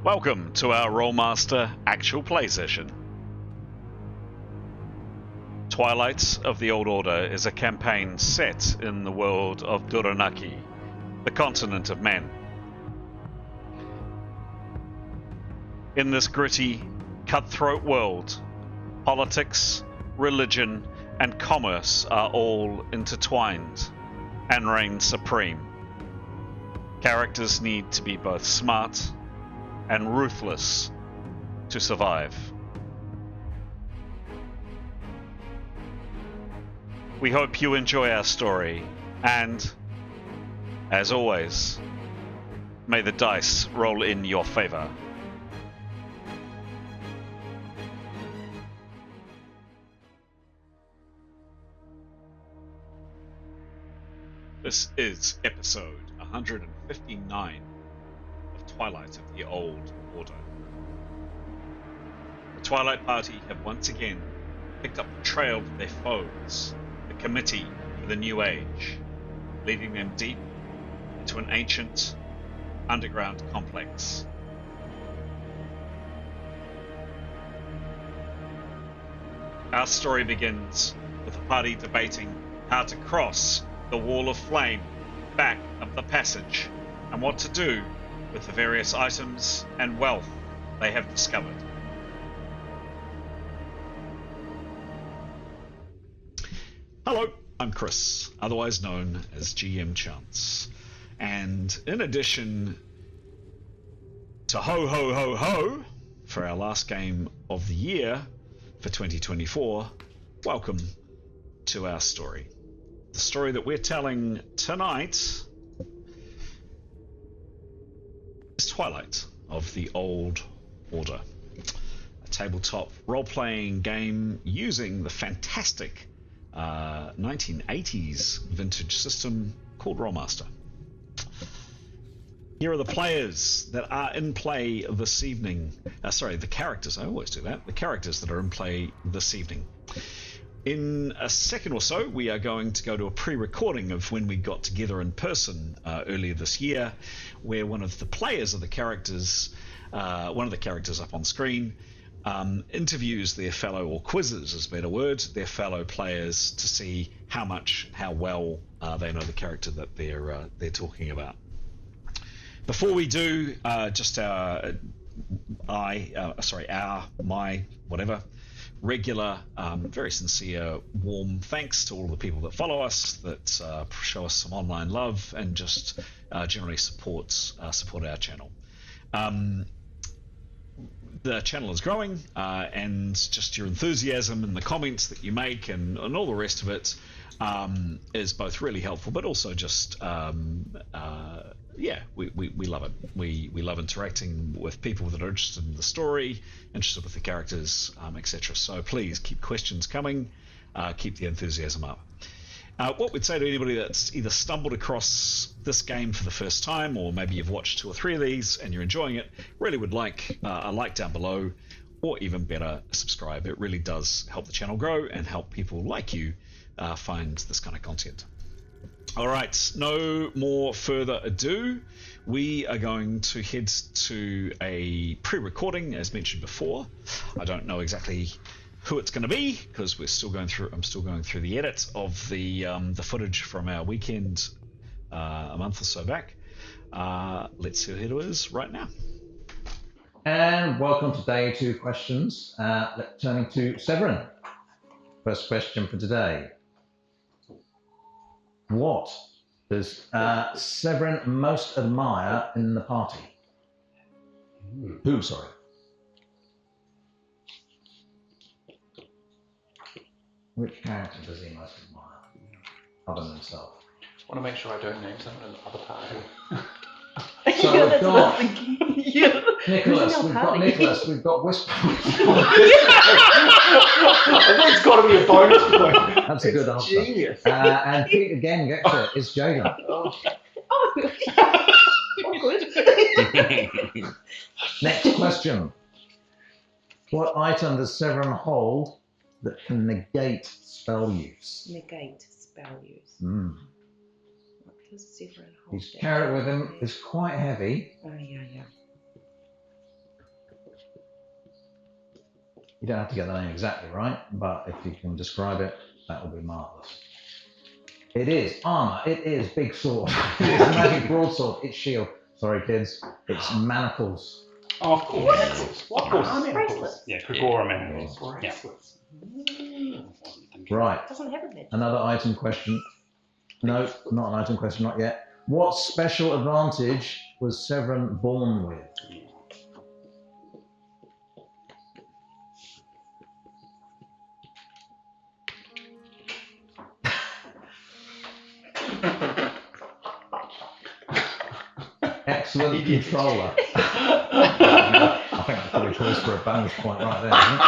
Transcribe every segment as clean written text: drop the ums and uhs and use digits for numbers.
Welcome to our Rolemaster Actual play session. Twilight of the Old Order is a campaign set in the world of Duyranaki, the continent of men. In this gritty, cutthroat world, politics, religion, and commerce are all intertwined and reign supreme. Characters need to be both smart and ruthless to survive. We hope you enjoy our story, and, as always, may the dice roll in your favor. This is episode 159 of Twilight of the Old Order. The Twilight Party have once again picked up the trail of their foes, the Committee for the New Age, leading them deep into an ancient underground complex. Our story begins with the party debating how to cross the wall of flame back of the passage and what to do with the various items and wealth they have discovered. Hello, I'm Chris, otherwise known as GM Chance, and in addition to ho ho ho ho for our last game of the year for 2024, welcome to our story. The story that we're telling tonight is Twilight of the Old Order, a tabletop role-playing game using the fantastic 1980s vintage system called Rolemaster. Here are the players that are in play this evening. The characters. I always do that. The characters that are in play this evening. In a second or so, we are going to go to a pre-recording of when we got together in person earlier this year, where one of the players of the characters, one of the characters up on screen, interviews their fellow, or quizzes is a better word, their fellow players to see how well they know the character that they're talking about. Before we do, just my regular, very sincere, warm thanks to all the people that follow us, that show us some online love, and just generally support our channel. The channel is growing, and just your enthusiasm and the comments that you make and all the rest of it is both really helpful, but also just we love it. We love interacting with people that are interested in the story, interested with the characters, etc. So please keep questions coming, keep the enthusiasm up. What we'd say to anybody that's either stumbled across this game for the first time, or maybe you've watched 2 or 3 of these and you're enjoying it, really would like a like down below, or even better, a subscribe. It really does help the channel grow and help people like you find this kind of content. All right, no more further ado. We are going to head to a pre-recording, as mentioned before. I don't know exactly who it's going to be, because I'm still going through the edit of the footage from our weekend a month or so back. Let's see who it is right now. And welcome to day 2 questions. Turning to Severin. First question for today. What does Severin most admire in the party? Who, sorry. Which character does he most admire, other than himself? Just want to make sure I don't name someone in the other party. So yeah, we've that's got what I was thinking. Yeah. Nicholas, we've got Whisper. I think it's got to be a bonus point. That's a good answer. Genius. And Pete again gets it. It's Jaden. Oh, good. Next question. What item does Severin hold that can negate spell use? Negate spell use. What does Severin hold? His carrot with him is quite heavy. Oh, yeah. You don't have to get the name exactly right, but if you can describe it, that will be marvellous. It is armour, it is big sword, it is magic broadsword, it's shield. Sorry kids, it's manacles. Oh, of course. Of course. Bracelets. Yeah, Kagora manacles. Yeah. Bracelets. Right, It doesn't have a magic. another item question. No, not an item question, not yet. What special advantage was Severin born with? Excellent controller. I think that's probably choice for a bonus point right there, isn't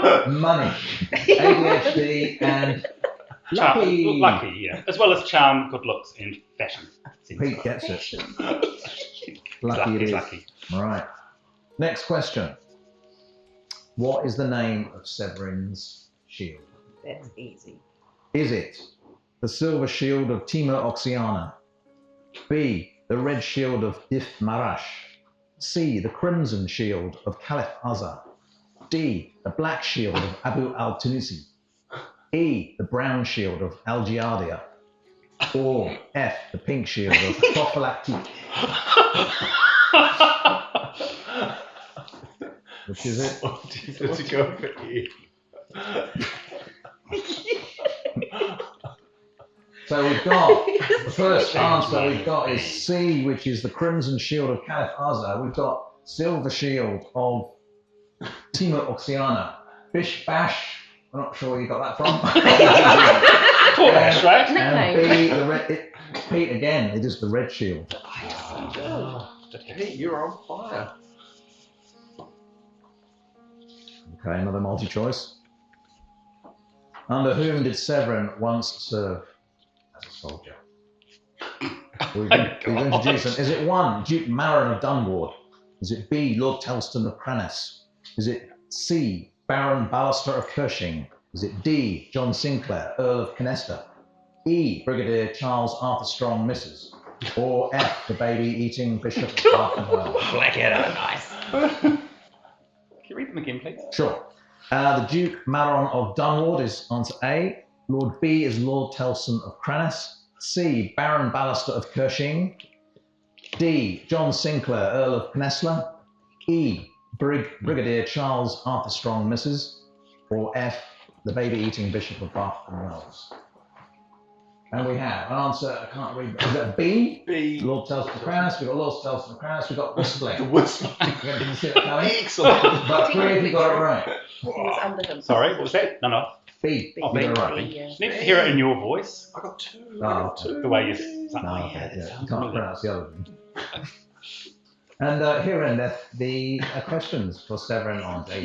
it? Money, ADHD, and lucky. Lucky, yeah. As well as charm, good looks, and fashion. Pete gets it. Lucky it is. Lucky. All right. Next question. What is the name of Severin's shield? That's easy. Is it the silver shield of Timur Oxiana? B, the red shield of Dif Marash? C, the crimson shield of Caliph Azar? D, the black shield of Abu al-Tunisi? E, the brown shield of Al-Jiadia? Or F, the pink shield of Prophylactique? Which is it? To go for E. So we've got the first answer we've got is C, which is the crimson shield of Caliph Azar. We've got silver shield of Timur Oxiana. Bish Bash, I'm not sure where you got that from. Cool, that's right. And B, the red, Pete again, it is the red shield. Hey, you're on fire. Okay, another multi-choice. Under whom did Severin once serve as a soldier? We've introduced them. Is it 1, Duke Marin of Dunward? Is it B, Lord Telston of Craness? Is it C, Baron Ballaster of Kershing? Is it D, John Sinclair, Earl of Canester? E, Brigadier Charles Arthur Strong, Mrs.? Or F, the baby-eating Bishop of Clerkenwell? Blackadder, nice. Can you read them again, please? Sure. The Duke Maron of Dunward is answer A. Lord B is Lord Telston of Craness. C, Baron Ballaster of Kershing. D, John Sinclair, Earl of Peninsula. E, Brigadier Charles Arthur Strong, Mrs. Or F, the baby-eating Bishop of Bath and Wells. And we have an answer, I can't read, is that B? B. Lord Telston of Craness. We've got Lord Telston of Craness. We've got Whistling. The whistling. Did you see that coming? Excellent. But 3 of you got it right. He was under him. Sorry, what was that? No. B. Oh, You B. got it right. Yeah. Need to hear it in your voice. I got 2. Oh, I got 2. The way you... No, Oh, okay, yeah, that you sounds can't familiar. pronounce the other one. And here endeth the questions for Severin on day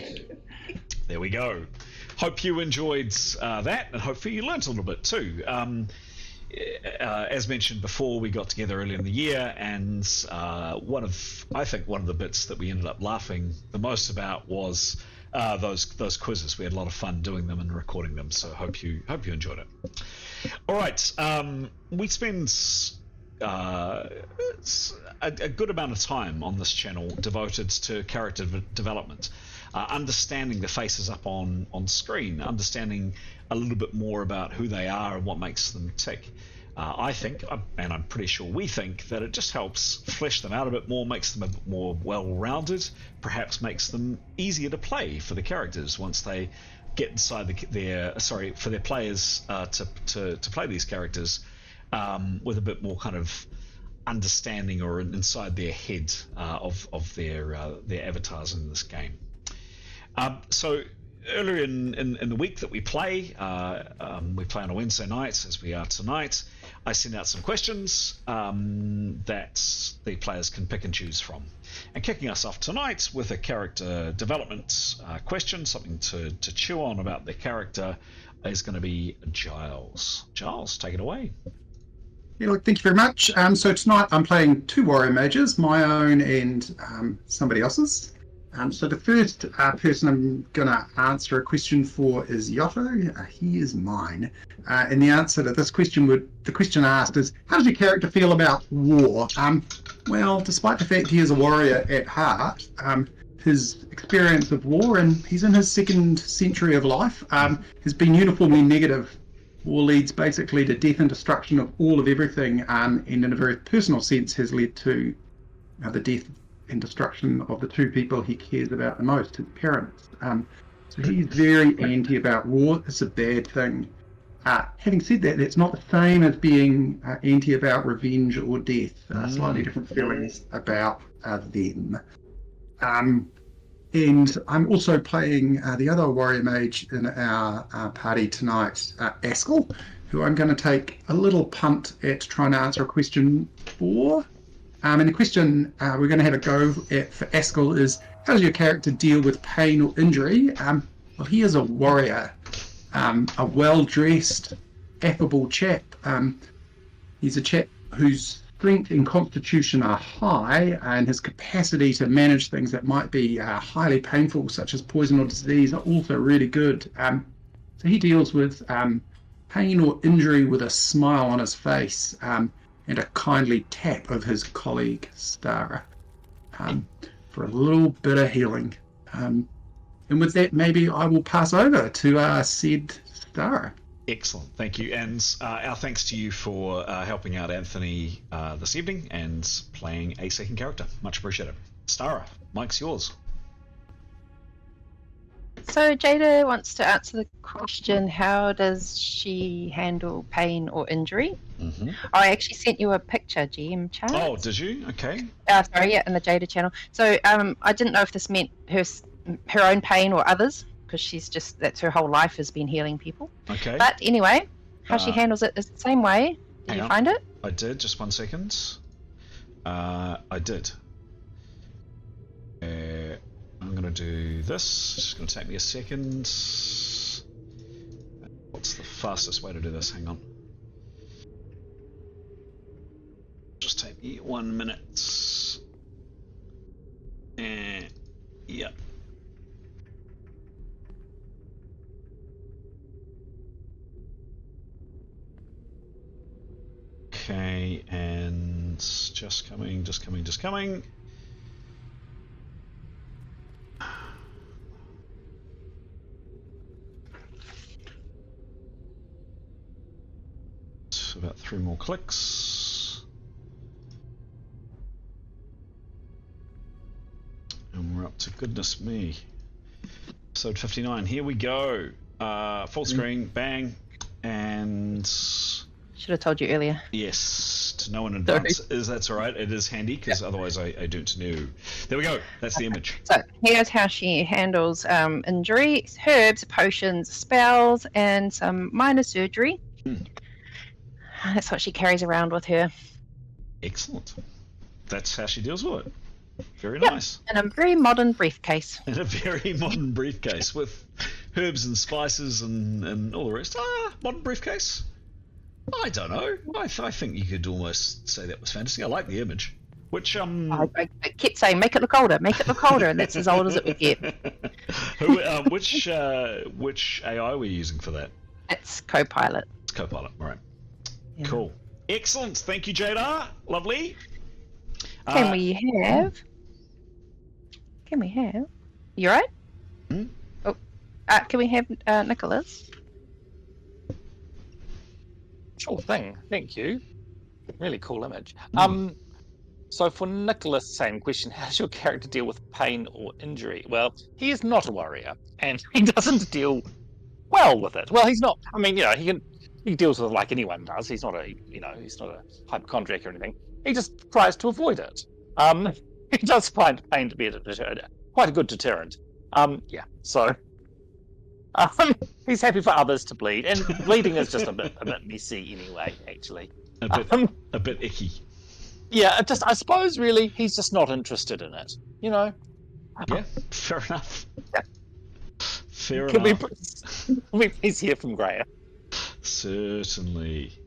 2. There we go. Hope you enjoyed that, and hopefully you learnt a little bit too. As mentioned before, we got together earlier in the year, and one of the bits that we ended up laughing the most about was those quizzes. We had a lot of fun doing them and recording them, so hope you enjoyed it. All right, we spend a good amount of time on this channel devoted to character development, understanding the faces up on screen, understanding a little bit more about who they are and what makes them tick. I think, and I'm pretty sure we think, that it just helps flesh them out a bit more, makes them a bit more well-rounded, perhaps makes them easier to play for the characters once they get inside for their players to play these characters with a bit more kind of understanding or inside their head of their avatars in this game. So earlier in the week that we play on a Wednesday night, as we are tonight, I send out some questions that the players can pick and choose from. And kicking us off tonight with a character development question, something to chew on about their character, is going to be Giles. Giles, take it away. Yeah, look, thank you very much. So tonight I'm playing 2 warrior mages, my own and somebody else's. So the first person I'm going to answer a question for is Yotto. He is mine. And the answer to this question the question asked is, how does your character feel about war? Well, despite the fact he is a warrior at heart, his experience of war, and he's in his second century of life, has been uniformly negative. War leads basically to death and destruction of all of everything, and in a very personal sense has led to the death and destruction of the two people he cares about the most, his parents. So he's very anti about war. It's a bad thing. Having said that, it's not the same as being anti about revenge or death. Slightly different feelings about them. And I'm also playing the other warrior mage in our party tonight, Askell, who I'm going to take a little punt at trying to answer a question for. And the question we're going to have a go at for Askell is, how does your character deal with pain or injury? Well, he is a warrior, a well-dressed, affable chap. He's a chap whose strength and constitution are high, and his capacity to manage things that might be highly painful, such as poison or disease, are also really good. So he deals with pain or injury with a smile on his face and a kindly tap of his colleague, Stara, for a little bit of healing. And with that, maybe I will pass over to said Stara. Excellent, thank you, and our thanks to you for helping out Anthony this evening and playing a second character. Much appreciated. Stara, mic's yours. So Jada wants to answer the question, how does she handle pain or injury? Mm-hmm. I actually sent you a picture, GM Chart. Oh, did you? Okay. Sorry, yeah, in the Jada channel. So I didn't know if this meant her own pain or others, because that's her whole life has been healing people. Okay. But anyway, how she handles it is the same way. Did you find it? I did, just 1 second. I did. I'm going to do this. It's going to take me a second. What's the fastest way to do this? Hang on. Just take me 1 minute. Yeah. Okay, and just coming. About 3 more clicks. And we're up to goodness me. Episode 59, here we go. Full screen, bang, and... Should have told you earlier. Yes, to know in advance. That's alright, it is handy, because otherwise I don't know. There we go, that's the image. So here's how she handles injury. Herbs, potions, spells, and some minor surgery. That's what she carries around with her. Excellent. That's how she deals with it. Very nice. In a very modern briefcase. In a very modern briefcase with herbs and spices and all the rest. Modern briefcase? I don't know. I think you could almost say that was fantasy. I like the image. Which I kept saying, make it look older, and that's as old as it would get. Which AI were you using for that? It's Copilot. It's Copilot, right. Yeah. Cool. Excellent. Thank you, Jada. Lovely. Can we have? You right? Hmm? Oh, can we have Nicholas? Sure thing. Thank you. Really cool image. So for Nicholas, same question. How does your character deal with pain or injury? Well, he is not a warrior, and he doesn't deal well with it. Well, he's not. I mean, he deals with it like anyone does. He's not he's not a hypochondriac or anything. He just tries to avoid it. He does find pain to be quite a good deterrent. So he's happy for others to bleed, and bleeding is just a bit messy anyway. Actually, a bit icky. Yeah, I suppose really he's just not interested in it. Yeah, fair enough. Yeah. Fair enough. Can we please hear from Graham? Certainly.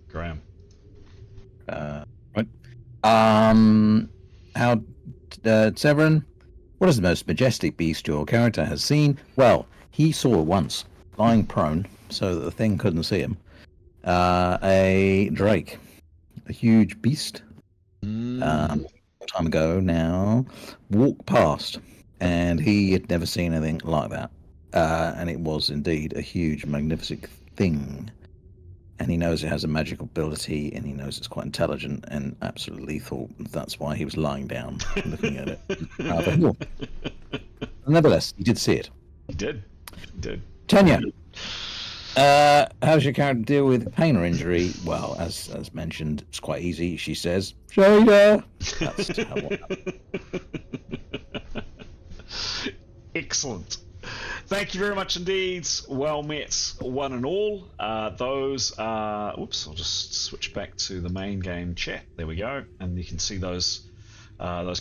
Graham. Right. Severin, what is the most majestic beast your character has seen? Well, he saw once, lying prone, so that the thing couldn't see him, a drake, a huge beast. Time ago now, walked past and he had never seen anything like that. And it was indeed a huge, magnificent thing. And he knows it has a magical ability, and he knows it's quite intelligent and absolutely lethal. That's why he was lying down looking at it. Nevertheless, he did see it. He did. Tanya, how's your character deal with pain or injury? Well, as mentioned, it's quite easy. She says, "Shader." That's how it happens. Excellent. Thank you very much indeed. Well met, one and all. Those are. Oops, I'll just switch back to the main game chat. There we go, and you can see those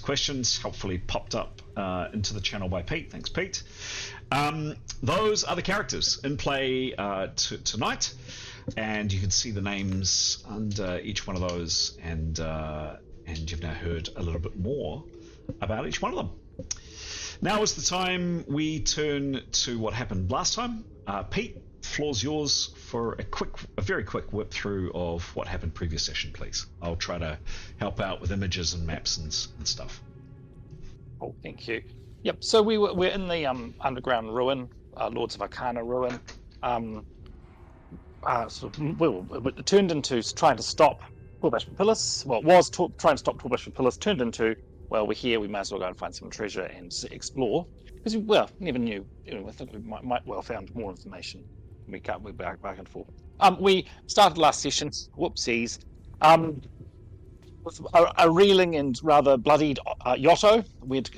questions helpfully popped up into the channel by Pete. Thanks, Pete. Those are the characters in play tonight, and you can see the names under each one of those, and you've now heard a little bit more about each one of them. Now is the time we turn to what happened last time. Pete, floor's yours for a very quick whip through of what happened previous session, please. I'll try to help out with images and maps and stuff. Oh, thank you. Yep. So we're in the underground ruin, Lords of Arcana ruin. It turned into trying to stop Torbash Papillus. Well, it was trying to stop Torbash Papillus. Turned into, well, we're here. We might as well go and find some treasure and explore. Because we never knew. I think we might well found more information. We're back and forth. We started last session. Whoopsies. With a reeling and rather bloodied Yotto. We'd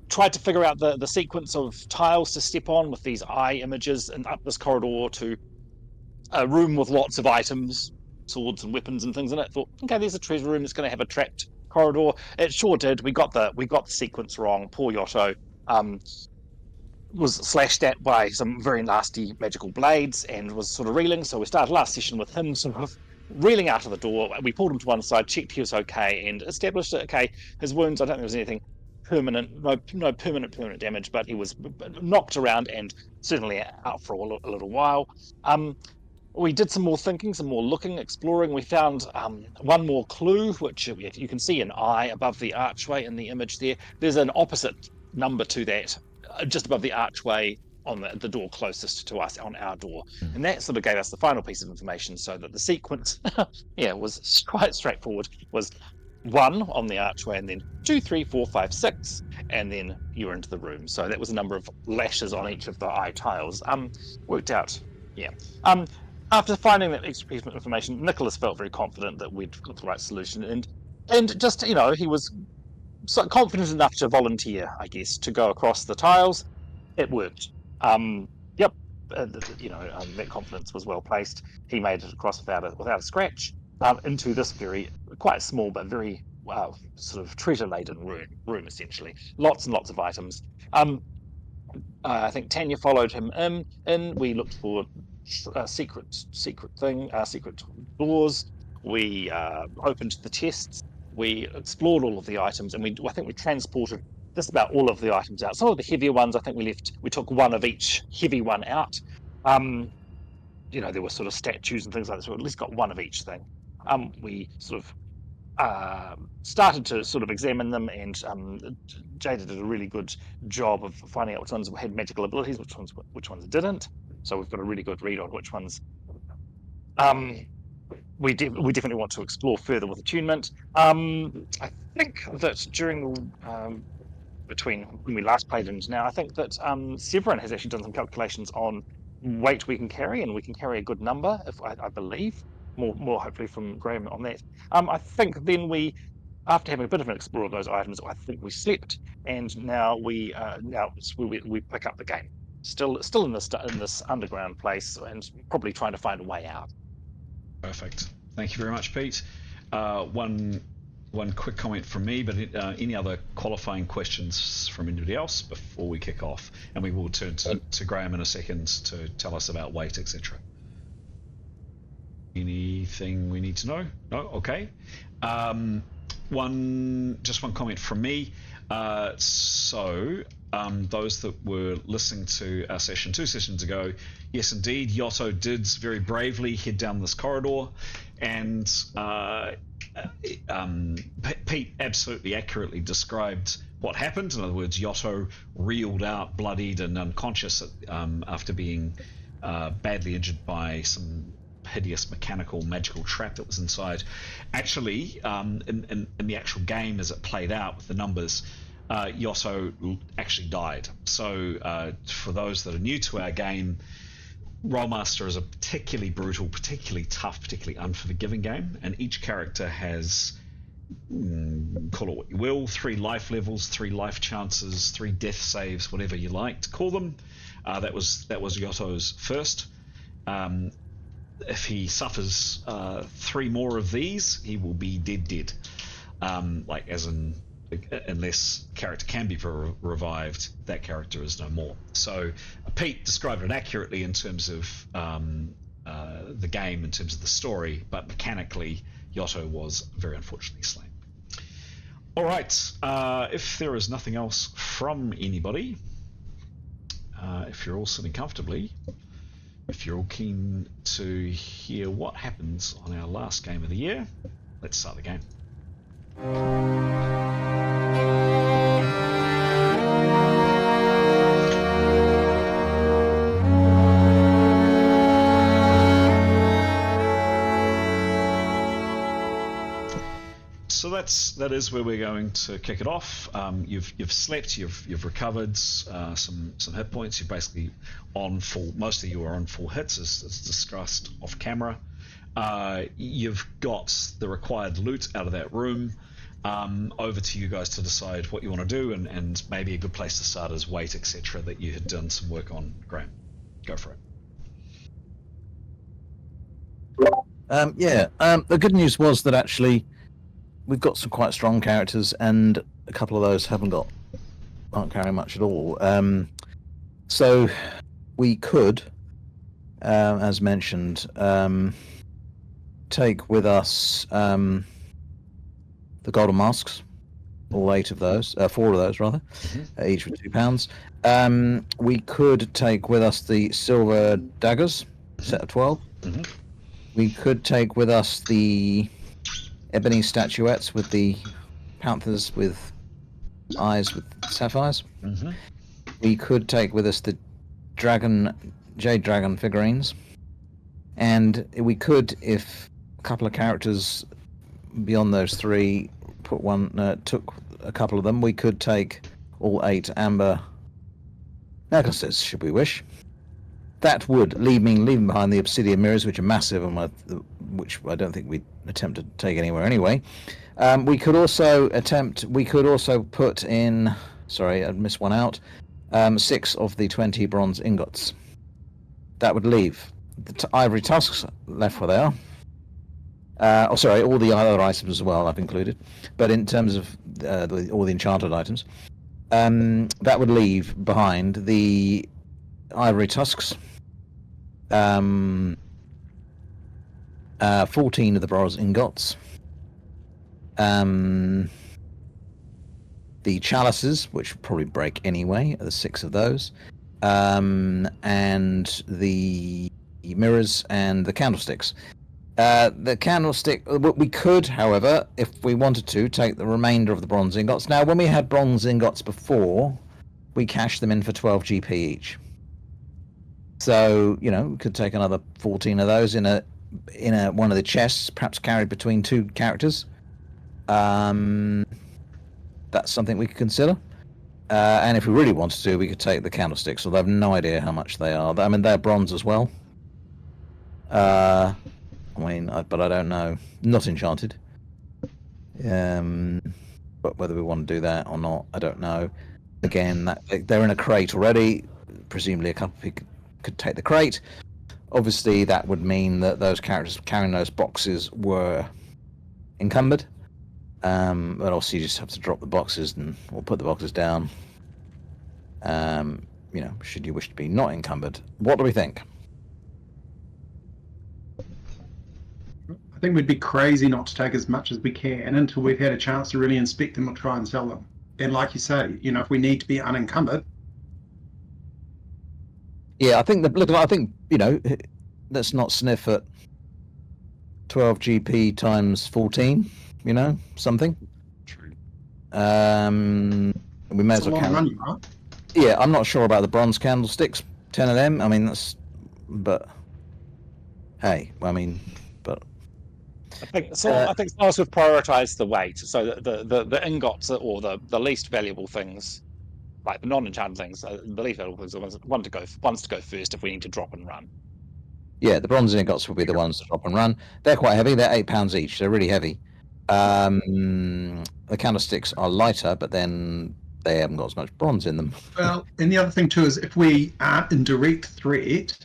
tried to figure out the sequence of tiles to step on with these eye images and up this corridor to a room with lots of items, swords and weapons and things in it. Thought, okay, there's a treasure room that's going to have a trapped corridor. It sure did. We got the sequence wrong. Poor Yotto was slashed at by some very nasty magical blades and was sort of reeling. So we started last session with him sort of reeling out of the door. We pulled him to one side, checked he was okay, and established that, okay, his wounds, I don't think there was anything permanent, no permanent damage, but he was knocked around and certainly out for a little while. We did some more thinking, some more looking, exploring. We found one more clue, which you can see an eye above the archway in the image there. There's an opposite number to that, just above the archway on the door closest to us, on our door. And that sort of gave us the final piece of information, so that the sequence, was quite straightforward. Was 1 on the archway, and then 2, 3, 4, 5, 6, and then you were into the room. So that was a number of lashes on each of the eye tiles. Worked out, yeah. After finding that extra piece of information, Nicholas felt very confident that we'd got the right solution, and just, he was so confident enough to volunteer, I guess, to go across the tiles. It worked. That confidence was well placed. He made it across without a scratch into this quite small but very sort of treasure-laden room essentially. Lots and lots of items. I think Tanya followed him in. We looked for secret doors. We opened the chests. We explored all of the items, and I think we transported just about all of the items out. Some of the heavier ones, I think we took one of each heavy one out. There were sort of statues and things like that, so we at least got one of each thing. We sort of started to sort of examine them, and Jada did a really good job of finding out which ones had magical abilities, which ones didn't. So we've got a really good read on which ones we definitely want to explore further with attunement. I think that between when we last played and now, I think that Severin has actually done some calculations on weight we can carry, and we can carry a good number, I believe. More hopefully from Graham on that. I think then after having a bit of an explore of those items, I think we slept, and now we pick up the game. Still in this underground place, and probably trying to find a way out. Perfect. Thank you very much, Pete. One quick comment from me, but any other qualifying questions from anybody else before we kick off? And we will turn to Graham in a second to tell us about weight, etc. Anything we need to know? No? Okay. One comment from me. Those that were listening to our session 2 sessions ago, yes, indeed, Yotto did very bravely head down this corridor, and Pete absolutely accurately described what happened. In other words, Yotto reeled out, bloodied and unconscious after being badly injured by some hideous mechanical magical trap that was inside. Actually, in the actual game as it played out with the numbers, Yotto actually died. So for those that are new to our game, Rolemaster is a particularly brutal, particularly tough, particularly unforgiving game, and each character has, call it what you will, 3 life levels, 3 life chances, 3 death saves, whatever you like to call them. That was Yotto's first. If he suffers 3 more of these, he will be dead. Like as in, unless character can be revived, that character is no more. So Pete described it accurately in terms of the game, in terms of the story, but mechanically Yotto was very unfortunately slain. All right, if there is nothing else from anybody, if you're all sitting comfortably, if you're all keen to hear what happens on our last game of the year, let's start the game. So that is where we're going to kick it off. You've slept, you've recovered some hit points. You're basically on full. Most of you are on full hits, as discussed off camera. You've got the required loot out of that room. Over to you guys to decide what you want to do, and maybe a good place to start is weight, etc. That you had done some work on. Graham, go for it. The good news was that actually we've got some quite strong characters, and a couple of those aren't carrying much at all. So we could, as mentioned, take with us the golden masks, all 8 of those, 4 of those rather, each for £2. We could take with us the silver daggers, set of 12. We could take with us the ebony statuettes with the panthers with eyes with sapphires. We could take with us the jade dragon figurines, and we could, if a couple of characters beyond those 3 took a couple of them, we could take all 8 amber necklaces, should we wish. That would leaving behind the obsidian mirrors, which are massive, and which I don't think we'd attempt to take anywhere anyway. We could also put in. Sorry, I missed one out. 6 of the 20 bronze ingots. That would leave the ivory tusks left where they are. All the other items as well I've included. But in terms of all the enchanted items, that would leave behind the ivory tusks, 14 of the bronze ingots, the chalices, which would probably break anyway, the 6 of those, and the mirrors and the candlesticks. The candlestick, we could, however, if we wanted to, take the remainder of the bronze ingots. Now, when we had bronze ingots before, we cashed them in for 12 GP each. So, we could take another 14 of those in one of the chests, perhaps carried between 2 characters. That's something we could consider. And if we really wanted to, we could take the candlesticks, although I have no idea how much they are. I mean, they're bronze as well. But I don't know. Not enchanted. But whether we want to do that or not, I don't know. Again, they're in a crate already. Presumably a couple of people could take the crate. Obviously, that would mean that those characters carrying those boxes were encumbered. But also you just have to drop the boxes or put the boxes down. Should you wish to be not encumbered. What do we think? I think we'd be crazy not to take as much as we can until we've had a chance to really inspect them or try and sell them. And like you say, if we need to be unencumbered. Yeah, I think let's not sniff at 12 GP times 14. Something. True. we may It's as a well lot of carry. money, right? Yeah, I'm not sure about the bronze candlesticks. 10 of them. I mean, but hey, I mean, but I think so. I think Stars have prioritised the weight, so the ingots or the least valuable things, like the non-enchanted things, the least valuable things, are the ones to go first if we need to drop and run. yeah, the bronze ingots will be the ones to drop and run. They're quite heavy. They're £8 each. They're really heavy. The candlesticks are lighter, but then they haven't got as much bronze in them. Well, and the other thing too is if we are in direct threat,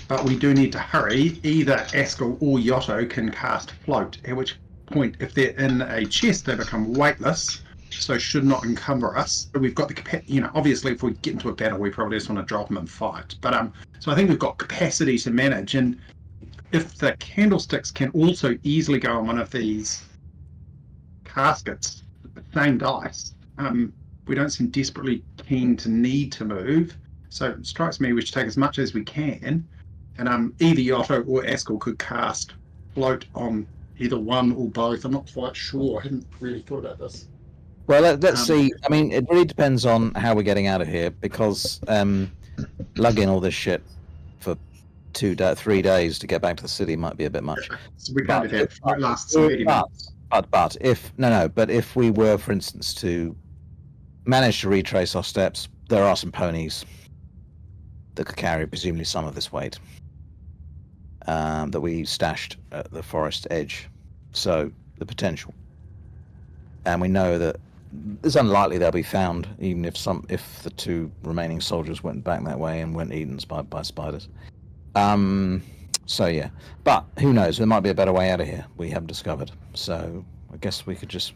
but we do need to hurry, either Askell or Yotto can cast float, at which point if they're in a chest they become weightless, so should not encumber us. But we've got the capacity, obviously if we get into a battle we probably just want to drop them and fight. But so I think we've got capacity to manage, and if the candlesticks can also easily go on one of these caskets, the same dice, we don't seem desperately keen to need to move. So it strikes me we should take as much as we can, and either Yotto or Askell could cast float on either one or both. I'm not quite sure. I hadn't really thought about this. Well, let's see. I mean, it really depends on how we're getting out of here, because lugging all this shit for 3 days to get back to the city might be a bit much. So we can't do that. It lasts 30 minutes. But if we were, for instance, to manage to retrace our steps, there are some ponies that could carry presumably some of this weight that we stashed at the forest edge. So the potential, and we know that it's unlikely they'll be found, even if the 2 remaining soldiers went back that way and weren't eaten by spiders. So yeah, but who knows? There might be a better way out of here we haven't discovered. So I guess we could just.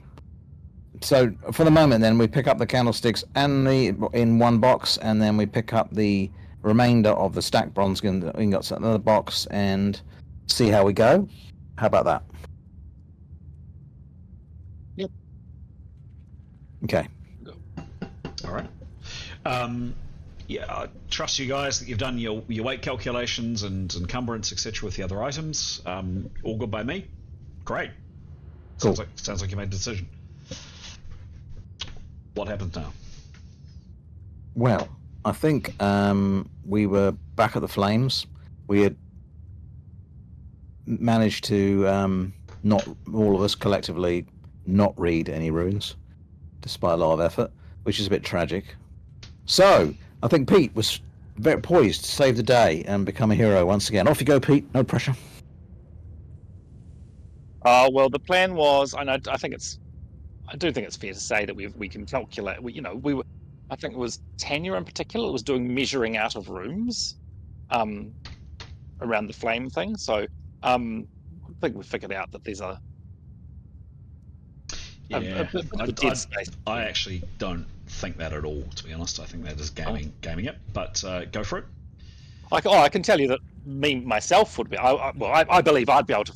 So for the moment, then we pick up the candlesticks in one box, and then we pick up the remainder of the stacked bronze ingots in another box, and see how we go. How about that? Yep. Okay. All right. Yeah, I trust you guys that you've done your weight calculations and encumbrance, etc., with the other items. All good by me. Great. Cool. Sounds like you made a decision. What happens now? Well, I think we were back at the flames. We had managed to not all of us collectively not read any runes, despite a lot of effort, which is a bit tragic. So I think Pete was very poised to save the day and become a hero once again. Off you go, Pete. No pressure. Well, the plan was, and I do think it's fair to say that we can calculate. I think it was Tanya in particular was doing measuring out of rooms, around the flame thing. So I think we figured out that there's a dead space. I actually don't think that at all, to be honest. I think that is gaming it. But go for it. I can tell you that myself would be. I believe I'd be able to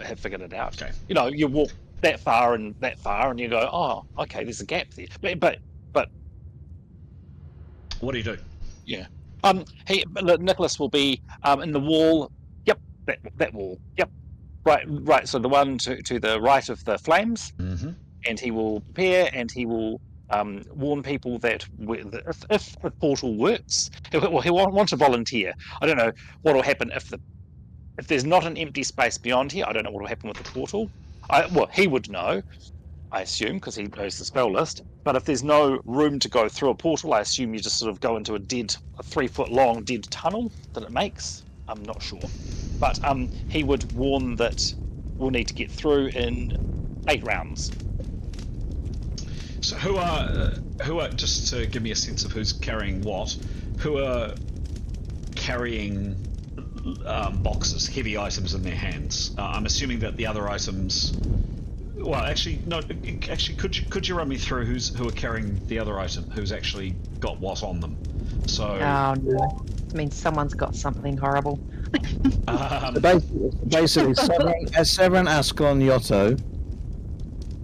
have figured it out. Okay. You walk that far, and you go, oh, okay, there's a gap there. But what do you do? Yeah. Nicholas will be in the wall. Yep, that wall. Yep. Right. So the one to the right of the flames, and he will prepare, and he will warn people that if the portal works, he'll want to volunteer. I don't know what will happen if there's not an empty space beyond here. I don't know what will happen with the portal. He would know, I assume, because he knows the spell list. But if there's no room to go through a portal, I assume you just sort of go into a 3-foot long dead tunnel that it makes. I'm not sure. But he would warn that we'll need to get through in 8 rounds. So who are just to give me a sense of who's carrying what? Who are carrying boxes, heavy items in their hands? I'm assuming that the other items. Well, actually, no. Actually, could you run me through who are carrying the other item? Who's actually got what on them? So. Oh no! I mean, someone's got something horrible. Basically, Severin, Askell, and Yotto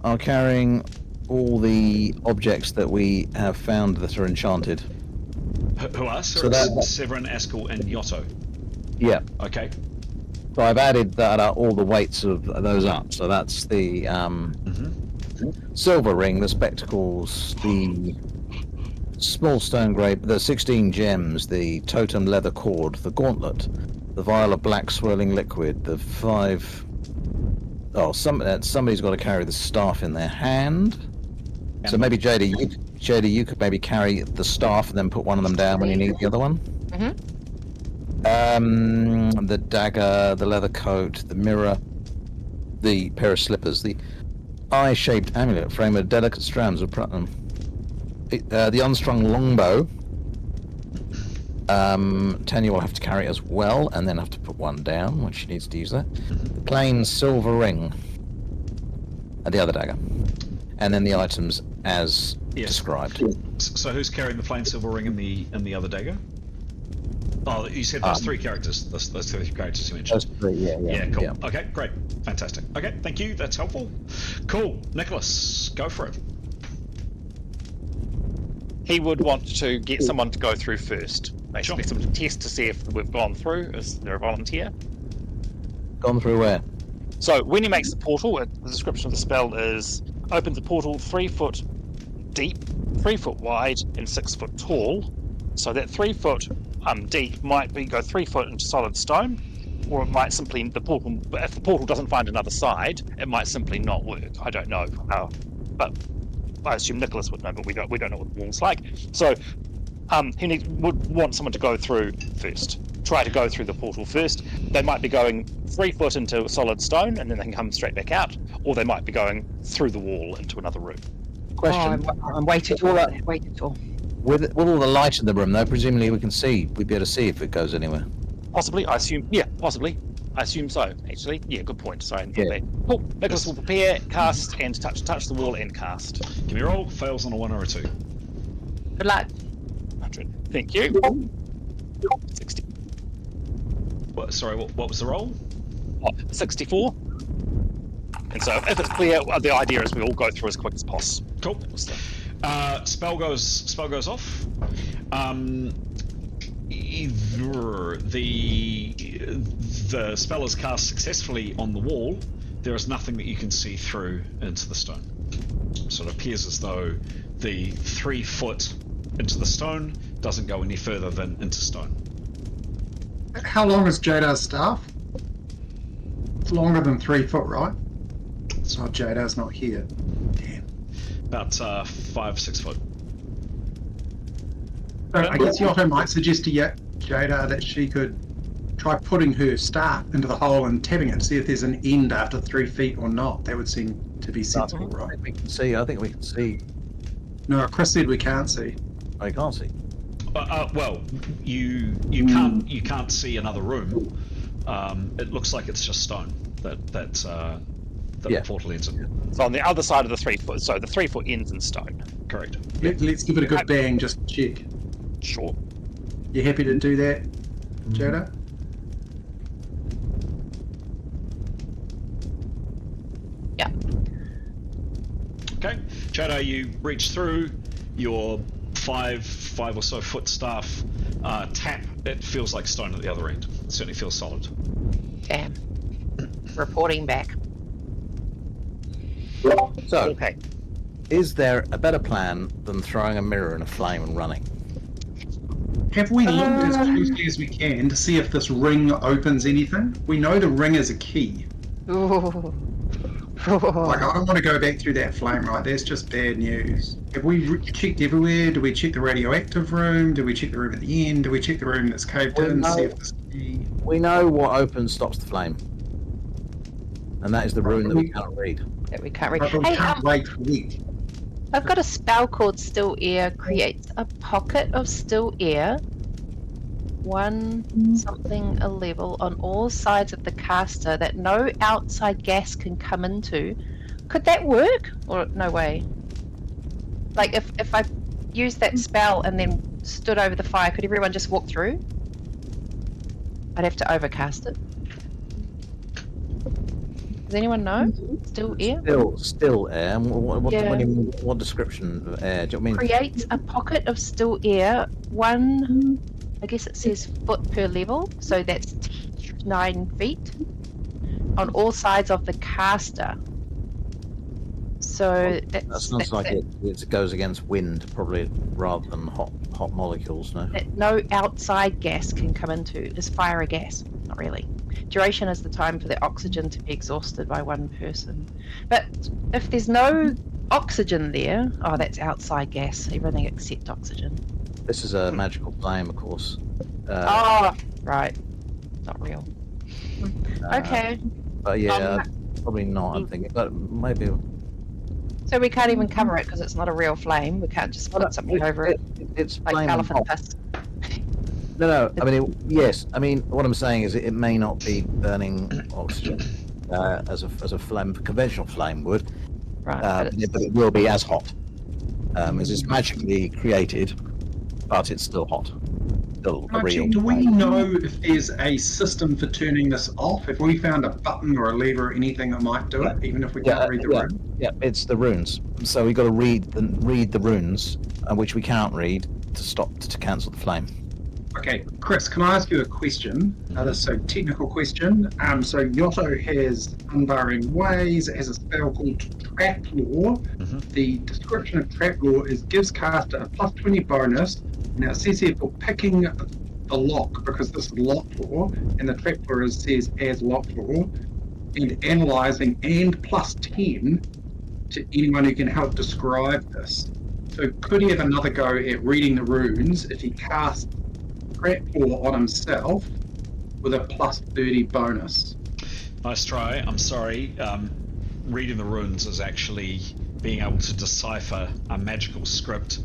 are carrying all the objects that we have found that are enchanted. Who are? Severin, Askell, and Yotto. Yeah. Okay. So I've added all the weights of those up. So that's the silver ring, the spectacles, the small stone grape, the 16 gems, the totem leather cord, the gauntlet, the vial of black swirling liquid, the 5... Oh, somebody's got to carry the staff in their hand. So maybe JD, you could maybe carry the staff and then put one of them down when you need the other one. The dagger, the leather coat, the mirror, the pair of slippers, the eye-shaped amulet framed with delicate strands of platinum, the unstrung longbow. Tanya will have to carry it as well, and then have to put one down when she needs to use that. The plain silver ring, and the other dagger, and then the items as described. So who's carrying the plain silver ring and the other dagger? Oh, you said those three characters. Those three characters you mentioned. Those three, yeah. Cool. Yeah. Okay, great, fantastic. Okay, thank you. That's helpful. Cool, Nicholas, go for it. He would want to get someone to go through first. Basically, someone to test to see if we've gone through. Is there a volunteer? Gone through where? So when he makes the portal, the description of the spell is opens a portal 3 foot deep, 3 foot wide, and 6 foot tall. So that 3 foot deep might go 3 foot into solid stone, or it might simply if the portal doesn't find another side, it might simply not work. I don't know how, but I assume Nicholas would know, but we don't know what the wall's like. So he would want someone to go through first. Try to go through the portal first. They might be going 3 foot into solid stone, and then they can come straight back out, or they might be going through the wall into another room. Question. I'm way too tall. Way too tall. With all the light in the room, though, presumably we'd be able to see if it goes anywhere. Possibly, I assume. Yeah, possibly. I assume so, actually. Yeah, good point. Sorry. Yeah. Cool. Nicholas will prepare, cast, and touch the wall and cast. Give me a roll. Fails on a 1 or a 2. Good luck. 100. Thank you. 60. Sorry, what was the roll? 64. And so if it's clear, the idea is we all go through as quick as possible. Cool. Spell goes off. Either the spell is cast successfully on the wall. There is nothing that you can see through into the stone. So it appears as though the 3 foot into the stone doesn't go any further than into stone. How long is Jada's staff? It's longer than 3 foot, right? So Jada's not here. Damn. About 5, 6 foot. So I guess Yotto might suggest to Jada that she could try putting her staff into the hole and tapping it to see if there's an end after 3 feet or not. That would seem to be sensible, right? I think we can see. No, Chris said we can't see. I can't see. Well, you can't see another room. It looks like it's just stone that the portal ends in. So on the other side of the 3 foot, so the 3 foot ends in stone. Correct. Let's give it a good bang, just to check. Sure. You happy to do that, Jada? Yeah. Okay, Jada, you reach through your five or so foot staff, tap. It feels like stone at the other end. It certainly feels solid. Damn. Reporting back. So, Okay. is there a better plan than throwing a mirror in a flame and running? Have we looked as closely as we can to see if this ring opens anything? We know the ring is a key. Ooh. Like, I don't want to go back through that flame, right? That's just bad news. Have we checked everywhere? Do we check the radioactive room? Do we check the room at the end? Do we check the room that's caved in? See if this key... We know what opens stops the flame. And that is the rune that we cannot read. That we can't read. But we Hey, can't wait for a week. I've got a spell called Still Air. Creates a pocket of still air. 1 something a level on all sides of the caster that no outside gas can come into. Could that work? Or no way? Like if I used that spell and then stood over the fire, could everyone just walk through? I'd have to overcast it. Does anyone know? Still air? Still air. What do you mean, what description of air? Do you mean Creates a pocket of still air. 1, I guess it says foot per level, so that's 9 feet on all sides of the caster. So That sounds like it goes against wind, probably, rather than hot molecules, no? No outside gas can come into. Is fire a gas? Not really. Duration is the time for the oxygen to be exhausted by one person. But if there's no oxygen there, oh, that's outside gas. Everything except oxygen. This is a magical flame, of course. Oh, right. Not real. Okay. But yeah, probably not, I'm thinking. But maybe... So we can't even cover it because it's not a real flame. We can't just put something over it. It's Like flame elephant and hot. piss. No, I mean, yes. I mean, what I'm saying is it may not be burning oxygen as a flame, conventional flame would, Right. but it will be as hot as it's magically created, but it's still hot. Still a real. Do we know if there's a system for turning this off? If we found a button or a lever or anything that might do it, even if we can't read the room? Yeah, it's the runes. So we've got to read the runes, which we can't read to cancel the flame. Okay, Chris, can I ask you a question? This is a technical question. So Yotto has Unbarring Ways, it has a spell called Trap Law. The description of Trap Law is gives caster a plus 20 bonus. Now it says here for picking the lock, because this is lock law, and the trap law says as lock law, and analysing and plus 10 to anyone who can help describe this. So could he have another go at reading the runes if he casts trap law on himself with a plus 30 bonus? Nice try. I'm sorry. Reading the runes is actually being able to decipher a magical script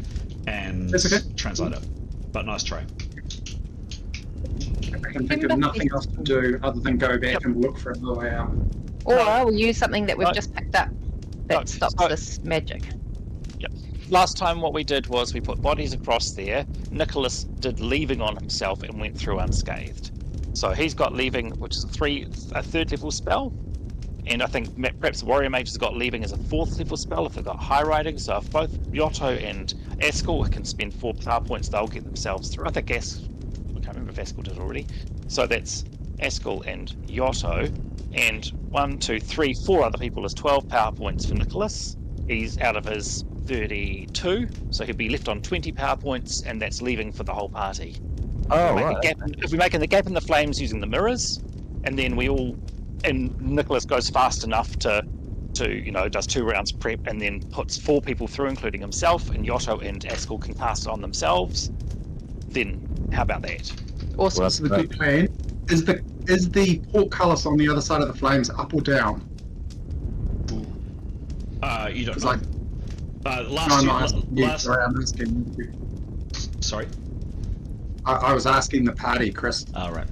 and translate it. But nice try. I can think of nothing else to do other than go back and look for another way out. Or we'll use something that we've just picked up that stops this magic. Yep. Last time what we did was we put bodies across there. Nicholas did leaving on himself and went through unscathed. So he's got leaving, which is a third level spell. And I think perhaps Warrior Mage has got leaving as a 4th level spell if they've got high riding. So if both Yotto and Eskel can spend 4 power points, they'll get themselves through. I think I can't remember if Eskel did already. So that's Eskel and Yotto. And 1, 2, 3, 4 other people is 12 power points for Nicholas. He's out of his 32, so he'll be left on 20 power points, and that's leaving for the whole party. Oh, if right. If we're making the gap in the flames using the mirrors, and then and Nicholas goes fast enough to does 2 rounds prep and then puts 4 people through, including himself, and Yotto and Askel can cast it on themselves, then how about that? Awesome. Well, that's a good plan. Is the portcullis on the other side of the flames up or down? You don't know. Sorry? I was asking the party, Chris. Oh, right.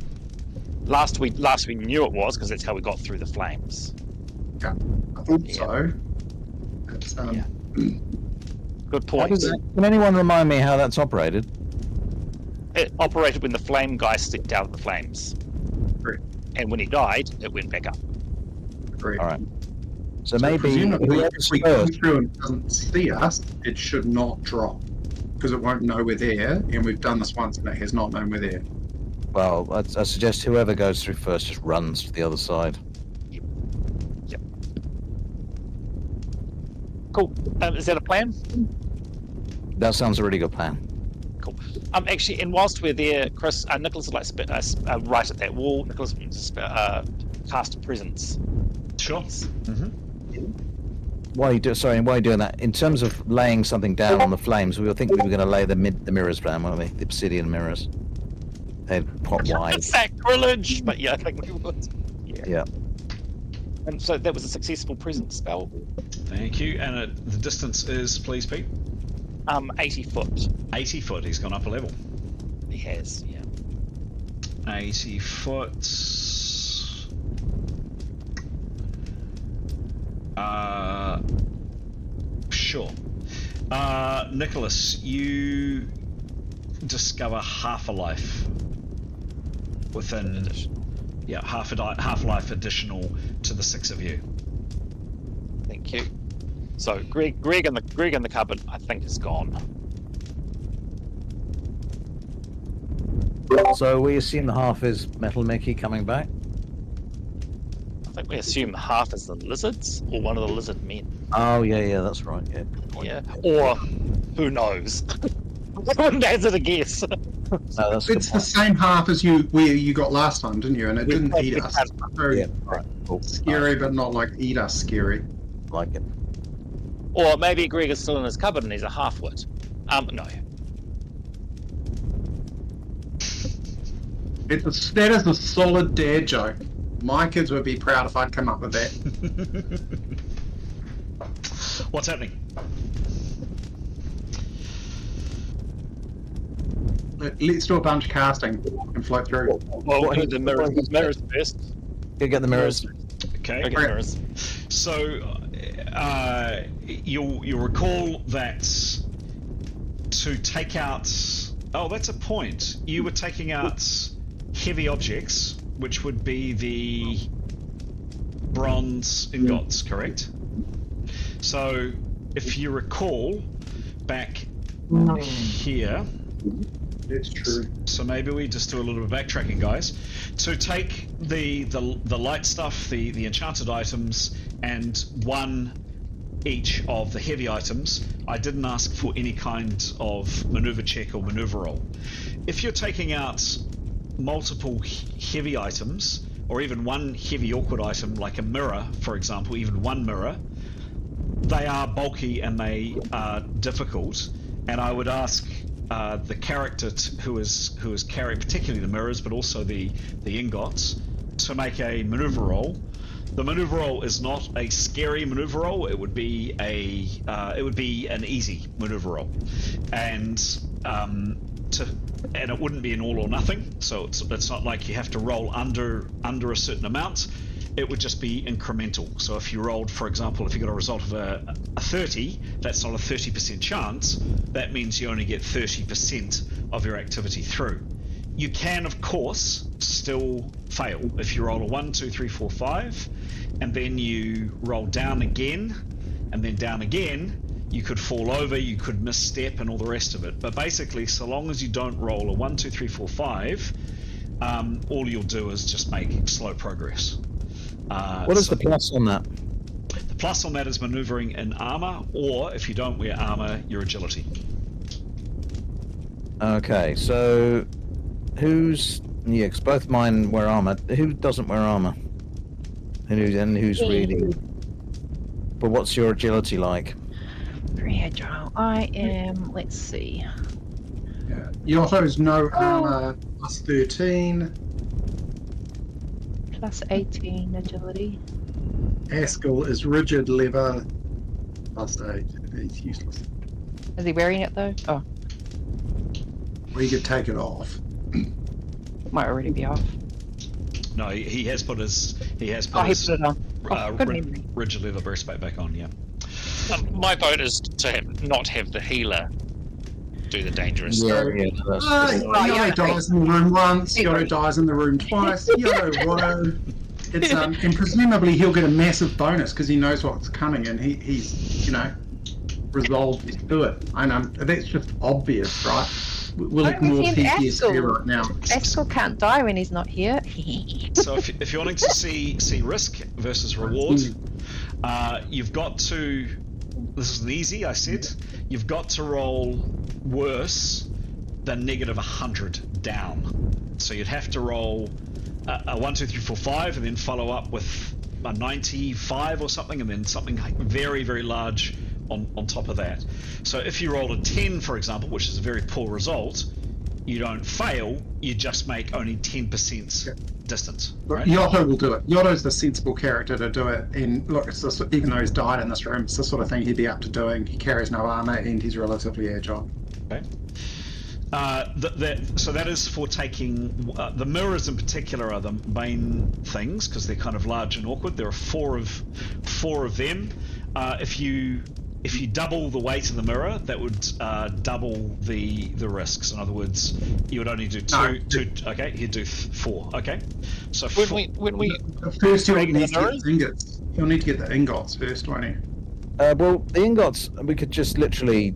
Last we knew it was, because that's how we got through the flames. Yeah, I thought so. Good point. Can anyone remind me how that's operated? It operated when the flame guy stepped out of the flames. Great. And when he died, it went back up. Great. All right. So maybe if we come through and it doesn't see us, it should not drop, because it won't know we're there, and we've done this once and it has not known we're there. Well, I suggest whoever goes through first just runs to the other side. Yep. Cool. Is that a plan? That sounds a really good plan. Cool. Actually, and whilst we're there, Chris, Nicholas would like to right at that wall. Nicholas wants to cast presence. Sure. While you doing that, in terms of laying something down on the flames, we were thinking we were going to lay the mirrors down, weren't we? The obsidian mirrors. They'd pop wide. Sacrilege! But yeah, I think we would. Yeah. And so that was a successful presence spell. Thank you. And the distance is, please, Pete? 80 foot. 80 foot. He's gone up a level. He has, yeah. 80 foot. Sure. Nicholas, you discover half a life within. Yeah, half a life additional to the 6 of you. Thank you. So Greg in the cupboard, I think, is gone. So we assume the half is Metal Mickey coming back. think we assume half is the lizards or one of the lizard men. Oh, yeah, that's right. Yeah. Good point. Yeah. Or who knows? I wouldn't hazard a guess. No, that's a good It's the point. same half as you got last time, didn't you? And it didn't eat us. Very Yeah, right. Cool. scary, but not like eat us scary. Like it. Or maybe Greg is still in his cupboard and he's a half-wit. No. That is a solid dad joke. My kids would be proud if I'd come up with that. What's happening? Let's do a bunch of casting and float through. Well, we'll do the mirrors first. Go get the mirrors. Okay. Go get the mirrors. So, you'll recall that to take out... Oh, that's a point. You were taking out heavy objects, which would be the bronze ingots, correct? So, if you recall, back here... That's true. So maybe we just do a little bit of backtracking, guys. To take the light stuff, the enchanted items, and one each of the heavy items, I didn't ask for any kind of maneuver check or maneuver roll. If you're taking out multiple heavy items, or even one heavy awkward item like a mirror, for example, even one mirror, they are bulky and they are difficult, and I would ask the character who is carrying particularly the mirrors, but also the ingots, to make a maneuver roll. The maneuver roll is not a scary maneuver roll. It would be an easy maneuver roll, and it wouldn't be an all or nothing. So it's not like you have to roll under a certain amount. It would just be incremental. So if you rolled, for example, if you got a result of a 30, that's not a 30% chance. That means you only get 30% of your activity through. You can, of course, still fail. If you roll a 1, 2, 3, 4, 5, and then you roll down again, and then down again, you could fall over, you could misstep, and all the rest of it. But basically, so long as you don't roll a 1, 2, 3, 4, 5, all you'll do is just make slow progress. What is the plus on that? The plus on that is maneuvering in armor, or if you don't wear armor, your agility. Okay, so who's... Yeah, 'cause both mine wear armor. Who doesn't wear armor? And who's really... But what's your agility like? Very agile. I am, let's see. Yeah. Yotto's no armor, plus 13. Plus 18 agility. Haskell is rigid leather, plus 8. He's useless. Is he wearing it though? Oh, Or you could take it off. might already be off. No, he has put his He put it on. Good memory. rigid leather breastplate back on. Yeah. My vote is to not have the healer do the dangerous stuff. Yeah, that's... Yotto dies in the room once, Yotto dies in the room twice, Yotto. It's and presumably he'll get a massive bonus because he knows what's coming and he's resolved to do it. I know that's just obvious, right? We'll ignore PTSD right now. Haskell can't die when he's not here. So if you're wanting to see risk versus reward, you've got to... This is an easy, I said. You've got to roll worse than negative 100 down. So you'd have to roll a 1, 2, 3, 4, 5, and then follow up with a 95 or something, and then something very, very large on top of that. So if you roll a 10, for example, which is a very poor result, you don't fail, you just make only 10% distance. Right? Yotto will do it. Yotto's the sensible character to do it. And look, it's this, even though he's died in this room, it's the sort of thing he'd be up to doing. He carries no armor and he's relatively agile. Okay. So that is for taking the mirrors in particular are the main things because they're kind of large and awkward. There are four of them. If you double the weight of the mirror, that would double the risks. In other words, you would only do two. Okay, you'd do 4. Okay, so When we first he'll need to get the ingots. He'll need to get the ingots first, won't he? well, the ingots we could just literally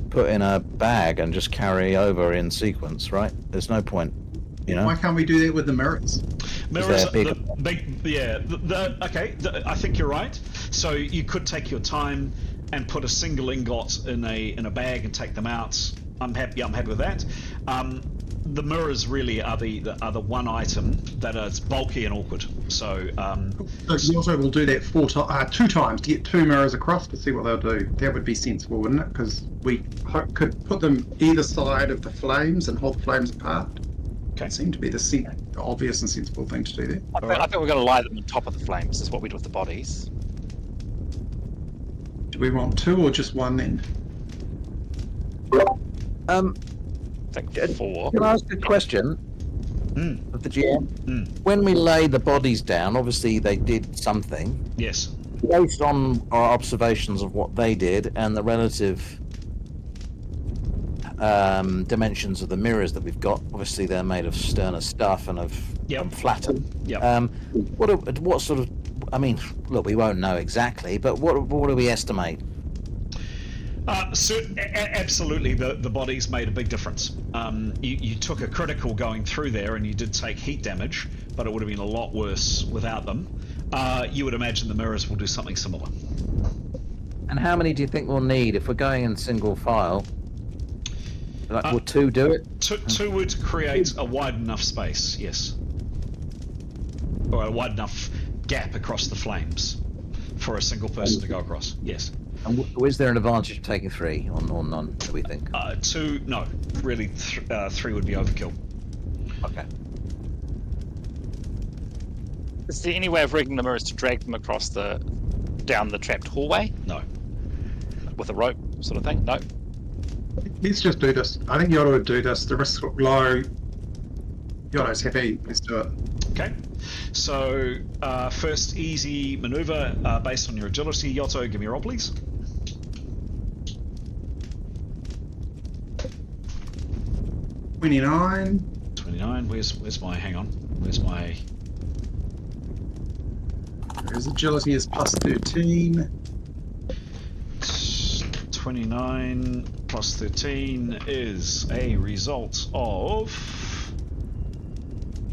put in a bag and just carry over in sequence, right? There's no point You know, Why can't we do that with the mirrors? Mirrors, they're bigger. I think you're right. So you could take your time and put a single ingot in a bag and take them out. I'm happy with that. The mirrors really are the one item that is bulky and awkward. So So also we'll do that 2 times to get 2 mirrors across to see what they'll do. That would be sensible, wouldn't it? Because we could put them either side of the flames and hold the flames apart. Okay. It seemed to be the obvious and sensible thing to do there. I think we're going to lie them on top of the flames. Is what we do with the bodies. Do we want 2 or just 1 then? I think 4. Can I ask a question of the GM? When we lay the bodies down, obviously they did something. yes. Based on our observations of what they did and the relative dimensions of the mirrors that we've got, obviously they're made of sterner stuff and flattened. Yep. What sort of? I mean, look, we won't know exactly, but what do we estimate? Absolutely, the bodies made a big difference. You took a critical going through there, and you did take heat damage, but it would have been a lot worse without them. You would imagine the mirrors will do something similar. And how many do you think we'll need if we're going in single file? Like, will 2 do it? Two would create a wide enough space, yes, or a wide enough gap across the flames for a single person to go across. Yes. And is there an advantage of taking 3 or none? Do we think? 2, no, really. 3 would be overkill. Okay. Is there any way of rigging the mirrors to drag them across down the trapped hallway No. with a rope sort of thing? No. Let's just do this. I think Yoda would do this. The risks look low. Yoda's happy. Let's do it. Okay. So first easy maneuver based on your agility. Yoto, give me a roll, please. $29. 29. Where's my? Hang on. Where's my? His agility is plus 13. 29 plus 13 is a result of...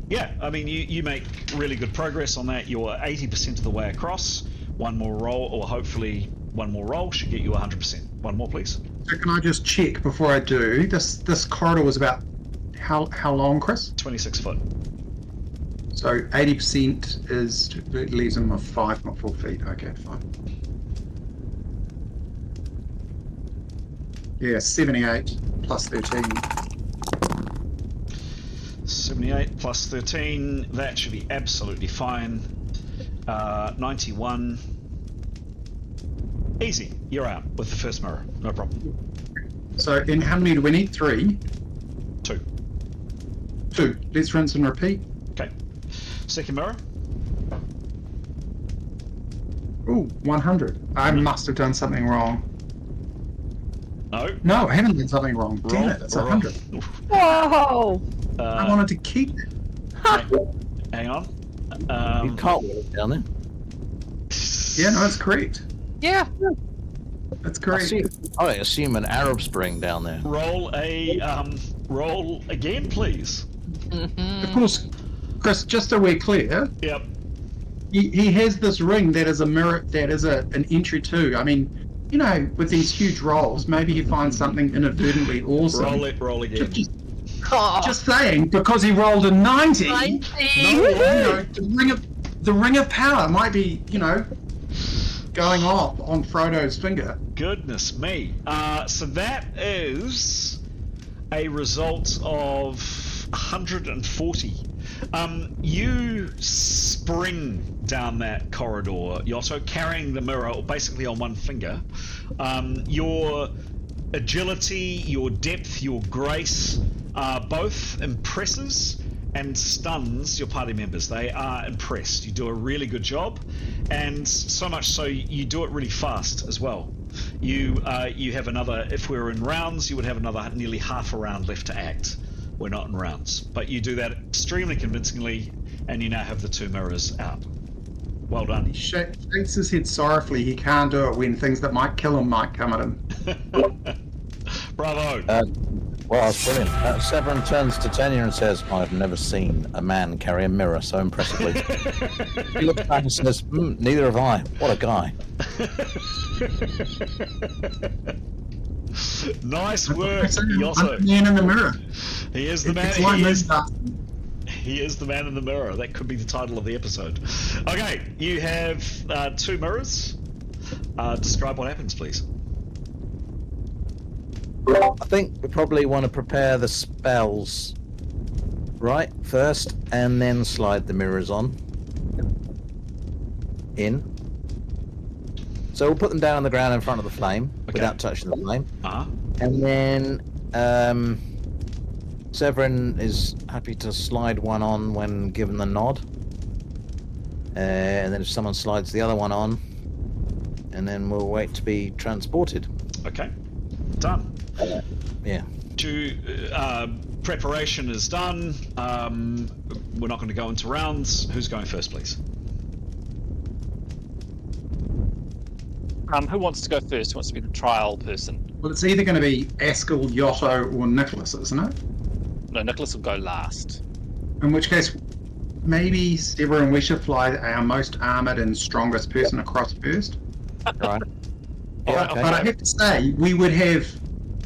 Yeah, I mean, you make really good progress on that. You're 80% of the way across. One more roll, or hopefully one more roll, should get you 100%. One more, please. So can I just check before I do? This corridor was about how long, Chris? 26 foot. So 80% it leaves him with 5, not 4 feet. Okay, fine. Yeah, 78 plus 13. 78 plus 13, that should be absolutely fine. 91. Easy, you're out with the first mirror, no problem. So in how many do we need? 3? 2. 2. Let's rinse and repeat. Okay. Second mirror. Ooh, 100. I must have done something wrong. No. No, I haven't done something wrong. Damn Roll, it, it's roll. 100. Whoa! I wanted to keep it. Hang on. You can't walk it down there. Yeah, no, it's correct. Yeah. That's correct. I assume an Arab Spring down there. Roll again, please. Of course, Chris, just so we're clear, Yep. he has this ring that is a mirror, that is an entry too. I mean, you know, with these huge rolls, maybe he finds something inadvertently awesome. Roll again. Just saying, because he rolled a 90. 90. You know, the ring of power might be, you know, going off on Frodo's finger. Goodness me. So that is a result of 140. You spring down that corridor, Yoto, carrying the mirror basically on one finger. Your agility, your depth, your grace both impresses and stuns your party members. They are impressed. You do a really good job, and so much so you do it really fast as well. You have another, if we were in rounds, you would have another nearly half a round left to act. We're not in rounds, but you do that extremely convincingly, and you now have the 2 mirrors out. Well done. He shakes his head sorrowfully. He can't do it when things that might kill him might come at him. Bravo. Well, that's brilliant. Severin turns to Tanya and says, I've never seen a man carry a mirror so impressively. He looks back and says, neither have I. What a guy. Nice work, I'm Yotto. the man in the mirror. He is the man. It's like He is the man in the mirror. That could be the title of the episode. Okay, you have 2 mirrors. Describe what happens, please. I think we probably want to prepare the spells right first and then slide the mirrors on. In. So we'll put them down on the ground in front of the flame without touching the flame. And then Severin is happy to slide one on when given the nod. And then if someone slides the other one on, and then we'll wait to be transported. Okay, done. Yeah. Preparation is done. We're not going to go into rounds. Who's going first, please? Who wants to go first? Who wants to be the trial person? Well, it's either going to be Askell, Yotto, or Nicholas, isn't it? No, Nicholas will go last. In which case, maybe Severin, we should fly our most armoured and strongest person across first. Right. But I have to say, we would have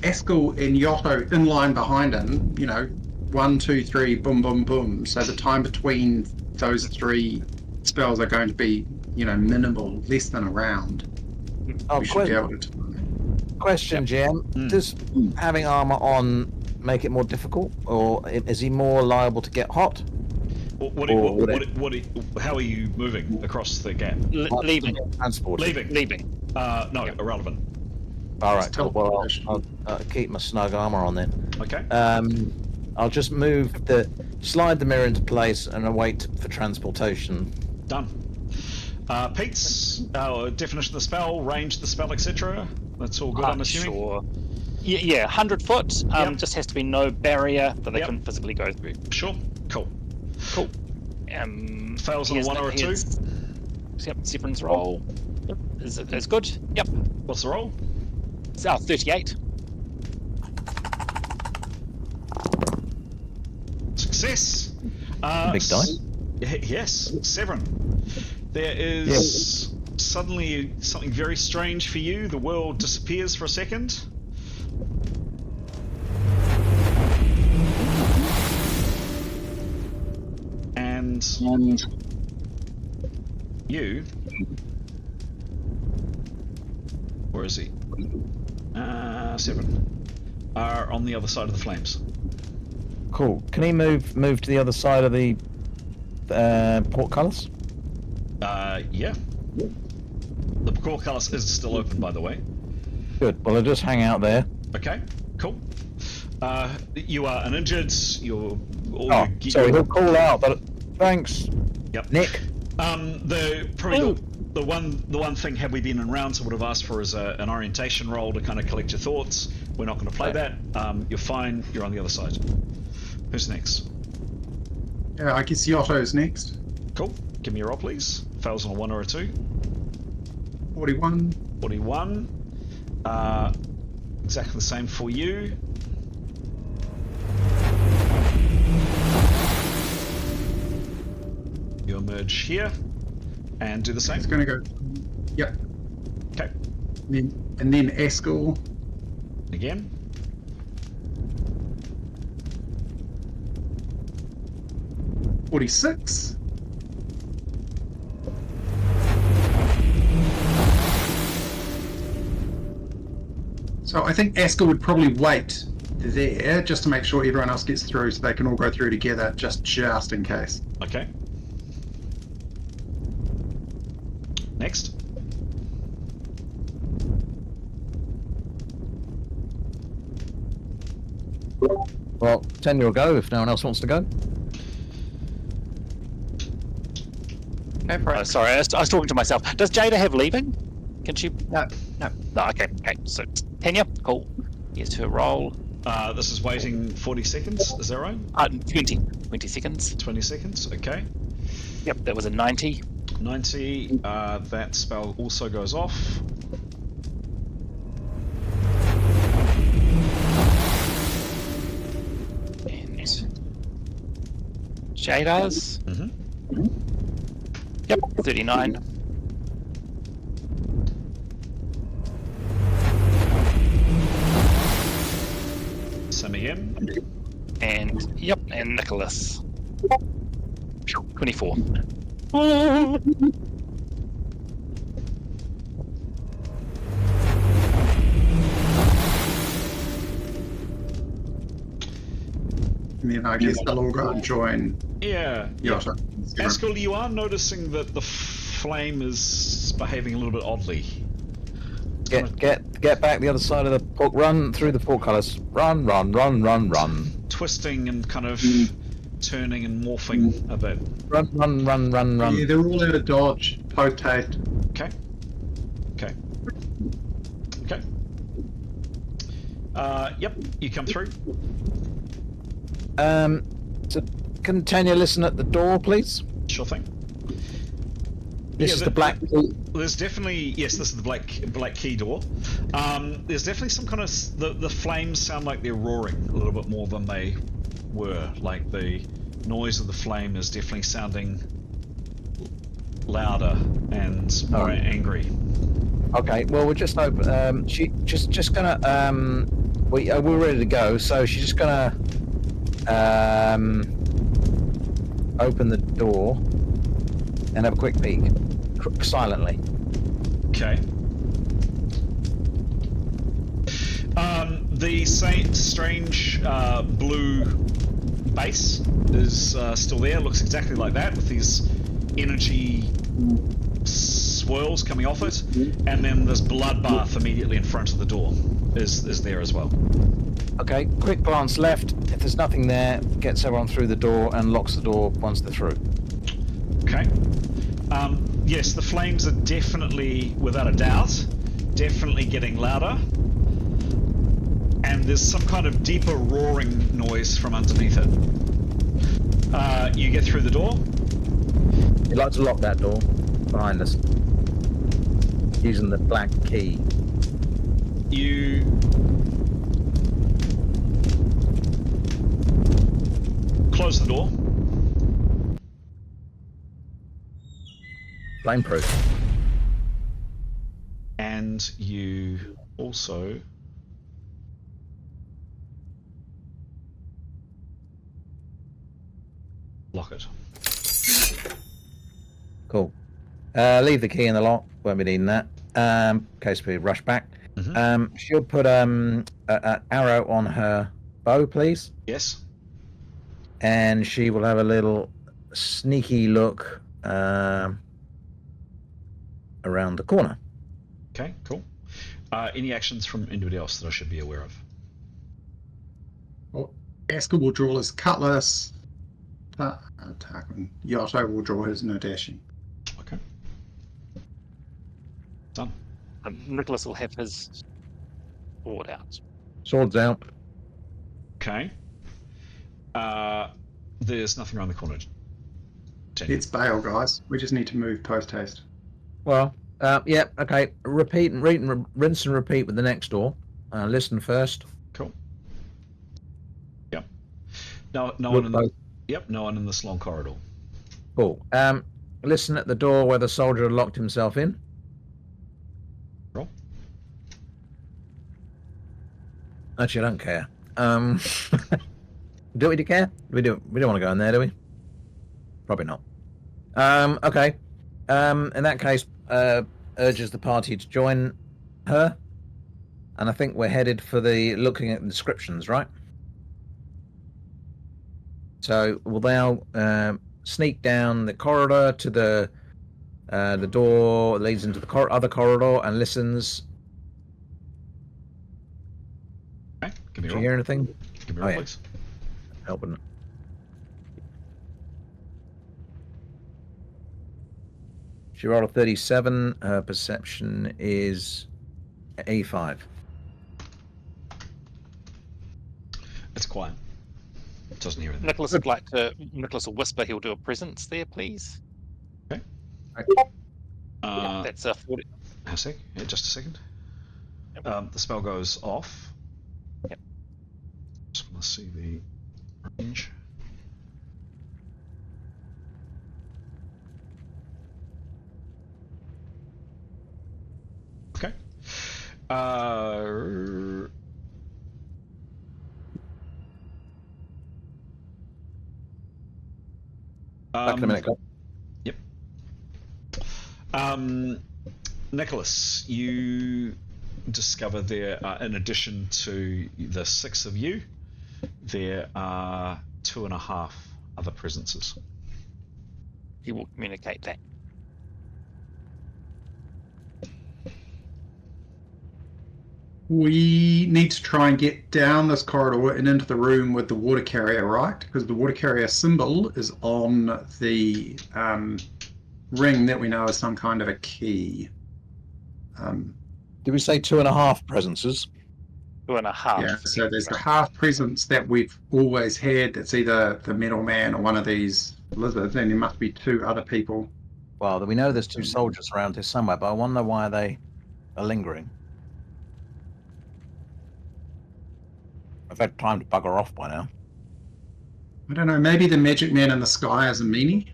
Askell and Yotto in line behind him, 1, 2, 3, boom, boom, boom. So the time between those 3 spells are going to be, minimal, less than a round. We should be able to. Question, GM. Does having armor on make it more difficult, or is he more liable to get hot? How are you moving across the gap? Leaving. Transporting. Leaving. No, irrelevant. All right. Cool. Well, I'll keep my snug armor on then. Okay. I'll just slide the mirror into place and await for transportation. Done. Pete's definition of the spell, range of the spell, etc. That's all good, I'm assuming? Sure. Yeah, 100 foot. Just has to be no barrier that they can physically go through. Sure. Cool. Fails on a 1 or a 2? Yep, Severin's roll. Yep, is good. Yep. What's the roll? It's 38. Success. Big dice. Yes, Severin. There is suddenly something very strange for you. The world disappears for a second. And you... Where is he? Severin. Are on the other side of the flames. Cool. Can he move to the other side of the portcullis? Yeah. The portcullis is still open, by the way. Good. Well, I'll just hang out there. Okay. Cool. You are uninjured. You're. Sorry. He'll call out, but thanks. Yep. Nick. The one thing, had we been in rounds, I would have asked for is an orientation roll to kind of collect your thoughts. We're not going to play that. You're fine. You're on the other side. Who's next? I guess Yotto's next. Cool. Give me a roll, please. Fails on a 1 or a 2. 41. 41. Exactly the same for you. You emerge here and do the same. It's going to go. Yep. Okay. And then Askell. Again. $46. So I think Askell would probably wait there just to make sure everyone else gets through so they can all go through together just in case. Okay. Next. Well, Tanya will go if no one else wants to go. Go for it. Sorry, I was talking to myself. Does Jada have leaving? Can she? No. No, okay. So, Tanya, cool. Here's her roll. This is waiting 40 seconds, is that right? 20 seconds. 20 seconds, okay. Yep, that was a 90. 90, that spell also goes off. Jada's. Yep, 39. Same again. And yep, and Nicholas. 24. And then I guess they'll all go and join Yeah. Yota. Pascal, you are noticing that the flame is behaving a little bit oddly. Get back the other side of the pork. Run through the portcullis. Run. Twisting and kind of turning and morphing a bit. Run. Yeah, they're all out of dodge. Potate. Okay. Yep, you come through. So can Tanya listen at the door, please? Sure thing. This is the black. There's definitely this is the black key door. There's definitely some kind of the flames sound like they're roaring a little bit more than they were. Like the noise of the flame is definitely sounding louder and more angry. Okay, well we're just open. She just gonna we're ready to go. So she's just gonna open the door and have a quick peek silently. Okay. The strange blue base is still there. Looks exactly like that with these energy swirls coming off it, and then this bloodbath immediately in front of the door is there as well. Okay, quick glance left. If there's nothing there, gets everyone through the door and locks the door once they're through. Okay. Yes, the flames are definitely, without a doubt, definitely getting louder. And there's some kind of deeper roaring noise from underneath it. You get through the door. You'd like to lock that door behind us using the black key. You close the door. Flameproof. And you also lock it. Cool. Leave the key in the lock. Won't be needing that. In case we rush back. She'll put an arrow on her bow, please. Yes. And she will have a little sneaky look around the corner. Okay, cool. Any actions from anybody else that I should be aware of? Well, Asker will draw his cutlass. Yota will draw his no dashing. Okay. Done. Nicholas will have his sword out. Swords out. Okay. There's nothing around the corner. It's bail, guys. We just need to move post haste. Well, yeah, okay. Rinse and repeat with the next door. Listen first. Cool. Yep. No one in the, no one in this long corridor. Cool. Listen at the door where the soldier locked himself in. Roll. Actually, I don't care. Do we care? We don't want to go in there, do we? Probably not. Okay. In that case, urges the party to join her. And I think we're headed for the looking at the descriptions, right? So we'll now sneak down the corridor to the door that leads into the other corridor and listens. Okay, give me a Did roll. you hear anything? Give me a roll, please. Helping. She rolled a 37. Her perception is A5. It's quiet. It doesn't hear anything. Nicholas would like to. Nicholas will whisper. He'll do a presence there, please. Okay. Yeah, that's a 40. A sec. Yeah, just a second. Yep. The spell goes off. Yep. Just want to see the range. Back in a minute, go. Yep. Nicholas, you discover there, in addition to the 6 of you, there are 2.5 other presences. He will communicate that. We need to try and get down this corridor and into the room with the water carrier, right? Because the water carrier symbol is on the ring that we know is some kind of a key. Did we say 2.5 presences? 2.5. Yeah, so there's the half presence that we've always had. It's either the metal man or one of these lizards, and there must be 2 other people. Well, we know there's 2 soldiers around here somewhere, but I wonder why they are lingering. I've had time to bugger off by now. I don't know, maybe the magic man in the sky is a meanie.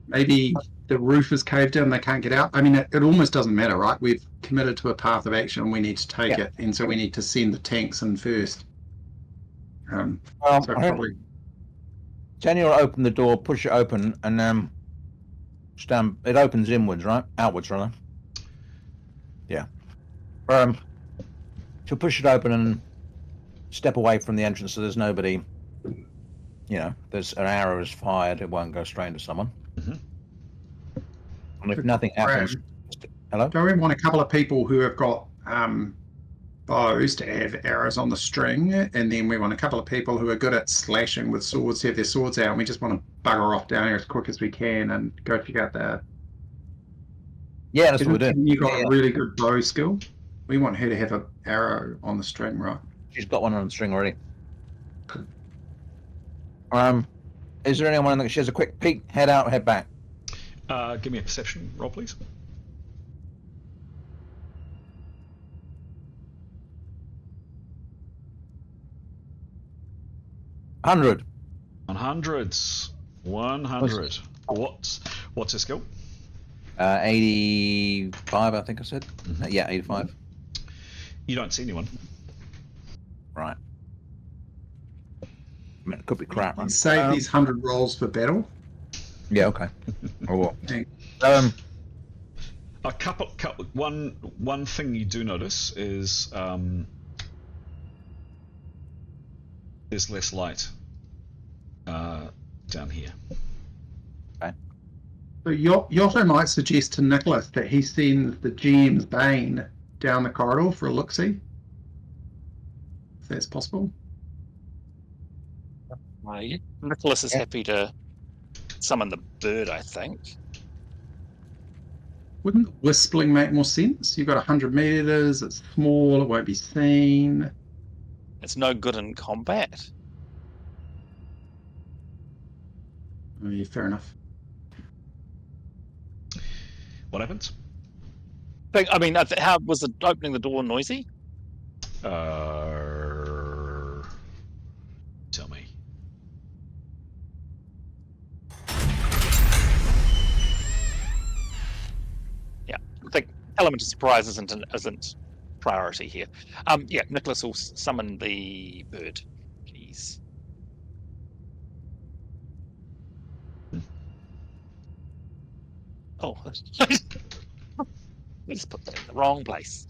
Maybe the roof is caved in and they can't get out. I mean, it almost doesn't matter, right? We've committed to a path of action. We need to take it, and so we need to send the tanks in first. So probably Jenny will open the door, push it open, and stand. It opens inwards, right? Outwards, rather. Yeah. She'll push it open and step away from the entrance so there's nobody. You know, there's an arrow is fired, it won't go straight into someone. Mm-hmm. And if nothing happens, hello? Don't we want a couple of people who have got bows to have arrows on the string, and then we want a couple of people who are good at slashing with swords to have their swords out, and we just want to bugger off down here as quick as we can and go check out the... Yeah, that's what we're doing. You got a really good bow skill. We want her to have an arrow on the string, right? She's got one on the string already. Is there anyone that she has a quick peek, head out, head back? Give me a perception roll, please. $100. 100. What's her skill? 85, I think I said. Mm-hmm. Yeah, 85. You don't see anyone. Right. I mean, it could be crap. Right? Save these 100 rolls for battle. Yeah, okay. Or what? One thing you do notice is there's less light down here. Okay. So Yotto might suggest to Nicholas that he sends the GM's Bane down the corridor for a look-see. If that's possible. Nicholas is happy to summon the bird, I think. Wouldn't whistling make more sense? You've got 100 meters, it's small, it won't be seen. It's no good in combat. Oh, yeah, fair enough. What happens? I mean, how was it opening the door noisy? Tell me. Yeah, I think element of surprise isn't priority here. Yeah, Nicholas will summon the bird. Please. Oh, I just put that in the wrong place.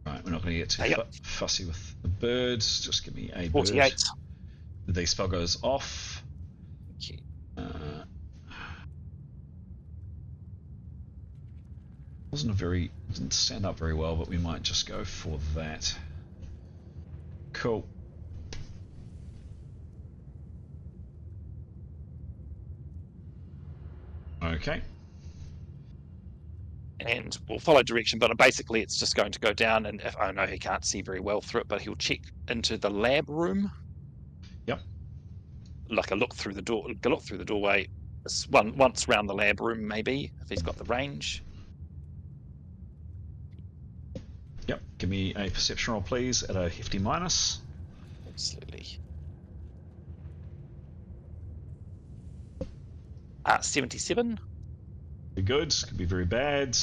Right, we're not going to get too fussy with the birds. Just give me a 48. bird. The spell goes off. Okay. Didn't stand up very well, but we might just go for that. Cool. Okay. And we'll follow direction, but basically it's just going to go down, and I know he can't see very well through it, but he'll check into the lab room. Yep. Like a look through the doorway. Once round the lab room, maybe, if he's got the range. Yep. Give me a perception roll, please, at a hefty minus. Absolutely. 77. be good, could be very bad.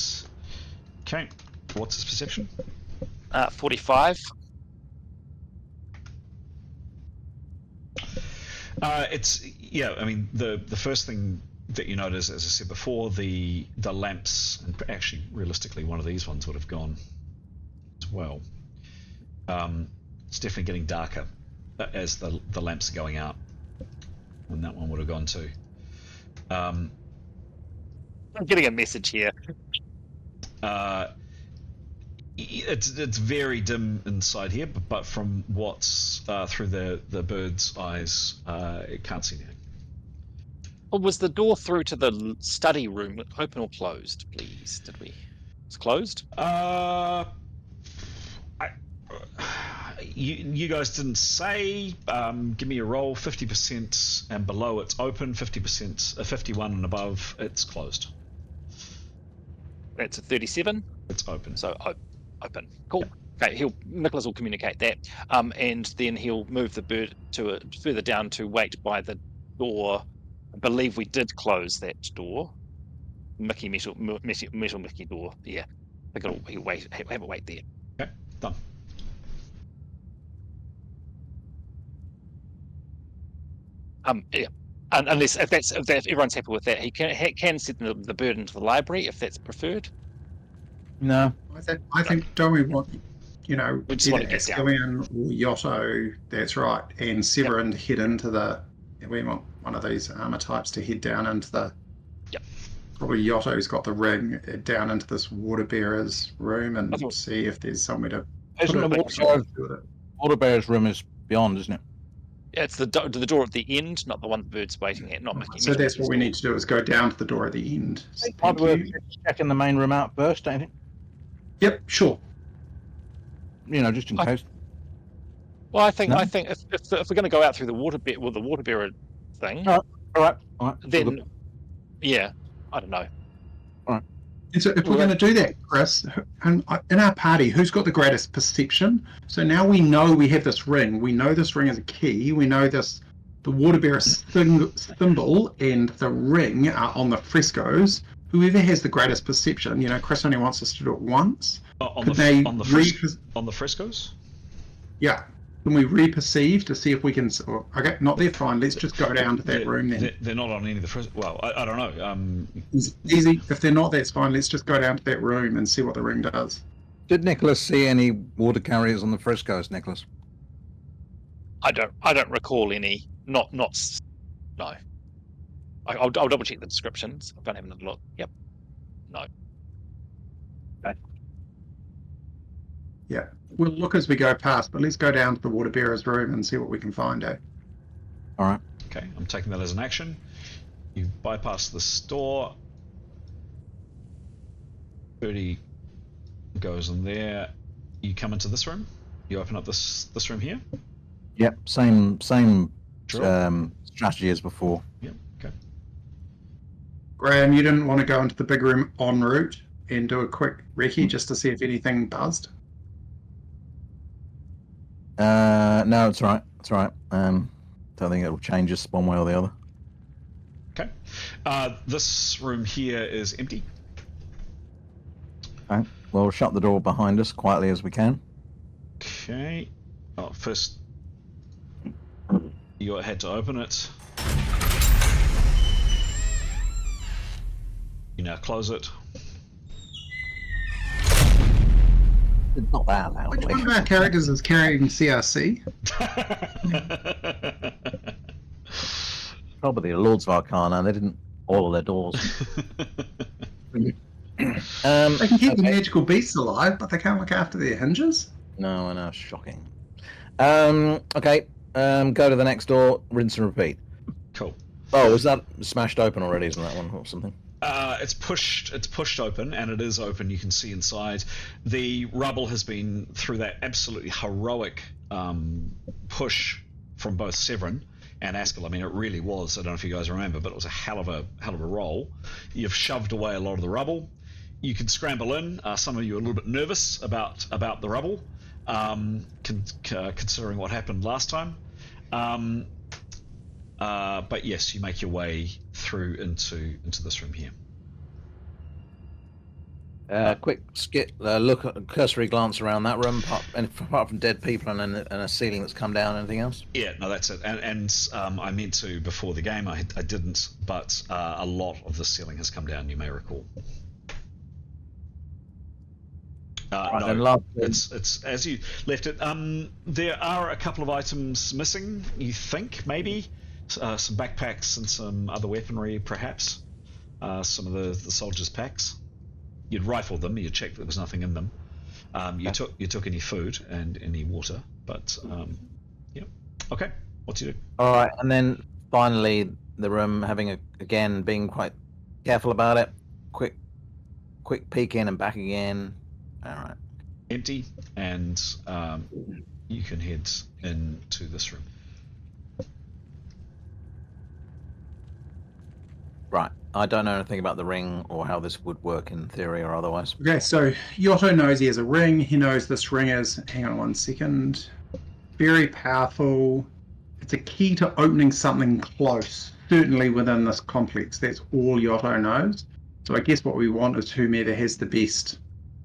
Okay, what's his perception? 45. I mean, the first thing that you notice, as I said before, the lamps, and actually realistically one of these ones would have gone as well. It's definitely getting darker as the lamps are going out, and that one would have gone too. I'm getting a message here. It's very dim inside here, but from what's through the bird's eyes, it can't see anything. Well, was the door through to the study room open or closed, please? It's closed? You guys didn't say. Give me a roll. 50% and below, it's open. 50%, 51 and above, it's closed. That's a 37. It's open. So open. Cool. Okay, Nicholas will communicate that, and then he'll move the bird to further down to wait by the door. I believe we did close that door. Metal Mickey door. Yeah, I think he'll wait. Have a wait there. Okay, done. Yeah. And unless if everyone's happy with that, he can send the bird into the library if that's preferred. No. I think don't we want, We just want to get down. Ascallion or Yotto, that's right, and Severin to head into the. We want one of these armor types to head down into the. Yep. Probably Yotto's got the ring down into this water bearer's room and thought- see if there's somewhere to. Isn't the water bearer's room is beyond, isn't it? Yeah, it's the door at the end, not the one the bird's waiting at. Not Mickey. So that's what we need to do is go down to the door at the end. Might be worth checking the main room out first, don't you think? Yep, sure. Just in case. Well, I think No? if we're going to go out through the water bearer thing, All right. then yeah, I don't know. And so if we're going to do that, Chris, and in our party, who's got the greatest perception? So now we know we have this ring. We know this ring is a key. We know the water bearer symbol and the ring are on the frescoes. Whoever has the greatest perception, Chris only wants us to do it once. On the frescoes? Yeah. Can we reperceive to see if we can? Okay, not there. Fine. Let's just go down to that room then. They're not on any of the frescoes. Well, I don't know. Easy. If they're not, that's fine. Let's just go down to that room and see what the ring does. Did Nicholas see any water carriers on the frescoes, Nicholas? I don't recall any. No. I'll double check the descriptions. I'm going to have another look. Yep. No. Okay. Yeah, we'll look as we go past, but let's go down to the water bearer's room and see what we can find out. All right. Okay, I'm taking that as an action. You bypass the door. 30 goes in there. You come into this room. You open up this room here. Yep. Same Sure. strategy as before. Yep. Okay. Graham, you didn't want to go into the big room en route and do a quick recce just to see if anything buzzed? No, it's all right. It's all right. Don't think it'll change us one way or the other. Okay. This room here is empty. Okay. We'll shut the door behind us quietly as we can. Okay. Oh, first you had to open it. You now close it. It's not that loud. Which one of our characters is carrying CRC? Probably the Lords of Arcana. They didn't all of their doors. They can keep the magical beasts alive, but they can't look after their hinges? No, I know. Shocking. Okay. Go to the next door. Rinse and repeat. Cool. Oh, is that smashed open already? Isn't that one or something? It's pushed open, and it is open. You can see inside. The rubble has been through that absolutely heroic push from both Severin and Askell. I mean, it really was. I don't know if you guys remember, but it was a hell of a roll. You've shoved away a lot of the rubble. You can scramble in. Some of you are a little bit nervous about the rubble, considering what happened last time. But yes, you make your way through into this room here. Quick look, a cursory glance around that room, apart from dead people and a ceiling that's come down. Anything else? Yeah, no, that's it. And I meant to before the game. I didn't, but a lot of the ceiling has come down. You may recall. No, and last, it's as you left it. There are a couple of items missing. You think maybe some backpacks and some other weaponry, perhaps. Some of the soldiers' packs. You'd rifled them. You checked there was nothing in them. You took any food and any water, but yeah. Okay, what do you do? all right, and then finally the room having being quite careful about it. Quick peek in and back again. All right. Empty, and you can head into this room. Right. I don't know anything about the ring or how this would work in theory or otherwise. Okay, so Yotto knows he has a ring. He knows this ring is, hang on 1 second, very powerful. It's a key to opening something close, certainly within this complex. That's all Yotto knows. So I guess what we want is whomever has the best,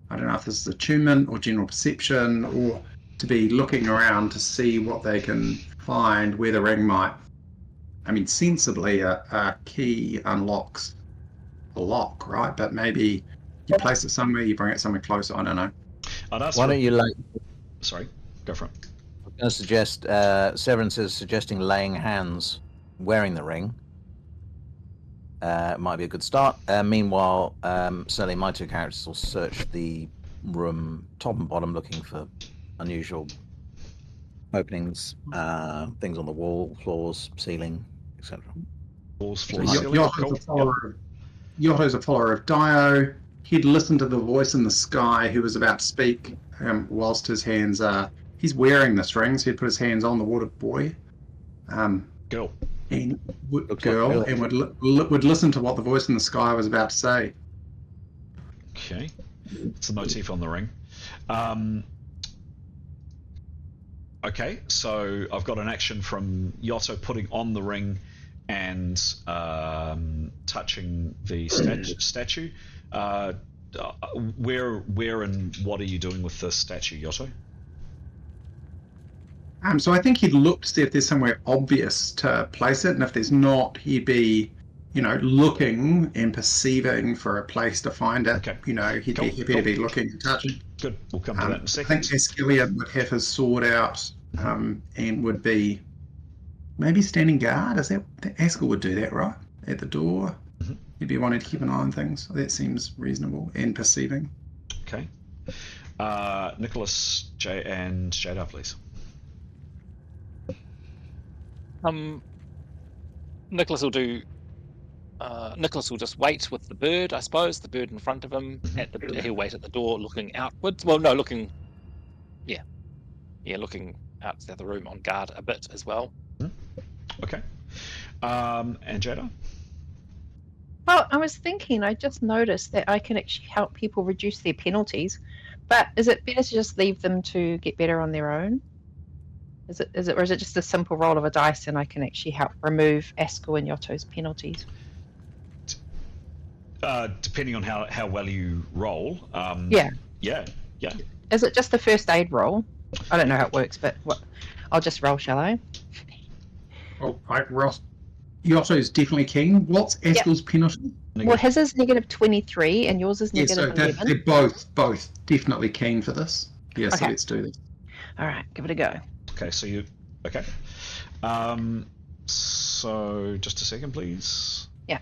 I don't know if this is attunement or general perception, or to be looking around to see what they can find where the ring might. I mean, sensibly, a key unlocks a lock, right? But maybe you place it somewhere, you bring it somewhere closer. I don't know. Why don't you Sorry, go for it. I'm going to suggest. Severance is suggesting laying hands, wearing the ring. Might be a good start. Meanwhile, certainly my two characters will search the room top and bottom, looking for unusual openings, things on the wall, floors, ceiling, etc. Walls, So floors, ceiling. Yotto's a follower of Dio. He'd listened to the voice in the sky who was about to speak whilst his hands are... He's wearing this ring, so he'd put his hands on the water boy. Girl. And would Like listen to what the voice in the sky was about to say. Okay. It's the motif on the ring. Okay, so I've got an action from Yotto putting on the ring and touching the statue. Where and what are you doing with the statue, Yotto? So I think he'd look to see if there's somewhere obvious to place it, and if there's not, he'd be, looking and perceiving for a place to find it. Okay. He'd be happy to be looking and touching. Good. We'll come to that in a I second. think Escalier would have his sword out and would be maybe standing guard. Is that Askell would do that, right? At the door. Mm-hmm. He'd be wanting to keep an eye on things. That seems reasonable and perceiving. Okay. Nicholas, Jay, and Jada, please. Nicholas will do. Nicholas will just wait with the bird, I suppose. The bird in front of him. He'll wait at the door, looking outwards. Well, no, looking. Yeah, looking out the other room, on guard a bit as well. Okay. And Jada? Well, I was thinking, I just noticed that I can actually help people reduce their penalties, but is it better to just leave them to get better on their own? Is it, or is it just a simple roll of a dice and I can actually help remove Askell and Yotto's penalties? Depending on how well you roll. Yeah. Yeah. Is it just the first aid roll? I don't know how it works, but I'll just roll, shall I? Oh, right, Ross. Yotto's definitely keen. What's Askell's penalty? Well, his is negative 23 and yours is negative 11. They're both definitely keen for this. Yeah, so let's do this. All right, give it a go. Okay, so you... Okay. So, just a second, please. Yeah.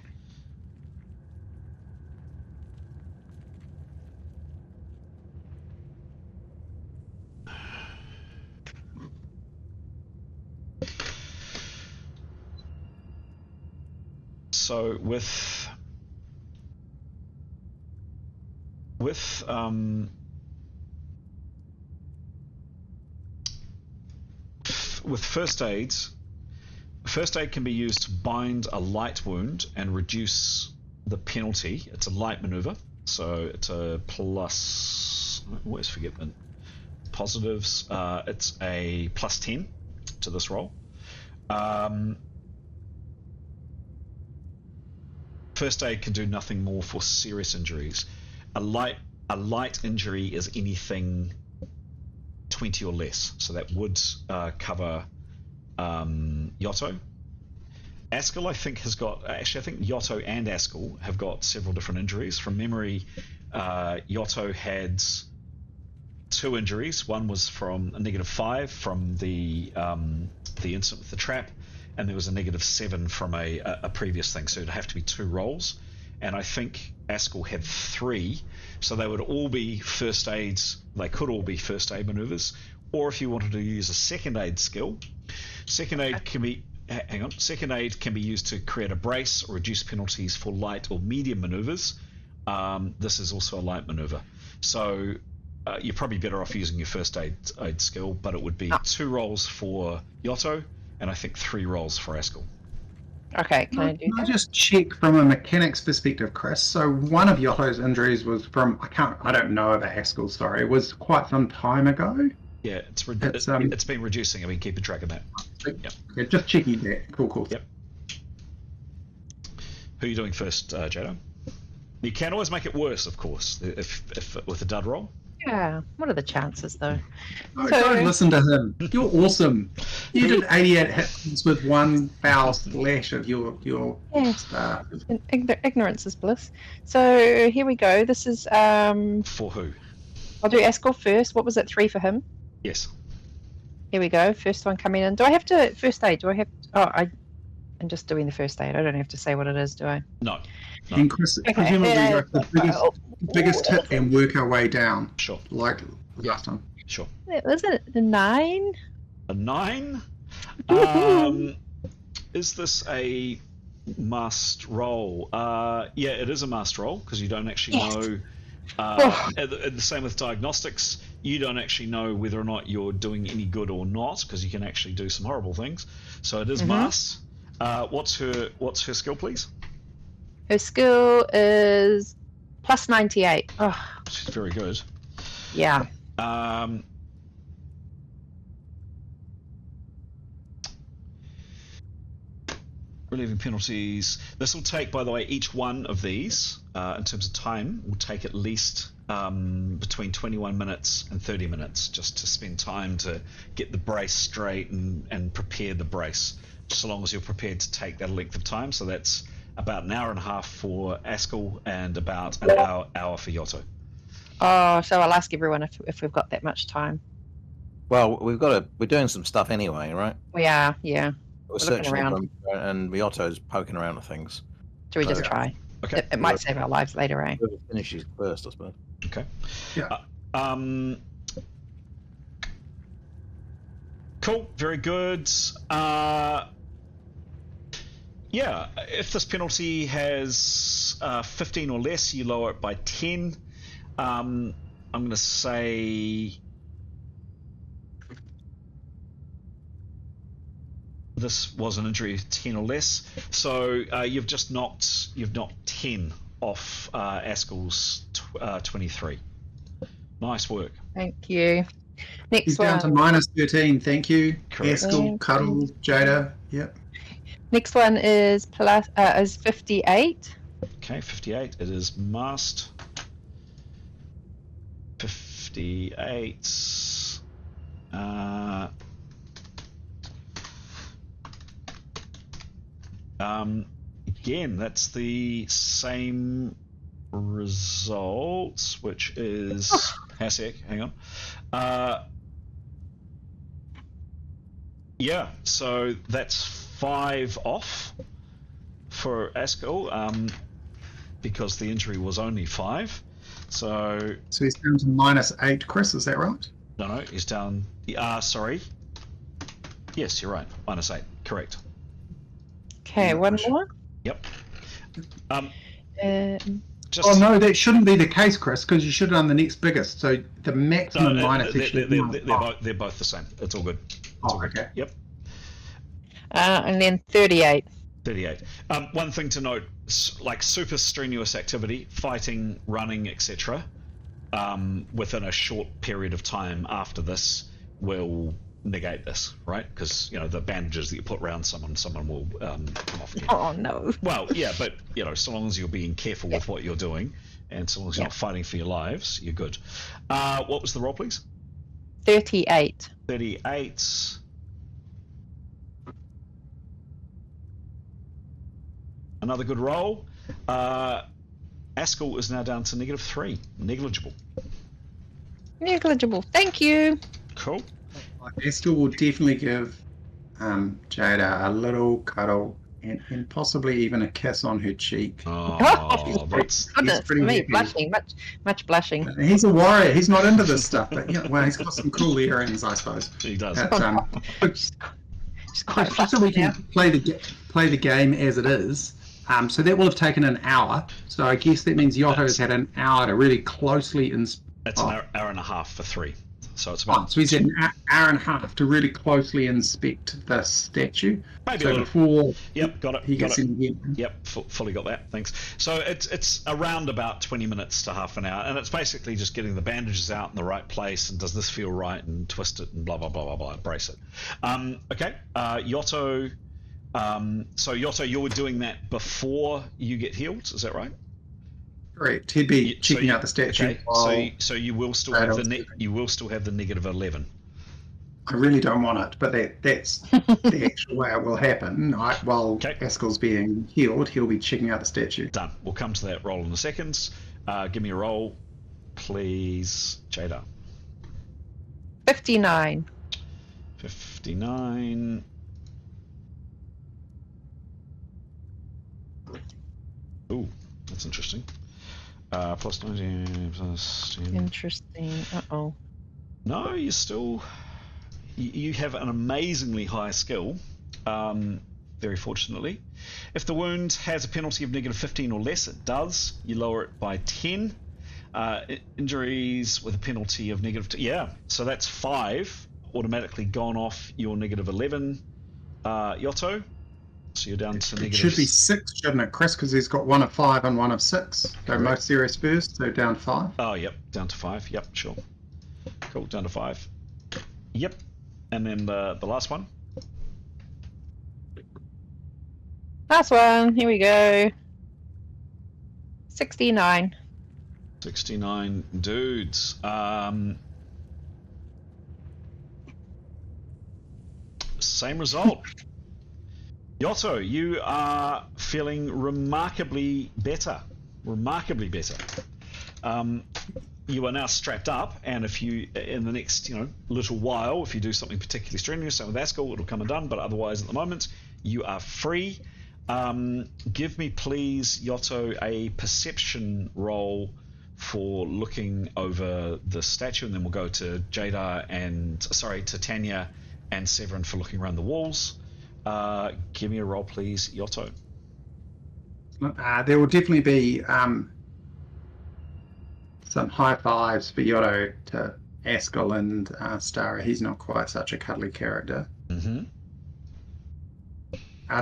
So with first aid can be used to bind a light wound and reduce the penalty. It's a light maneuver, so it's a plus. I always forget the positives. It's a plus 10 to this roll. First aid can do nothing more for serious injuries. A light A light injury is anything 20 or less, so that would cover Yotto. Askell, I think, has got... Actually, I think Yotto and Askell have got several different injuries. From memory, Yotto had 2 injuries. One was from a -5 from the incident with the trap, and there was a -7 from a previous thing, so it'd have to be 2 rolls. And I think Askell had 3, so they would all be first aids. They could all be first aid maneuvers, or if you wanted to use a second aid skill, second aid can be... Hang on. Second aid can be used to create a brace or reduce penalties for light or medium maneuvers. This is also a light maneuver. So you're probably better off using your first aid skill, but it would be 2 rolls for Yotto, and I think 3 rolls for Askell. Okay, can I do Can I that? just check from a mechanics perspective, Chris? So one of Yotto's injuries was from I don't know about Askell. Sorry, it was quite some time ago. Yeah, it's been reducing. I've been keeping track of that. Yep. Okay, just checking that. Cool. Yep. Who are you doing first, Jado? You can always make it worse, of course, if with a dud roll. Yeah. What are the chances, though? No, So- don't listen to him. You're awesome. You did 88 hits with 1 foul slash of your Yeah. stuff. Ignorance is bliss. So here we go. This is For who? I'll do Askell first. What was it? 3 for him. Yes. Here we go. First one coming in. Do I have to first aid? Do I have? Oh, I'm just doing the first aid. I don't have to say what it is, do I? No. And Chris, presumably go for the biggest hit and work our way down, Sure. like last time. Sure. Was it the 9? A 9? Is this a must roll? Yeah, it is a must roll because you don't actually know. The same with diagnostics. You don't actually know whether or not you're doing any good or not because you can actually do some horrible things. So it is must. What's her skill, please? Her skill is plus 98. Oh, She's very good. yeah. Relieving penalties. This will take, by the way, each one of these, in terms of time, will take at least between 21 minutes and 30 minutes just to spend time to get the brace straight and prepare the brace, so long as you're prepared to take that length of time. So that's about an hour and a half for Askell and about an hour for Yotto. Oh, so I'll ask everyone if we've got that much time. Well, we're doing some stuff anyway, right? We are, yeah. We're looking searching around. them, and Miotto's poking around at things. Should we just Yeah. try? Okay. It might save our lives later, eh? Whoever finishes first, I suppose. Okay. Yeah. Cool. Very good. Yeah, if this penalty has 15 or less, you lower it by 10. I'm going to say this was an injury of 10 or less. So you've knocked 10 off Askell's 23. Nice work. Thank you. Next He's one. down to minus 13. Thank you. Correct. Askell, Cuddle, Jada. Yep. Next one is 58. Okay, 58. It is mast. 58. Again, that's the same result, which is hang on. Yeah, so that's 5 off for Askell, because the injury was only 5. So he's down to minus 8, Chris, is that right? no, he's down. Sorry. Yes, you're right. Minus 8. Correct. Okay, one more. Yep. Just Oh no, that shouldn't be the case, Chris, because you should have done the next biggest. So the maximum minus actually. they're both the same. It's all good. It's all good. Okay. Yep. and then 38. 38. One thing to note, like super strenuous activity, fighting, running, etc., within a short period of time after this will negate this, right? Because, the bandages that you put around someone will come off again. Oh no. Well, yeah, but, so long as you're being careful with what you're doing, and so long as you're not fighting for your lives, you're good. What was the roll, please? 38. 38. Another good roll. Askell is now down to -3. Negligible. Negligible. Thank you. Cool. Esther will definitely give Jada a little cuddle and possibly even a kiss on her cheek. Oh, that's Goodness pretty me, happy. blushing, much blushing. He's a warrior. He's not into this stuff, but yeah, well, he's got some cool earrings, I suppose. he does. But, She's quite just so we flustered now. can play the game as it is. So that will have taken an hour. So I guess that means Yotto has had an hour to really closely inspect. That's an hour and a half for 3. So it's about. So he's had an hour and a half to really closely inspect the statue. Maybe so a little. before Yep, got it. he gets in again. Yep, fully got that. Thanks. So it's around about 20 minutes to half an hour, and it's basically just getting the bandages out in the right place, and does this feel right, and twist it, and blah blah blah blah blah, brace it. Okay, Yotto. So Yotto, you were doing that before you get healed, is that right? Correct. He'd be checking out the statue. Okay. So you will still have you will still have the -11. I really don't want it, but that's the actual way it will happen. While Askell's being healed, he'll be checking out the statue. Done. We'll come to that roll in a second. Give me a roll, please, Jada. 59. 59. Ooh, that's interesting. Plus 90, plus 10. Interesting. Uh-oh. No, you still... You have an amazingly high skill, very fortunately. If the wound has a penalty of -15 or less, it does. You lower it by 10. Injuries with a penalty of -2. Yeah, so that's 5 automatically gone off your -11, Yotto. So you're down to It should be 6, shouldn't it, Chris? Because he's got 1 of 5 and 1 of 6. So most serious first, so down 5. Oh, yep, down to 5. Yep, sure. Cool, down to 5. Yep. And then the last one. Last one. Here we go. 69. 69 dudes. Same result. Yotto, you are feeling remarkably better. Remarkably better. You are now strapped up, and if you, in the next, little while, if you do something particularly strenuous, so with Askell, it'll come undone, but otherwise, at the moment, you are free. Give me, please, Yotto, a perception roll for looking over the statue, and then we'll go to to Tanya and Severin for looking around the walls. Give me a roll, please, Yotto. There will definitely be some high fives for Yotto to Askell and Stara. He's not quite such a cuddly character. Mm-hmm.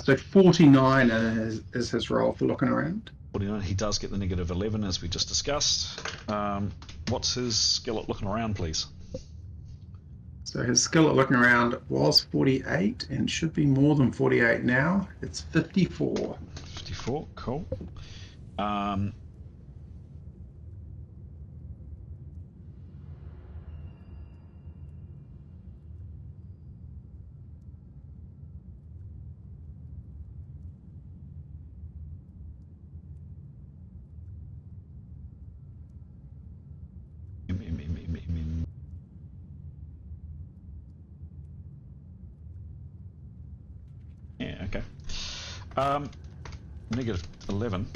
So 49 is his roll for looking around. 49, he does get the -11 as we just discussed. What's his skill at looking around, please? So his skill at looking around was 48 and should be more than 48 now. It's 54. 54, cool. Yeah, okay. -11.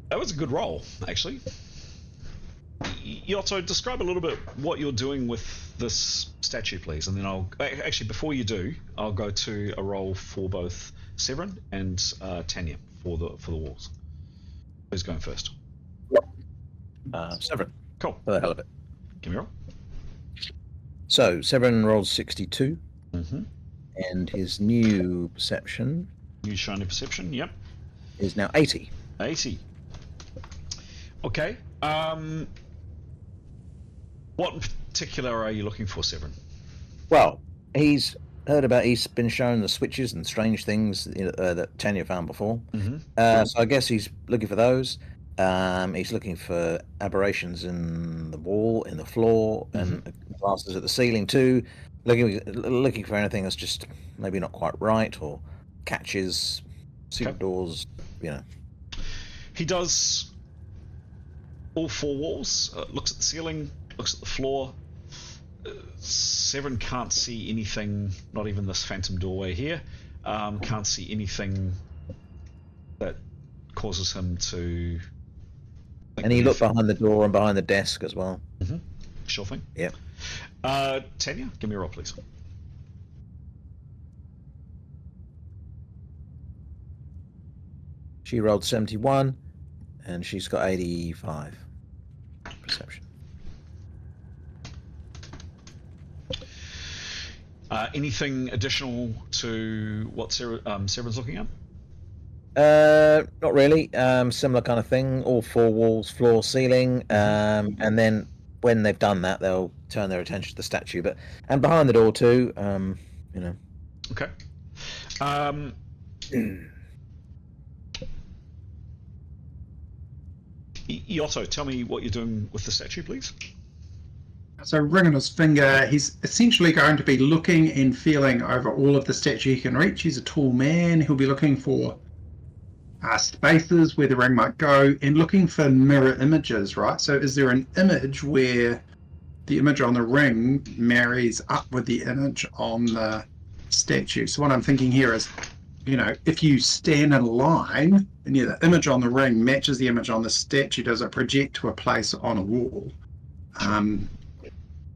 That was a good roll, actually. Yotto, describe a little bit what you're doing with this statue, please, and then I'll... Actually, before you do, I'll go to a roll for both Severin and Tanya for the walls. Who's going first? Severin. Cool. For the hell of it. Give me a roll. So, Severin rolls 62. Mm-hmm. And his new perception... New shiny perception, yep. Is now 80. 80. Okay. What in particular are you looking for, Severin? Well, he's heard about he's been shown the switches and strange things that Tanya found before. Mm-hmm. So I guess he's looking for those. He's looking for aberrations in the wall, in the floor, and glasses at the ceiling too. Looking for anything that's just maybe not quite right, or catches, secret doors. He does all four walls. Looks at the ceiling. Looks at the floor. Severin can't see anything. Not even this phantom doorway here. Can't see anything that causes him to. And he looked behind the door and behind the desk as well. Mm-hmm. Sure thing. Yeah. Tanya, give me a roll, please. She rolled 71, and she's got 85 perception. Anything additional to what Severin's looking at? Not really. Similar kind of thing. All four walls, floor, ceiling, and then when they've done that, they'll turn their attention to the statue. And behind the door too. Okay. Yotto, tell me what you're doing with the statue, please. So, ring on his finger, he's essentially going to be looking and feeling over all of the statue he can reach. He's a tall man. He'll be looking for spaces where the ring might go and looking for mirror images, right? So is there an image where the image on the ring marries up with the image on the statue? So what I'm thinking here is, if you stand in a line and the image on the ring matches the image on the statue, does it project to a place on a wall?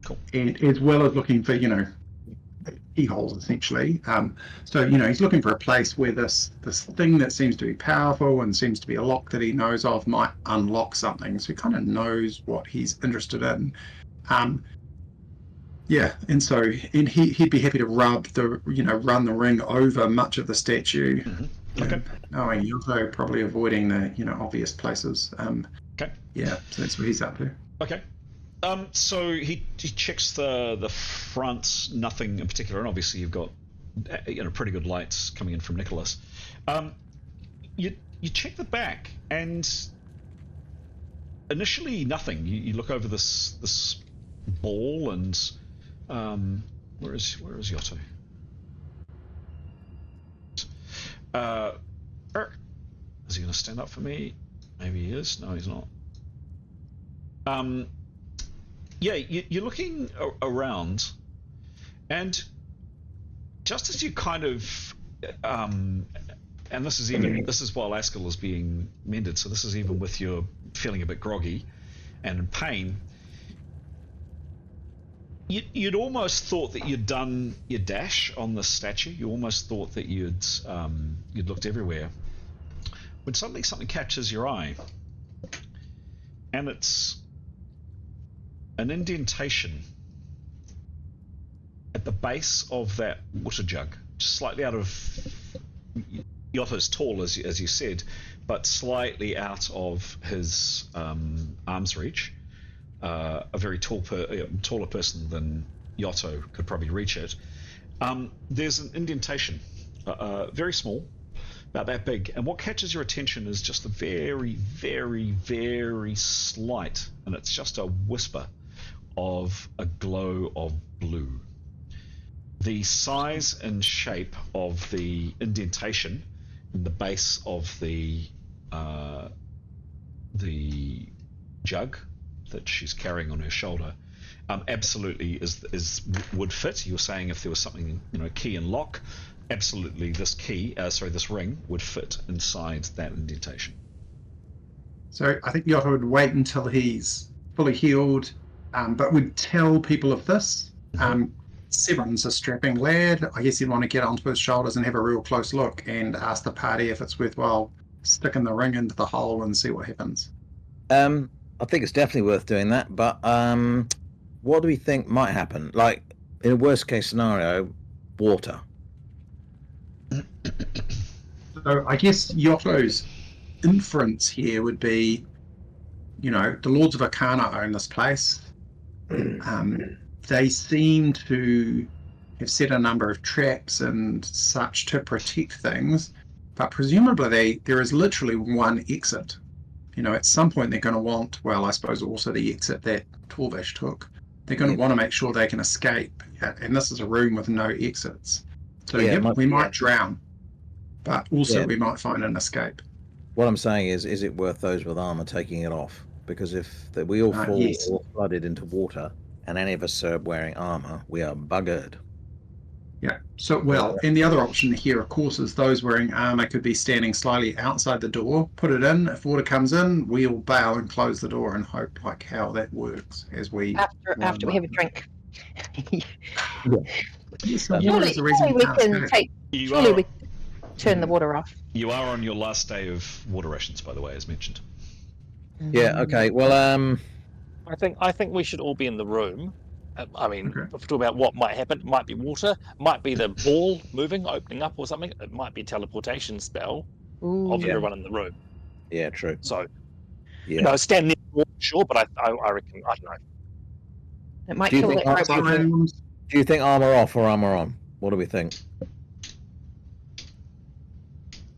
Cool. And as well as looking for, keyholes essentially. So he's looking for a place where this thing that seems to be powerful and seems to be a lock that he knows of might unlock something. So he kind of knows what he's interested in. And so he'd be happy to run the ring over much of the statue. Okay. Knowing Yotto probably avoiding the obvious places. Okay. Yeah, so that's what he's up to. Okay. So he checks the front, nothing in particular, and obviously you've got pretty good lights coming in from Nicholas. You check the back, and initially nothing. You look over this ball, and where is Yotto? Is he going to stand up for me? Maybe he is. No, he's not. You're looking around, and just as you kind of, and this is while Askell is being mended, so this is even with your feeling a bit groggy and in pain. You'd almost thought that you'd done your dash on the statue. You almost thought that you'd looked everywhere, when suddenly something catches your eye, and it's an indentation at the base of that water jug, just slightly out of. Yotto's tall, as you said, but slightly out of his arm's reach. A very taller person than Yotto could probably reach it. There's an indentation, very small, about that big, and what catches your attention is just a very, very, very slight, and it's just a whisper of a glow of blue. The size and shape of the indentation in the base of the jug that she's carrying on her shoulder absolutely would fit. You were saying if there was something, key and lock, absolutely this ring would fit inside that indentation. So I think Yotto would wait until he's fully healed, but would tell people of this. Severin's a strapping lad. I guess he'd want to get onto his shoulders and have a real close look and ask the party if it's worthwhile sticking the ring into the hole and see what happens. I think it's definitely worth doing that, but what do we think might happen? Like, in a worst case scenario, water. So I guess Yotto's inference here would be, the Lords of Arcana own this place. They seem to have set a number of traps and such to protect things, but presumably there is literally one exit. At some point they're going to want, well, I suppose also the exit that Torvish took. They're going to want to make sure they can escape. And this is a room with no exits. So we might drown, but also we might find an escape. What I'm saying is it worth those with armor taking it off? Because if we all fall or flooded into water, and any of us are wearing armor, we are buggered. Yeah. So, and the other option here, of course, is those wearing armor could be standing slightly outside the door, put it in. If water comes in, we'll bail and close the door and hope like how that works as we... After we have a drink. Surely we can turn the water off. You are on your last day of water rations, by the way, as mentioned. Yeah, okay. Well, I think we should all be in the room. I mean, if we're talking about what might happen, it might be water, might be the ball moving, opening up or something. It might be a teleportation spell of everyone in the room. Yeah, true. So, stand near the wall, sure, but I reckon, I don't know. It might kill that robot. Do you think armor off or armor on? What do we think?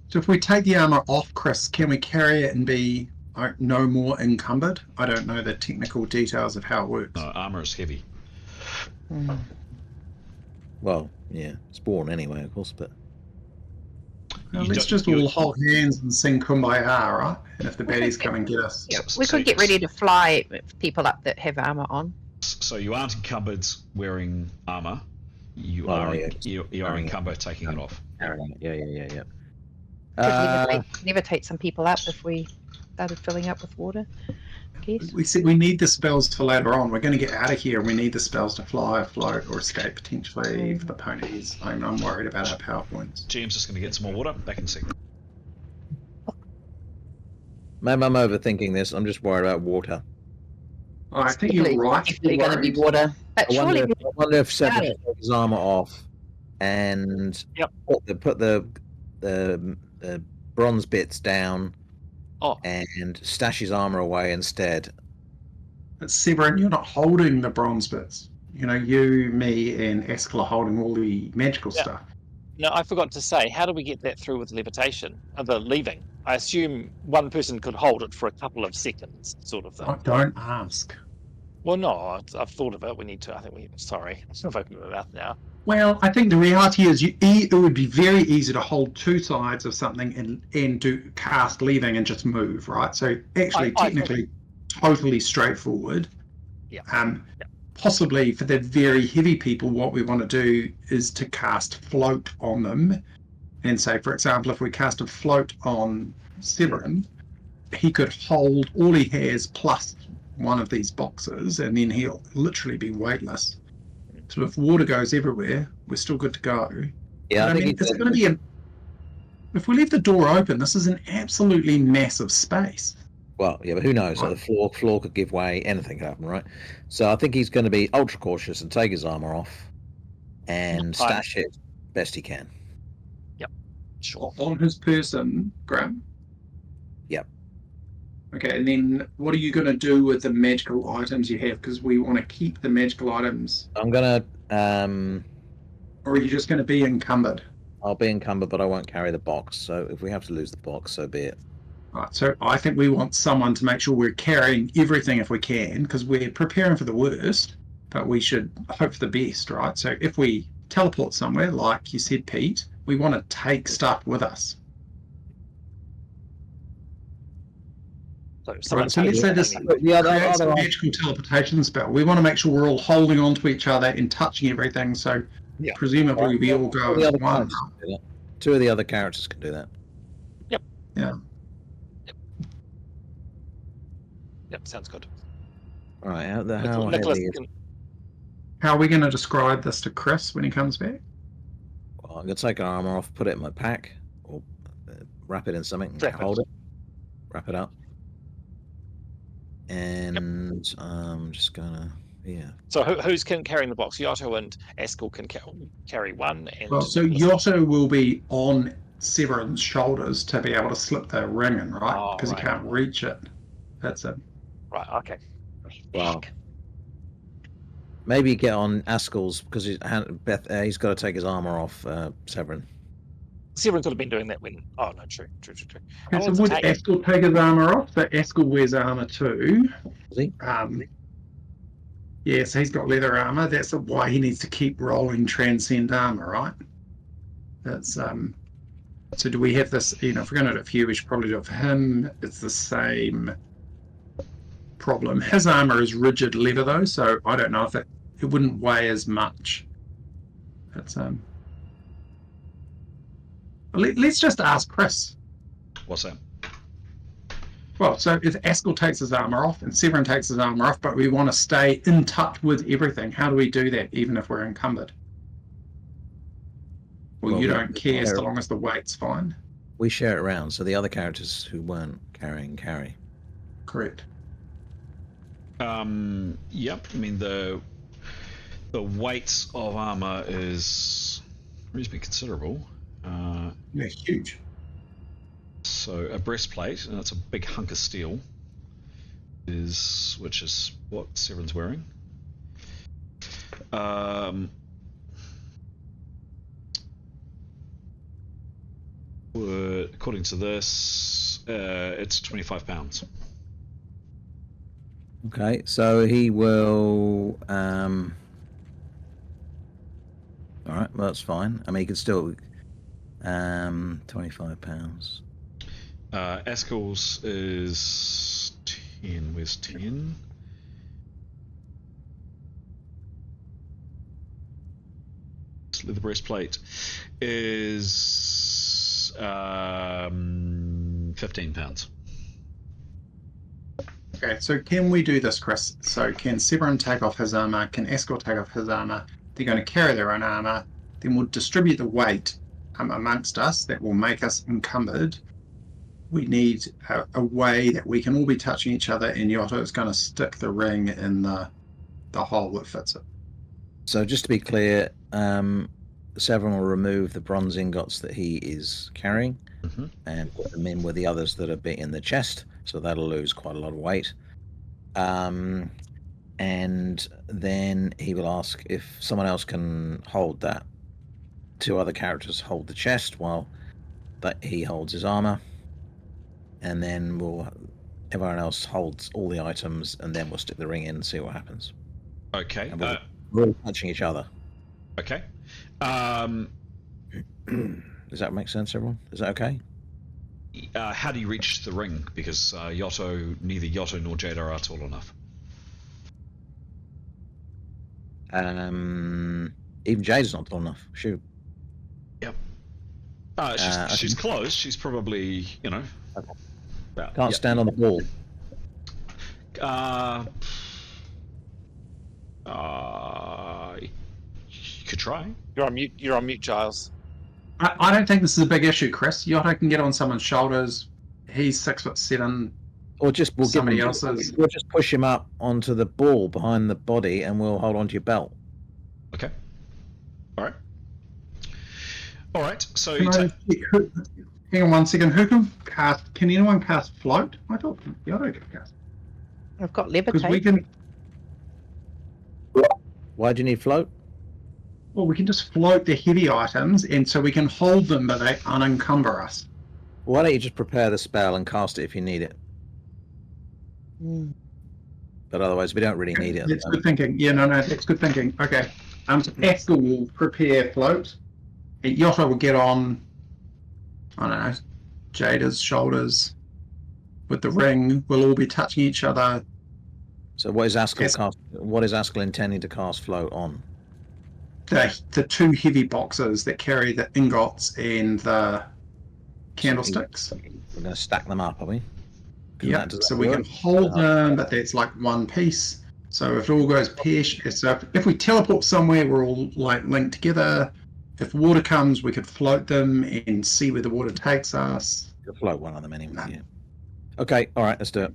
So if we take the armor off, Chris, can we carry it and be no more encumbered? I don't know the technical details of how it works. No, armor is heavy. Well, yeah, it's born anyway, of course, but... let's just all hold hands and sing Kumbaya, right? And if the baddies come and get us... Yeah, we could get ready to fly people up that have armor on. So you aren't encumbered wearing armor. You are encumbered taking it off. Yeah. Could levitate some people up if we started filling up with water. We said we need the spells for later on. We're going to get out of here. We need the spells to fly, float, or escape potentially for the ponies. I'm worried about our power points. GM's just going to get some more water. Back in a second. Maybe I'm overthinking this. I'm just worried about water. I think you're right. Definitely going to be water. But I wonder if Seven took his armor off and put the bronze bits down and stash his armor away instead. But Severin, you're not holding the bronze bits. You, me, and Eskel are holding all the magical stuff. No, I forgot to say, how do we get that through with levitation? The leaving? I assume one person could hold it for a couple of seconds, sort of thing. Don't ask. Well, no, I've thought of it. We need to. Sorry, I've opened my mouth now. Well, I think the reality is it would be very easy to hold two sides of something and do cast leaving and just move, right? So actually, technically, totally straightforward. Yeah. Possibly for the very heavy people, what we want to do is to cast float on them. And say, for example, if we cast a float on Severin, he could hold all he has plus one of these boxes, and then he'll literally be weightless. So if water goes everywhere, we're still good to go. Yeah, I mean, it's going to be if we leave the door open, this is an absolutely massive space. Well, yeah, but who knows? So the floor could give way, anything could happen, right? So I think he's going to be ultra cautious and take his armor off and stash it best he can. Yep, sure. On his person, Graham? Yep. Okay, and then what are you going to do with the magical items you have? Because we want to keep the magical items. I'm going to... Or are you just going to be encumbered? I'll be encumbered, but I won't carry the box. So if we have to lose the box, so be it. Right, so I think we want someone to make sure we're carrying everything if we can, because we're preparing for the worst, but we should hope for the best, right? So if we teleport somewhere, like you said, Pete, we want to take stuff with us. So let's say this creates a magical teleportation spell. We want to make sure we're all holding on to each other and touching everything, so presumably we all go as one. Two of the other characters can do that. Yep. Yeah. Yep, sounds good. All right, how are we going to describe this to Chris when he comes back? Well, I'm going to take an armor off, put it in my pack, or wrap it in something, and hold it, wrap it up. And I'm just going to, So who's carrying the box? Yotto and Eskel can carry one. And so Yotto will be on Severin's shoulders to be able to slip the ring in, right? Because he can't reach it. That's it. Right, okay. Wow. Maybe get on Askell's because he's got to take his armor off, Severin. Severin could have been doing that when. Oh no, true. Okay, so would Askell take his armor off? So Askell wears armor too. Does he? Yeah, so he's got leather armor. That's why he needs to keep rolling transcend armor, right? That's So do we have this? If we're going to do it for you, we should probably do it for him. It's the same problem. His armor is rigid leather though, so I don't know if it wouldn't weigh as much. It's Let's just ask Chris. What's that? Well, so if Askell takes his armor off and Severin takes his armor off, but we want to stay in touch with everything, how do we do that even if we're encumbered? Well, you don't care so long as the weight's fine. We share it around, so the other characters who weren't carry. Correct. Yep. I mean the weight of armor is reasonably considerable. Yeah, huge. So a breastplate, and that's a big hunk of steel, which is what Severin's wearing. According to this, it's 25 pounds. Okay, so he will. All right, well that's fine. I mean, he could still. 25 pounds. Askell's is 10. Where's 10? The breastplate is 15 pounds. Okay, so can we do this, Chris? So can Severin take off his armor? Can Askell take off his armor? They're going to carry their own armor. Then we'll distribute the weight amongst us that will make us encumbered. We need a way that we can all be touching each other, and Yotto is going to stick the ring in the hole that fits it. So just to be clear, Severin will remove the bronze ingots that he is carrying and put them in with the others that are in the chest, so that'll lose quite a lot of weight. And then he will ask if someone else can hold that. 2 other characters hold the chest while he holds his armor, and then everyone else holds all the items, and then we'll stick the ring in and see what happens. Okay. We're all touching each other. Okay. Does that make sense, everyone? Is that okay? How do you reach the ring? Because neither Yotto nor Jada are tall enough. Even Jada's not tall enough. Shoot. Yep. She's close. She's probably, Okay. Can't stand on the wall. You could try. You're on mute, Giles. I don't think this is a big issue, Chris. Yotto can get on someone's shoulders. He's 6'7". Or we'll somebody else's. We'll just push him up onto the ball behind the body, and we'll hold onto your belt. Okay. All right. So hang on one second. Who can cast? Can anyone cast float? I thought Yotto could cast. I've got Because levitate. we can. Why do you need float? Well, we can just float the heavy items, and so we can hold them, but they unencumber us. Why don't you just prepare the spell and cast it if you need it? But otherwise, we don't really need it. That's good thinking. Yeah, no, that's good thinking. Okay. So Askell will prepare float. And Yotto will get on, I don't know, Jada's shoulders with the ring. We'll all be touching each other. So what is Askell intending to cast float on? The 2 heavy boxes that carry the ingots and the candlesticks. We're going to stack them up, are we? Yeah, so we can hold them, but that's like one piece. So if it all goes pear-shaped, so if we teleport somewhere, we're all like linked together. If water comes, we could float them and see where the water takes us. You'll float one of them anyway. Yeah. Okay, all right, let's do it.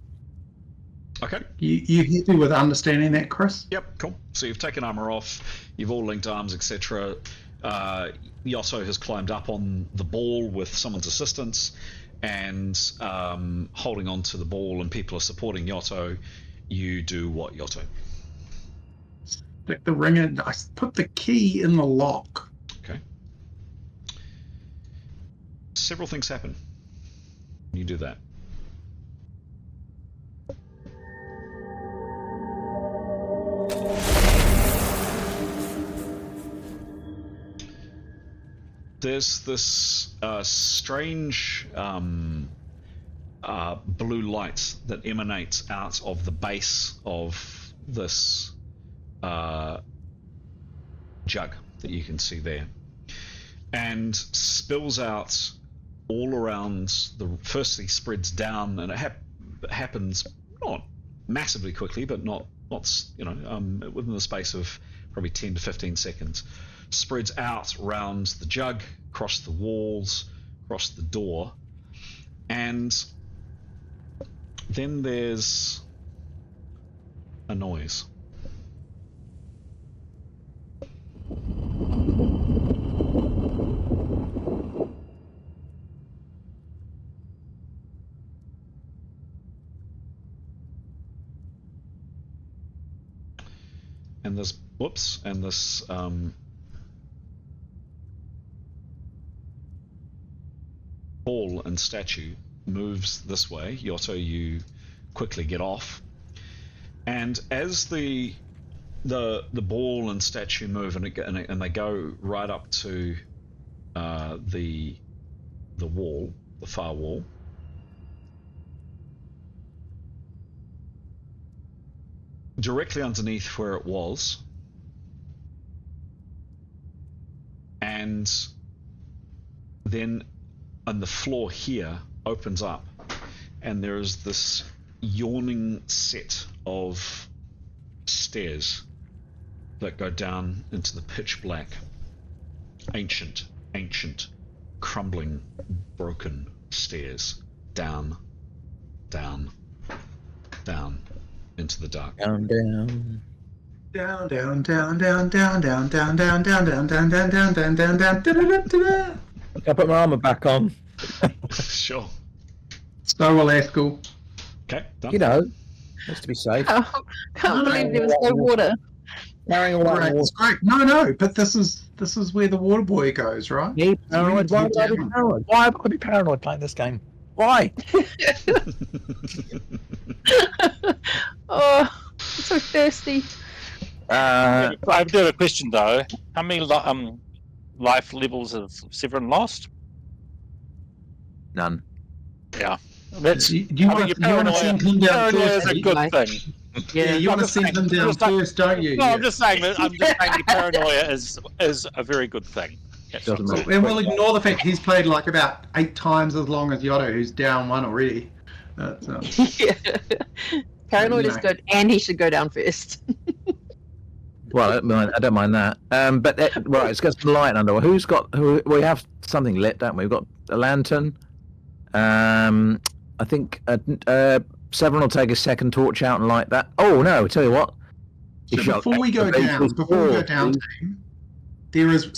Okay. You happy with understanding that, Chris? Yep, cool. So you've taken armor off, you've all linked arms, etc. Yotto has climbed up on the ball with someone's assistance and holding on to the ball, and people are supporting Yotto. You do what, Yotto? Stick the ring in. I put the key in the lock. Okay. Several things happen when you do that. There's this strange blue light that emanates out of the base of this jug that you can see there, and spills out all around. Firstly spreads down, and it happens not massively quickly, but not within the space of probably 10 to 15 seconds. Spreads out round the jug, across the walls, across the door, and then there's a noise. And this ball and statue moves this way. Yotto, you quickly get off, and as the ball and statue move and they go right up to the wall, the far wall, directly underneath where it was, and then on the floor here opens up, and there is this yawning set of stairs that go down into the pitch black, ancient, crumbling, broken stairs down into the dark. Down. Down, down, down, down, down, down, down, down, down, down, down, down, down, down, down, down, down. Can I put my armor back on? Sure. So will Ethel. Okay, done. You know, just to be safe. Can't believe there was no water. Carrying all that Great, water. it's great. No, but this is where the water boy goes, right? Me paranoid. So we Why need would I to be get down. paranoid? Why would I be paranoid playing this game? Why? Oh, I'm so thirsty. I do have a question though. How many life levels have Severin lost? None. Yeah. That's, Do you I want think to your send him down paranoia is first? a good thing. Yeah, you I'm want to just send saying- him down just like- first, don't you? No, Yeah. I'm just saying that your paranoia is a very good thing. That's Doesn't what I'm matter. saying. And we'll ignore the fact he's played like about 8 times as long as Yotto, who's down 1 already. That's, Yeah. Paranoid is No. good, and he should go down first. Well, I don't mind that. But right, let's get some light under. We have something lit, don't we? We've got a lantern. I think Severin will take a second torch out and light that. Oh no! Tell you what. so before we go down, team, there is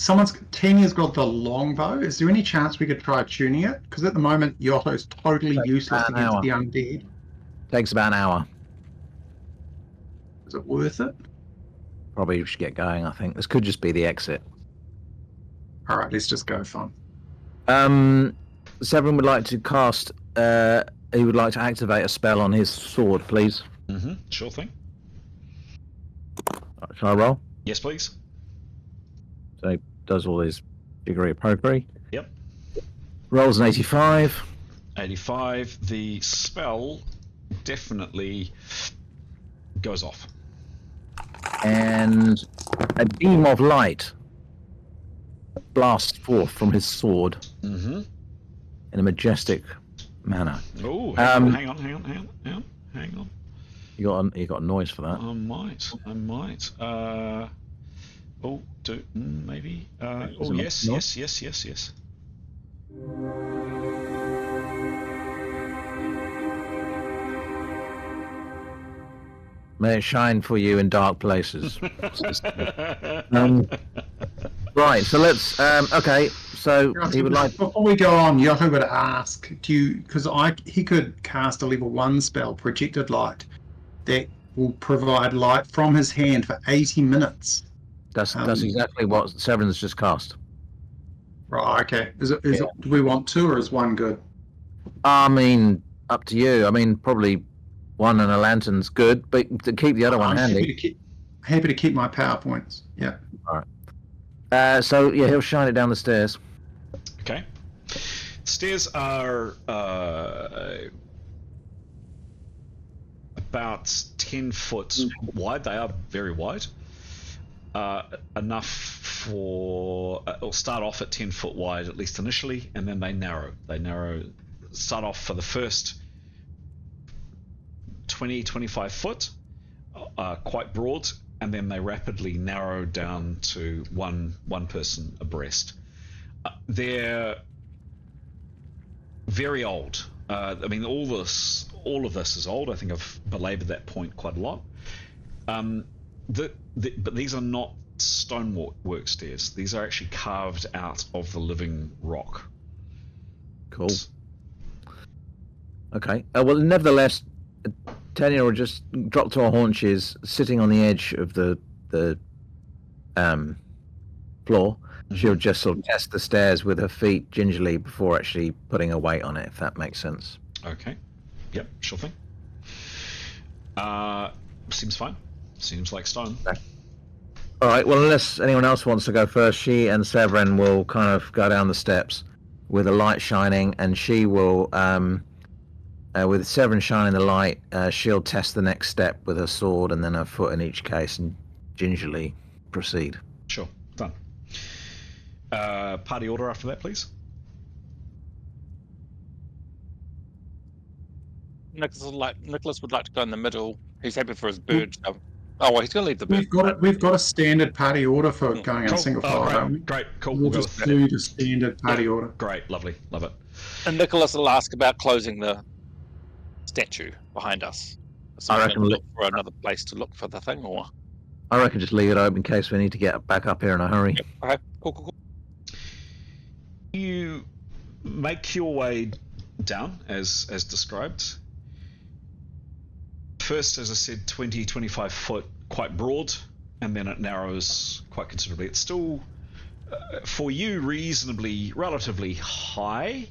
Tinia's got the longbow. Is there any chance we could try tuning it? Because at the moment, Yotto's totally useless about an against hour. the undead. Takes about an hour. Is it worth it? Probably we should get going. I think this could just be the exit. All right, let's just go. Fine. Severin would like to cast. He would like to activate a spell on his sword, please. Sure thing. Shall I roll? Yes, please. So he does all his degree appropriate. Yep. Rolls an 85. 85. The spell definitely goes off. And a beam of light blasts forth from his sword in a majestic manner. Oh, hang on. You got a noise for that. I might. Maybe. Yes. May it shine for you in dark places. Right, so let's. Okay, so he would like. Before we go on, Yotto would ask, because he could cast a level 1 spell, Projected Light, that will provide light from his hand for 80 minutes. That's exactly what Severin's just cast. Right, okay. Is it, do we want 2 or is 1 good? I mean, up to you. I mean, probably 1 and a lantern's good, but to keep the other one handy. Happy to keep my power points. Yeah. All right. So yeah, he'll shine it down the stairs. Okay. Stairs are about 10 foot wide. They are very wide. Enough for... it'll start off at 10 foot wide, at least initially, and then they narrow. Start off for the first 20, 25 foot, quite broad, and then they rapidly narrow down to one person abreast. They're very old. I mean, all of this is old. I think I've belabored that point quite a lot. But these are not stonework stairs. These are actually carved out of the living rock. Cool. Okay. Well, nevertheless, Tanya will just drop to her haunches, sitting on the edge of the floor. Mm-hmm. She'll just sort of test the stairs with her feet gingerly before actually putting a weight on it, if that makes sense. Okay. Yep, sure thing. Seems fine. Seems like stone. Okay. All right. Well, unless anyone else wants to go first, she and Severin will kind of go down the steps with a light shining, and she will, with Severin shining the light, she'll test the next step with her sword and then her foot in each case, and gingerly proceed. Sure. Done. Party order after that, please. Nicholas would like to go in the middle. He's happy for his bird. Oh, well, he's going to leave the bird. We've got a standard party order for going in single file. Great. Great, cool. We'll just do the standard party order. Great, lovely, love it. And Nicholas will ask about closing the statue behind us. So I reckon look for another place to look for the thing, or I reckon just leave it open in case we need to get back up here in a hurry. Yep. Okay, cool. You make your way down as described. First, as I said, 20, 25 foot, quite broad, and then it narrows quite considerably. It's still, for you, relatively high.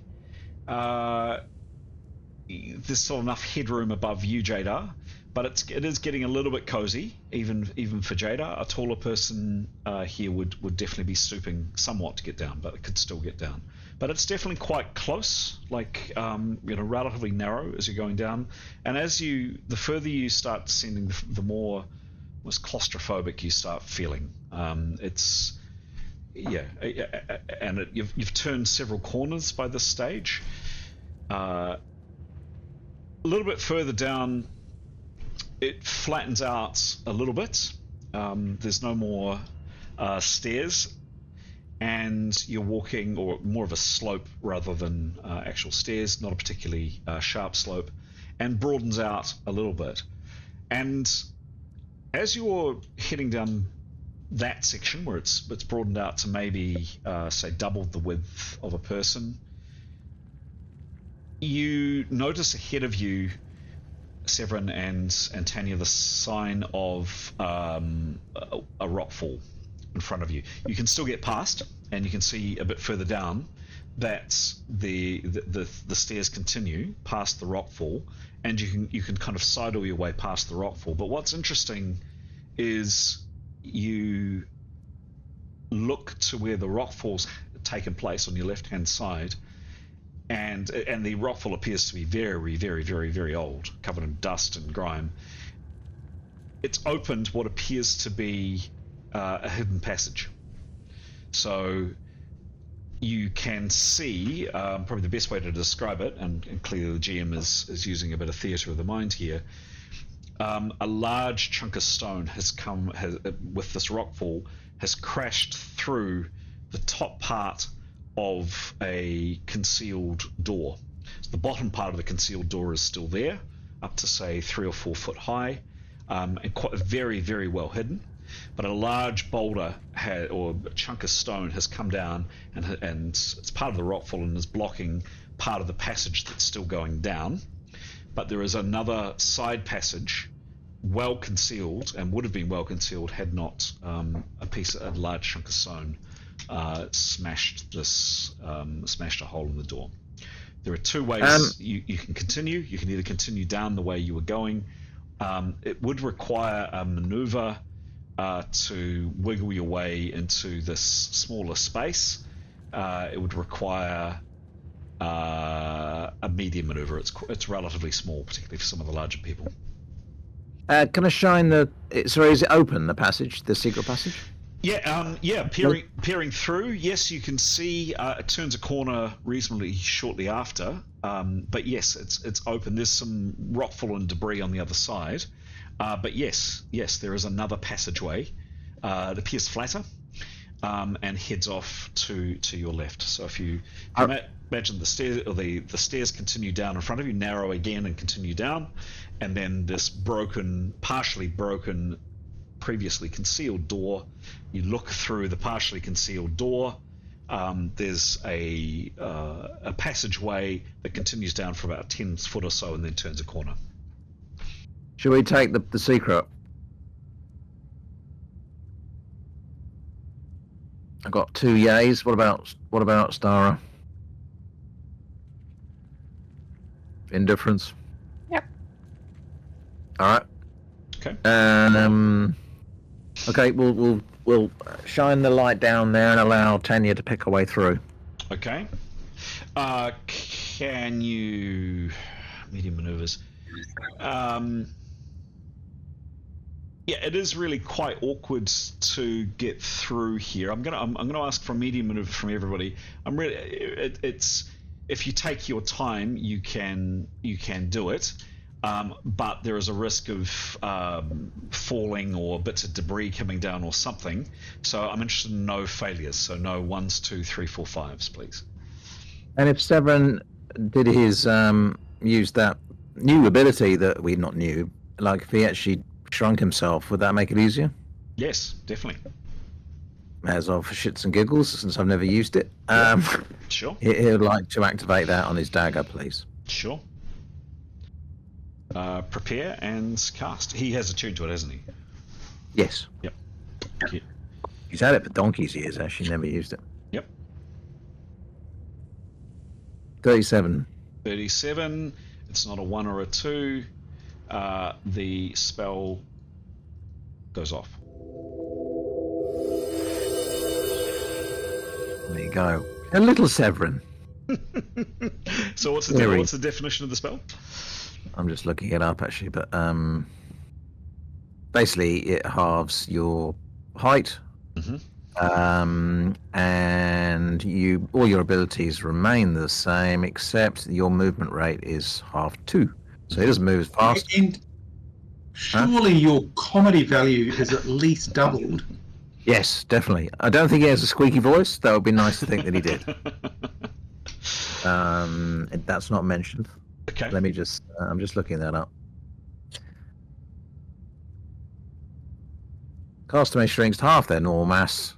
There's still enough headroom above you, Jadar, but it is getting a little bit cozy, even for Jadar. A taller person here would definitely be stooping somewhat to get down, but it could still get down. But it's definitely quite close, like relatively narrow as you're going down. And the further you start descending, the more claustrophobic you start feeling. And you've turned several corners by this stage. A little bit further down, it flattens out a little bit. There's no more stairs. And you're walking, or more of a slope rather than actual stairs, not a particularly sharp slope, and broadens out a little bit. And as you're heading down that section, where it's broadened out to maybe, say, double the width of a person, you notice ahead of you, Severin and Tanya, the sign of a rockfall in front of you. You can still get past, and you can see a bit further down that the stairs continue past the rockfall, and you can kind of sidle your way past the rockfall. But what's interesting is you look to where the rockfall's taken place on your left-hand side, and the rockfall appears to be very, very, very, very old, covered in dust and grime. It's opened what appears to be a hidden passage. So you can see, probably the best way to describe it, and clearly the GM is using a bit of theatre of the mind here, a large chunk of stone with this rockfall, has crashed through the top part of a concealed door. So the bottom part of the concealed door is still there, up to say 3 or 4 foot high, and quite very, very well hidden. But a large boulder or a chunk of stone has come down, and it's part of the rockfall and is blocking part of the passage that's still going down. But there is another side passage well concealed and would have been well concealed had not a large chunk of stone smashed a hole in the door. There are two ways you can continue. You can either continue down the way you were going. It would require a maneuver to wiggle your way into this smaller space. It would require a medium maneuver. It's relatively small, particularly for some of the larger people. Can I shine the? Sorry, is it open, the passage, the secret passage? Yeah. Peering through. Yes, you can see. It turns a corner reasonably shortly after. But yes, it's open. There's some rockfall and debris on the other side. But yes, there is another passageway. It appears flatter and heads off to your left. So if you imagine the stairs, or the stairs continue down in front of you, narrow again and continue down, and then this partially broken, previously concealed door. You look through the partially concealed door. There's a passageway that continues down for about 10 foot or so, and then turns a corner. Should we take the secret? I've got 2 yays. What about Stara? Indifference. Yep. All right. Okay. Okay. We'll shine the light down there and allow Tanya to pick her way through. Okay. Can you medium maneuvers? Yeah, it is really quite awkward to get through here. I'm gonna ask for a medium maneuver from everybody. It's if you take your time, you can do it, but there is a risk of falling or bits of debris coming down or something. So I'm interested in no failures. So no 1s, 2, 3, 4, 5s, please. And if Severin did his use that new ability that we not knew, like if he actually shrunk himself, would that make it easier? Yes, definitely. As of for shits and giggles, since I've never used it. Sure. He would like to activate that on his dagger, please. Sure. Prepare and cast. He has attuned to it, hasn't he? Yes. Yep. He's had it for donkey's years, actually never used it. Yep. 37. 37. It's not a 1 or a 2. The spell goes off. There you go. A little Severin. So what's the definition of the spell? I'm just looking it up actually, but basically it halves your height, and all your abilities remain the same, except your movement rate is half 2. So he doesn't move as fast. And surely your comedy value is at least doubled. Yes, definitely. I don't think he has a squeaky voice. That would be nice to think that he did. That's not mentioned. Okay. Let me just. I'm just looking that up. Caster may shrink to half their normal mass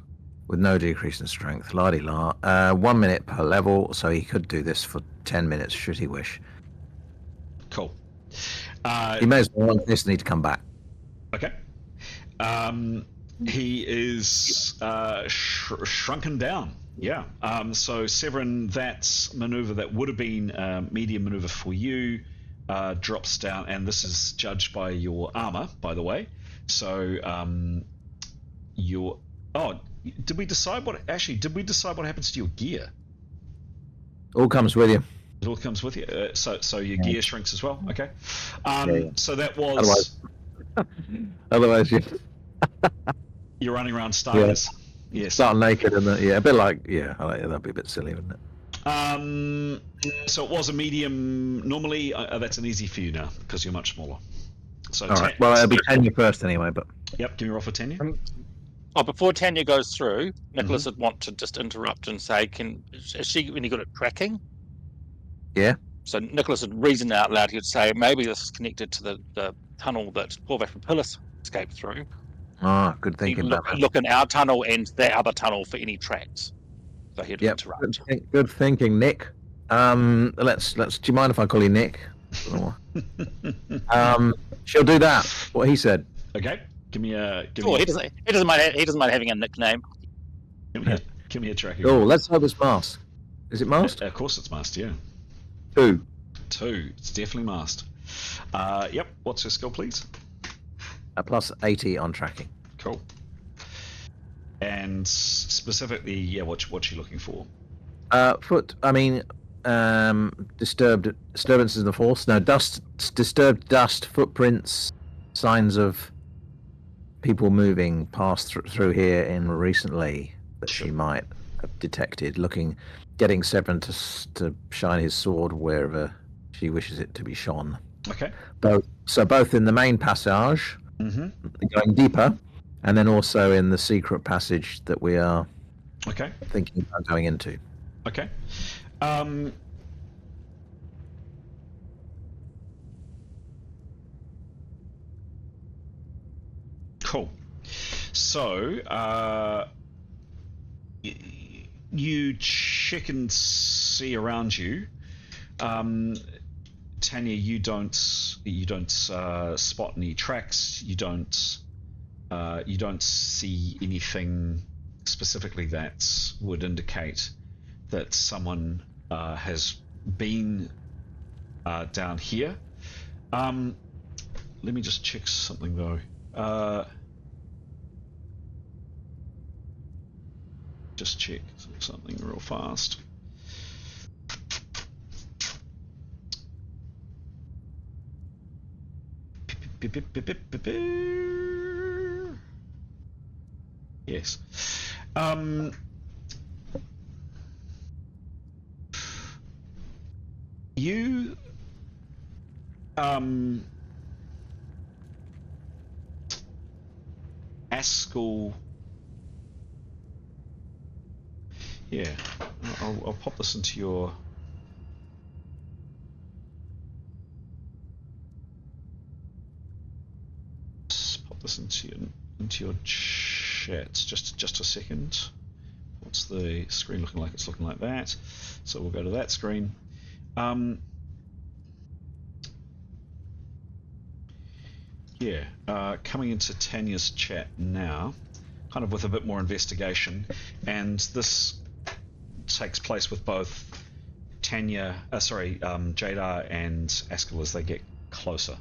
with no decrease in strength. La-di-la. 1 minute per level, so he could do this for 10 minutes should he wish. Cool. He may as well want this need to come back. Okay. He is shrunken down. Yeah. So Severin, that maneuver that would have been a medium maneuver for you drops down, and this is judged by your armor, by the way. So did we decide what happens to your gear? All comes with you. It all comes with you. So your gear shrinks as well. Okay. Yeah. So that was. Otherwise, You're running around stars. Yeah. Yes. Start naked and a bit like that'd be a bit silly, wouldn't it? So it was a medium. Normally, that's an easy for you now because you're much smaller. So all right. Well, it'll be Tanya first anyway, but. Yep. Give me a roll for Tanya. Before Tanya goes through, Nicholas would want to just interrupt and say, is she any good at tracking? Yeah. So Nicholas would reason out loud. He would say, maybe this is connected to the tunnel that Corvac and Pillis escaped through. Ah, good thinking about that. Look in our tunnel and the other tunnel for any tracks. So he'd interrupt. Good thinking, Nick. Let's. Do you mind if I call you Nick? She'll do that. What he said. Okay, give me a Sure, he doesn't mind having a nickname. give me a tracking. Oh, roll. let's hope it's masked. Is it masked? Of course, it's masked. Yeah, 2. 2. It's definitely masked. Yep. What's your skill, please? A plus 80 on tracking. Cool. And specifically, yeah, what you looking for? Disturbances in the force. No, disturbed dust, footprints, signs of people moving past through here in recently that she might have detected. Getting Severin to shine his sword wherever she wishes it to be shone. Okay. Both in the main passage, going deeper, and then also in the secret passage that we are thinking about going into. Okay. Cool. So, you check and see around you. Tanya, you don't spot any tracks. You don't see anything specifically that would indicate that someone has been down here. Let me just check something though. Just check something real fast. Yes. You Askell. Yeah, I'll pop this into your. Pop this into your chat. Just a second. What's the screen looking like? It's looking like that. So we'll go to that screen. Coming into Tanya's chat now, kind of with a bit more investigation, and this takes place with both Jadar and Askell as they get closer.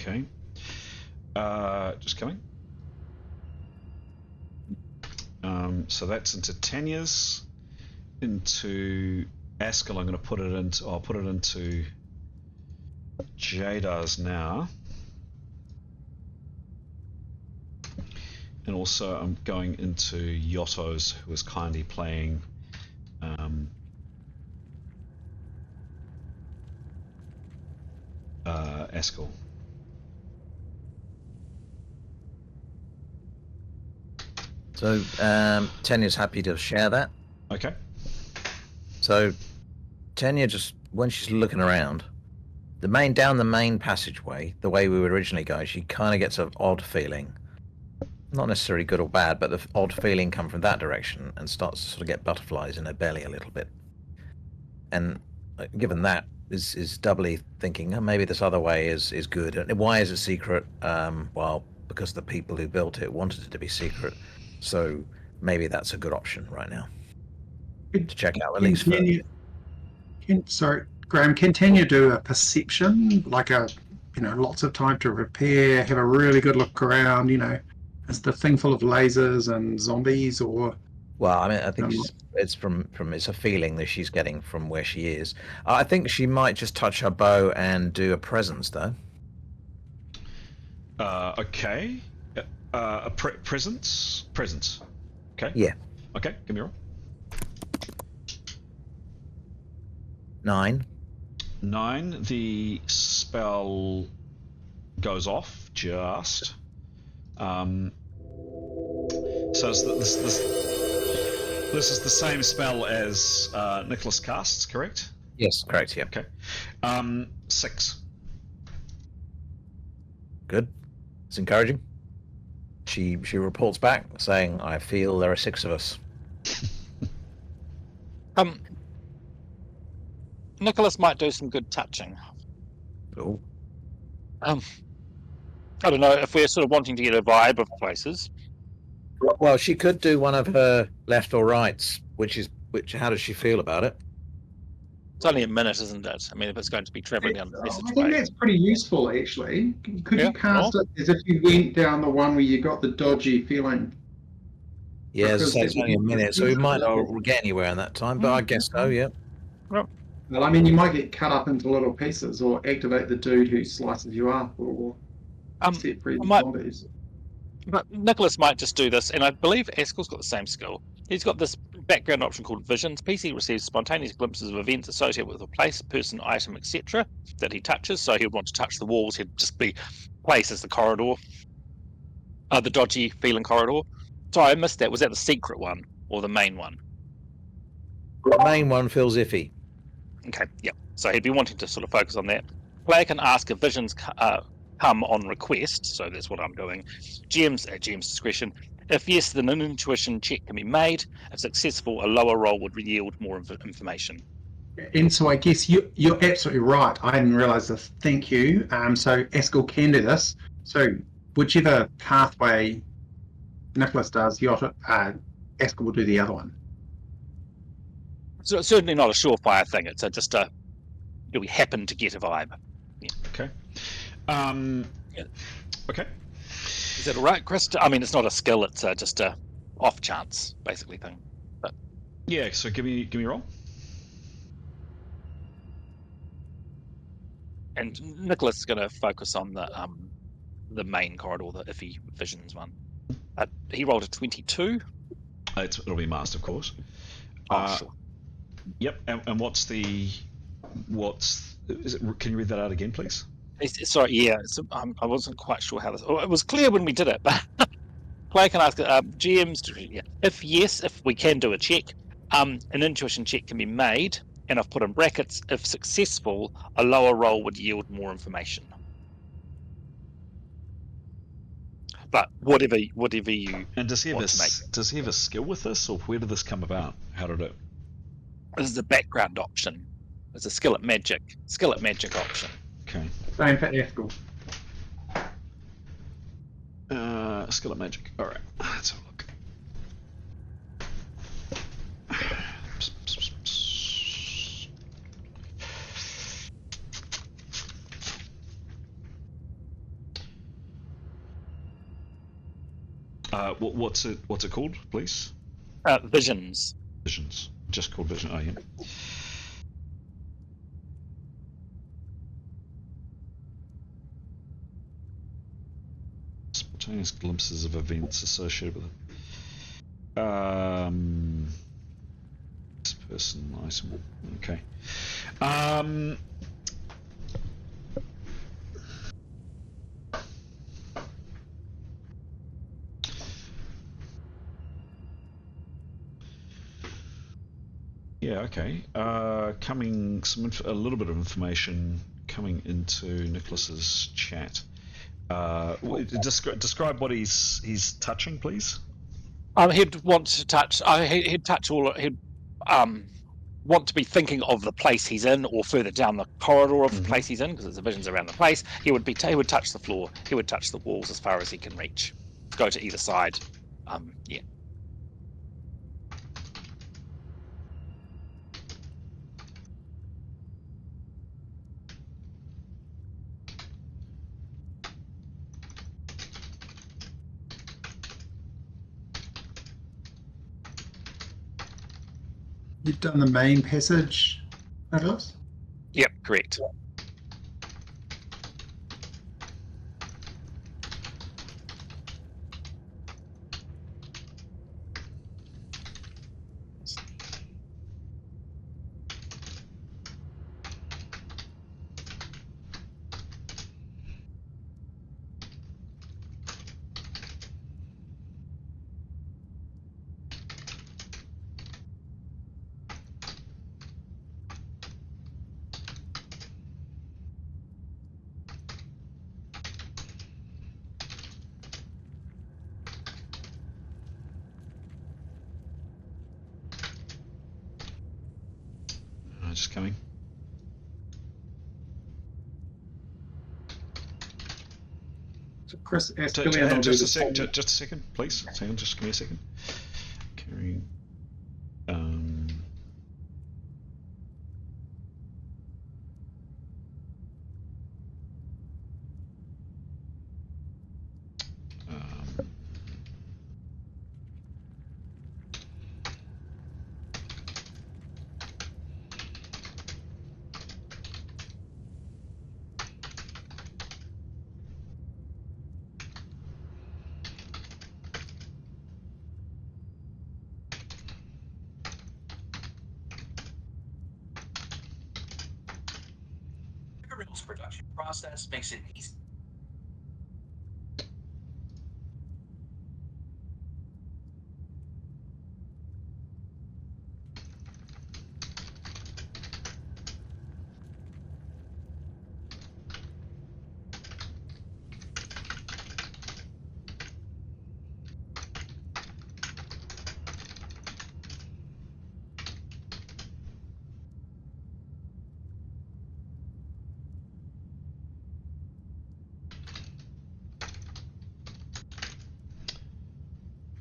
Okay. Just coming. So that's into Tanya's, into Askell. I'm going to put it into. I'll put it into Jadar's now, and also I'm going into Yotto's, who is kindly playing. Askell. So Tanya's happy to share that. Okay. So Tanya, just when she's looking around, down the main passageway, the way we would originally go, she kind of gets an odd feeling. Not necessarily good or bad, but the odd feeling come from that direction and starts to sort of get butterflies in her belly a little bit. And given that, is doubly thinking, oh, maybe this other way is good. And why is it secret? Well, because the people who built it wanted it to be secret. So maybe that's a good option right now to check out, at least. Graham, continue to do a perception, like lots of time to repair, have a really good look around, is the thing full of lasers and zombies or... Well, I mean, I think Um, it's a feeling that she's getting from where she is. I think she might just touch her bow and do a presence, though. Okay. Presence. Okay. Yeah. Okay. Give me a roll. 9. 9. The spell goes off just. So this is the same spell as Nicholas casts, correct? Yes, correct. Yeah. Okay. 6. Good. It's encouraging. She reports back saying, "I feel there are 6 of us." Nicholas might do some good touching. Oh. I don't know if we're sort of wanting to get a vibe of places. Well, she could do one of her left or rights, which how does she feel about it? It's only a minute, isn't it? I mean, if it's going to be travelling down the I passageway. think that's pretty useful, actually. Could Yeah, you cast it as if you went down the one where you got the dodgy feeling? Yeah, as I Because say, it's it only a would be minute, so we might not useful. get anywhere in that time, but I guess so, yeah. Well, I mean, you might get cut up into little pieces or activate the dude who slices you up or set free the zombies. But Nicholas might just do this, and I believe Eskel's got the same skill. He's got this background option called Visions. PC receives spontaneous glimpses of events associated with a place, person, item, etc. that he touches. So he'd want to touch the walls. He'd just be placed as the corridor, the dodgy feeling corridor. Sorry, I missed that. Was that the secret one or the main one? The main one feels iffy. Okay, yeah. So he'd be wanting to sort of focus on that. Player can ask if visions come on request, so that's what I'm doing. GM's discretion. If yes, then an intuition check can be made. If successful, a lower roll would yield more information. And so I guess you're absolutely right. I didn't realise this. Thank you. So Eskel can do this. So whichever pathway Nicholas does, Eskel will do the other one. So it's certainly not a surefire thing. It's just do we happen to get a vibe? Yeah. Okay. Okay. Is that all right, Chris? I mean, it's not a skill. It's just a off chance, basically thing. But yeah. So give me a roll. And Nicholas is going to focus on the main corridor, the iffy visions one. He rolled a 22. It'll be masked, of course. Sure. Yep. And can you read that out again, please? Sorry, yeah. I wasn't quite sure how this. It was clear when we did it, but player can ask GMs. Yeah, if we can do a check, an intuition check can be made, and I've put in brackets. If successful, a lower roll would yield more information. But whatever you. And does he have a skill with this, or where did this come about? How did it? This is a background option. It's a skill at magic option. Okay. Same for Eskel. Skill at magic. All right. Let's have a look. What's it called, please? Visions. Visions. Just called Vision. Oh, yeah. Spontaneous glimpses of events associated with it. This person, item. Okay. Yeah, okay. A little bit of information coming into Nicholas's chat. Describe what he's touching, please. He'd want to touch. He'd touch all. He'd want to be thinking of the place he's in, or further down the corridor of the place he's in, because there's visions around the place. He would touch the floor. He would touch the walls as far as he can reach. Go to either side. Yeah. You've done the main passage, Nicholas? Yep, correct. Just coming. So Chris, ask Just Gillian, I'll do a this sec. whole- Just a second, please. Hang on, just give me a second. Carrying. Um, um, Riddle's production process makes it easy.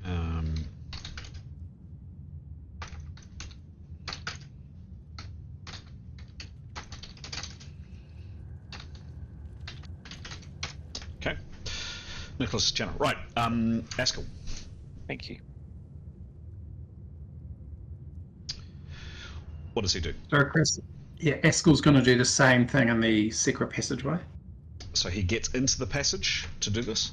um, okay. Nicholas Jenner. Right. Askell. Thank you. What does he do? So Chris, yeah, Askell's going to do the same thing in the secret passageway. So he gets into the passage to do this.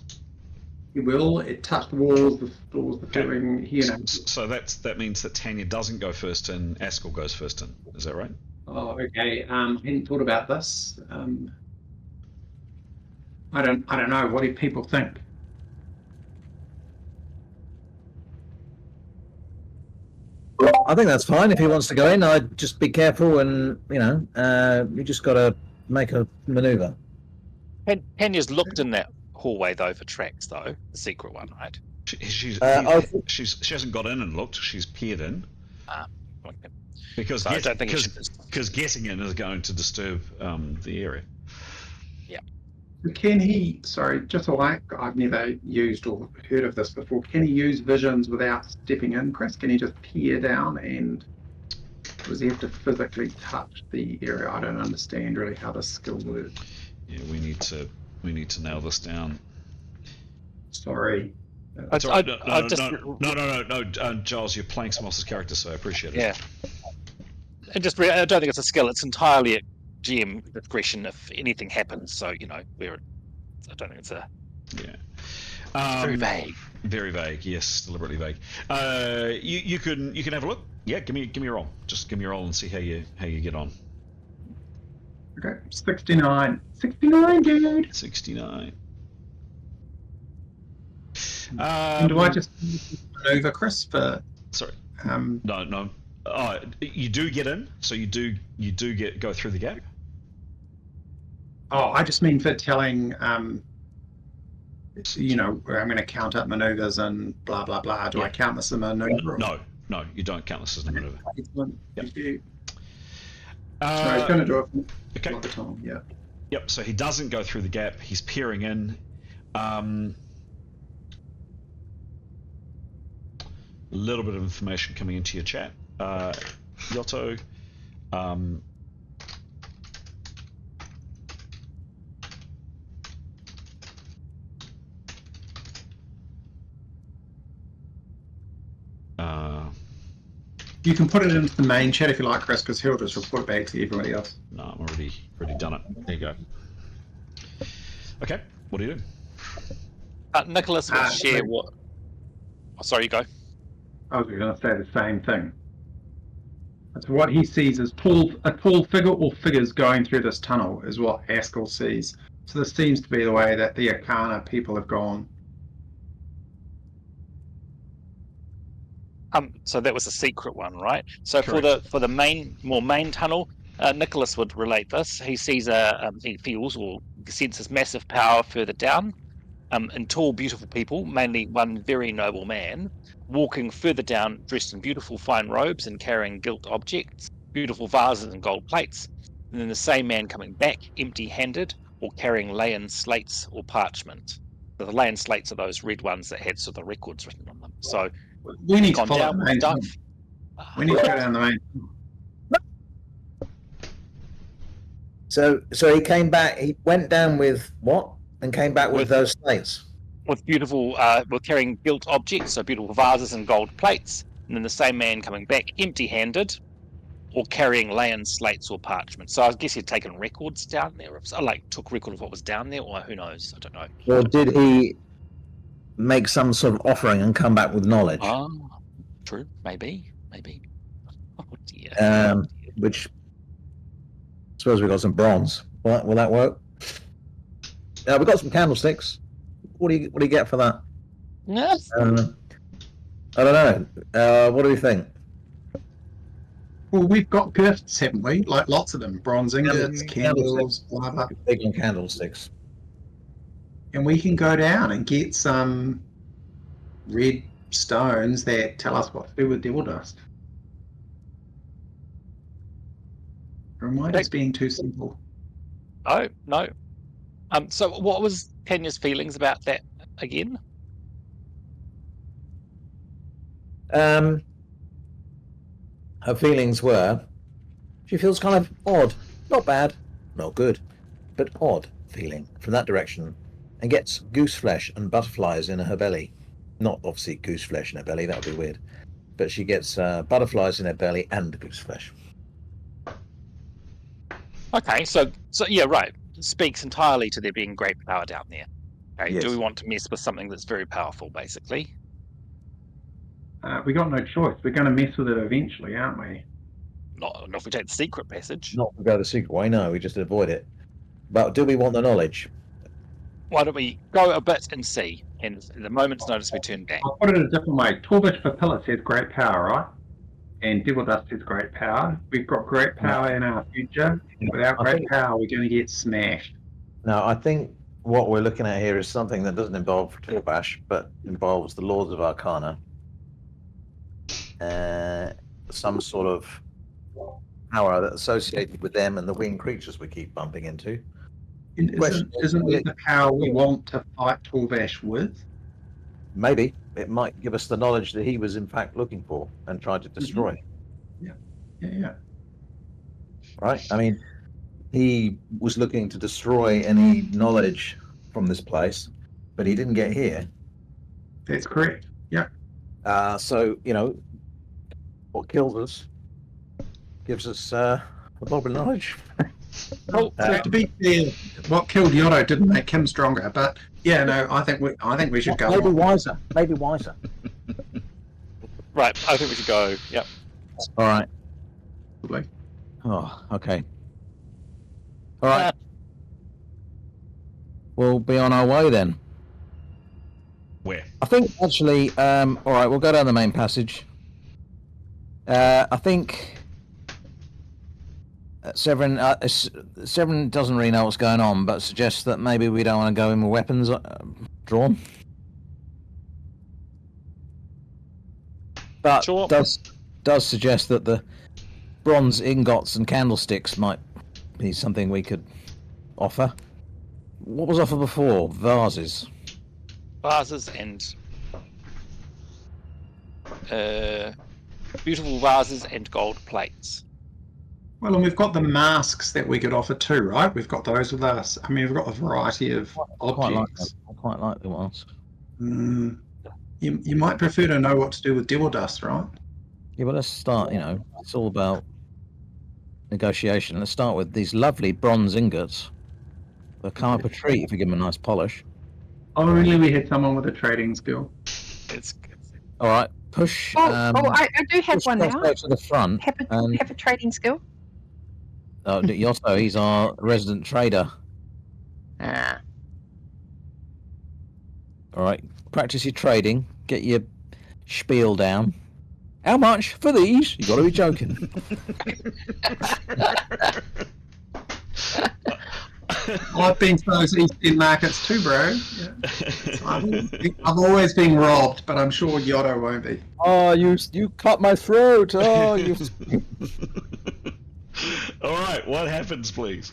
He will. It touched the walls, the floors, the Okay. ceiling. You know. So that means that Tanya doesn't go first in. Askell goes first in. Is that right? Oh, okay. I hadn't thought about this. I don't know. What do people think? I think that's fine if he wants to go in. I'd just be careful, and you just got to make a maneuver. Tanya's looked in that hallway though for tracks though, the secret one, right? She hasn't got in and looked. She's peered in. Okay. Because So I don't think it should because getting in is going to disturb the area. Can he? Sorry, just so I've never used or heard of this before. Can he use visions without stepping in, Chris? Can he just peer down, and does he have to physically touch the area? I don't understand really how this skill works. Yeah, we need to nail this down. Sorry. That's all right. No, Giles, you're playing someone else's character, so I appreciate it. Yeah. I don't think it's a skill. It's entirely at GM discretion if anything happens. So I don't think it's a. Yeah. Very vague. Very vague. Yes, deliberately vague. You can have a look. Yeah, give me a roll. Just give me a roll and see how you get on. Okay, 69. 69, dude. 69. And do I just maneuver, Chris? Sorry. No. You do get in, so you do go through the gap. Oh, I just mean for telling, where I'm going to count up maneuvers and blah blah blah. Do I count this as a maneuver? No, you don't count this as a maneuver. Excellent. Yep. Thank you. So he's going to do it. Okay. All the time. Yeah. Yep. So he doesn't go through the gap. He's peering in. A little bit of information coming into your chat. Yotto. You can put it into the main chat if you like, Chris, because he'll just report it back to everybody else. No, I'm already done it. There you go. Okay, what do you do? Nicholas will share so- what. Oh, sorry, you go. I was going to say the same thing. So what he sees is a tall figure or figures going through this tunnel is what Haskell sees. So this seems to be the way that the Arcana people have gone. So that was a secret one, right? So Correct. for the main tunnel, Nicholas would relate this. He sees he feels or senses massive power further down, and tall, beautiful people, mainly one very noble man, walking further down, dressed in beautiful fine robes and carrying gilt objects, beautiful vases and gold plates. And then the same man coming back, empty-handed, or carrying layan slates or parchment. So the layan slates are those red ones that had sort of records written on them. So We need to gone follow down the with main stuff. tunnel. We need to go down the main tunnel. So he came back. He went down with what, and came back with those slates. With beautiful, with carrying gilt objects, so beautiful vases and gold plates. And then the same man coming back empty-handed, or carrying layan slates or parchment. So I guess he'd taken records down there, like took record of what was down there, or who knows? I don't know. Or did he make some sort of offering and come back with knowledge? Oh, true. Maybe. Oh dear. Which, I suppose we got some bronze. Will that work? We got some candlesticks. What do you get for that? Yes. I don't know. What do you think? Well, we've got gifts, haven't we? Like lots of them. Bronze ingots, candles, blah, blah. Big on candlesticks. And we can go down and get some red stones that tell us what to do with devil dust. Or am I just being too simple? Oh, no. So what was Tanya's feelings about that again? Her feelings were, she feels kind of odd, not bad, not good, but odd feeling from that direction, and gets goose flesh and butterflies in her belly. Not obviously goose flesh in her belly, that would be weird, but she gets butterflies in her belly and goose flesh. Okay, so yeah, right. It speaks entirely to there being great power down there. Okay, Yes. Do we want to mess with something that's very powerful, basically? We got no choice. We're going to mess with it eventually, aren't we? Not if we take the secret passage. Not to go the secret way, no, we just avoid it. But do we want the knowledge? Why don't we go a bit and see? And at the moment's notice, we turn back. I'll put it a different way. Torbish Papilla says great power, right? And Devil Dust says great power. We've got great power in our future. Without great power, we're going to get smashed. No, I think what we're looking at here is something that doesn't involve Torbash, but involves the Lords of Arcana. Some sort of power that's associated with them and the winged creatures we keep bumping into. Isn't it the power we want to fight Torbash with? Maybe it might give us the knowledge that he was in fact looking for and tried to destroy. Yeah. Right? I mean, he was looking to destroy any knowledge from this place, but he didn't get here. That's correct. Yeah. So, what kills us gives us a lot of knowledge. To be fair, what killed Yotto didn't make him stronger, but yeah, no, I think we should go. Maybe wiser. Maybe wiser. Right, I think we should go. Yep. All right. Probably. Oh, okay. All right. We'll be on our way then. Where? I think actually, all right, we'll go down the main passage. I think Severin doesn't really know what's going on, but suggests that maybe we don't want to go in with weapons drawn. But Sure. does suggest that the bronze ingots and candlesticks might be something we could offer. What was offered before? Vases. Vases and beautiful vases and gold plates. Well, and we've got the masks that we could offer too, right? We've got those with us. I mean, we've got a variety of objects. I quite like the ones. You might prefer to know what to do with devil dust, right? Yeah, well, let's start. It's all about negotiation. Let's start with these lovely bronze ingots. They'll come up a treat if you give them a nice polish. Only we had someone with a trading skill. It's All right, push. I do have push one now. Crossbow to the front. Have a trading skill. Yosso, he's our resident trader. Ah. All right, practice your trading. Get your spiel down. How much for these? You got to be joking. I've been to those East End markets too, bro. Yeah. I've always been robbed, but I'm sure Yotto won't be. Oh, you cut my throat. Oh, you. All right, what happens, please?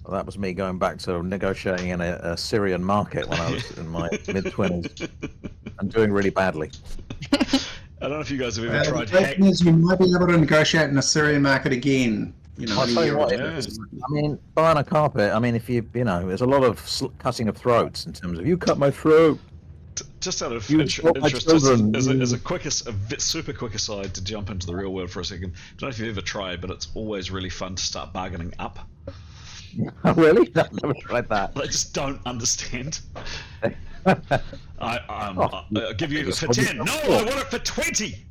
Well, that was me going back to negotiating in a Syrian market when I was in my mid-20s and doing really badly. I don't know if you guys have ever tried The hack. thing is, you might be able to negotiate in a Syrian market again. I'll tell you what, Yeah. I mean, buying a carpet, I mean, if there's a lot of cutting of throats in terms of, you cut my throat. Just out of You interest, got my just children. as a super quick aside to jump into the real world for a second. I don't know if you've ever tried, but it's always really fun to start bargaining up. Really? I've never tried that. I just don't understand. I'll give you for 10. No, I want it for 20.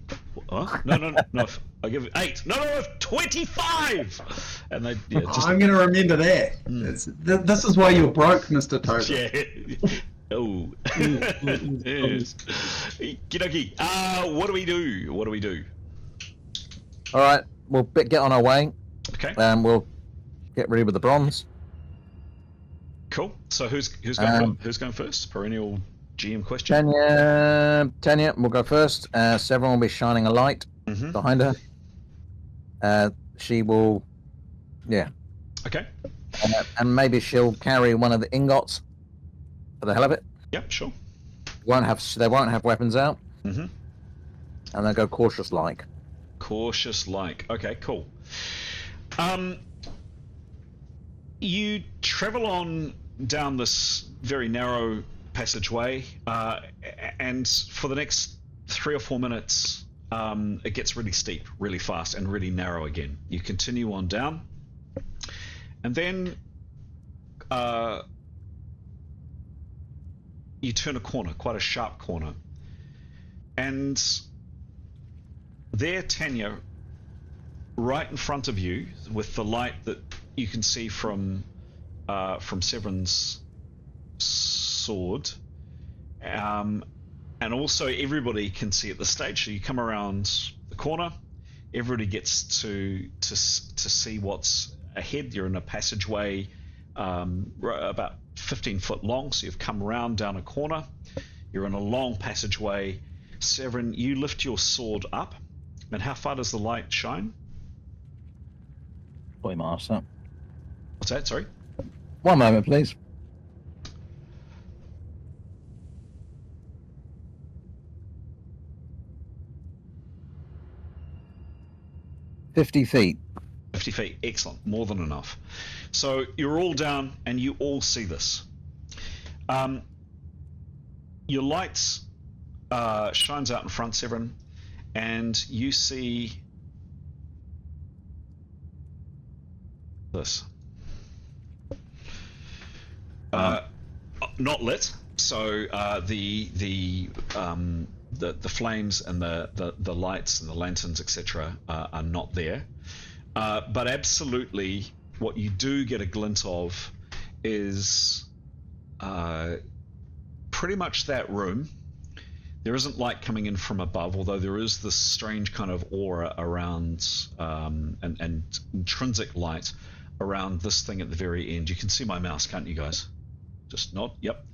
Huh? No. I'll give it 8. No, 25. And they, just. I'm going to remember that. This is why you're broke, Mr. Toby. Yeah. Oh. Yes. Kidoki. What do we do? All right, we'll get on our way. Okay. We'll get ready with the bronze. Cool. So who's going first? Perennial GM question. Tanya will go first. Severin will be shining a light behind her. She will, yeah. Okay. And maybe she'll carry one of the ingots for the hell of it. Yep, sure. They won't have weapons out. And they'll go cautious like. Okay, cool. You travel on down this very narrow passageway, and for the next 3 or 4 minutes, it gets really steep, really fast, and really narrow again. You continue on down, and then you turn a corner, quite a sharp corner, and there, Tanya, right in front of you, with the light that you can see from Severin's sword, and also everybody can see at the stage. So you come around the corner, everybody gets to see what's ahead. You're in a passageway about 15 foot long, so you've come around down a corner. You're in a long passageway. Severin, you lift your sword up, and how far does the light shine? Boy, master. What's that? Sorry. One moment, please. "50 feet. 50 feet. Excellent. More than enough. So you're all down, and you all see this. Your lights shines out in front, Severin, and you see this. Not lit. So the flames and the lights and the lanterns, etc., are not there. But absolutely, what you do get a glint of is pretty much that room. There isn't light coming in from above, although there is this strange kind of aura around and intrinsic light around this thing at the very end. You can see my mouse, can't you guys? Just nod. Yep.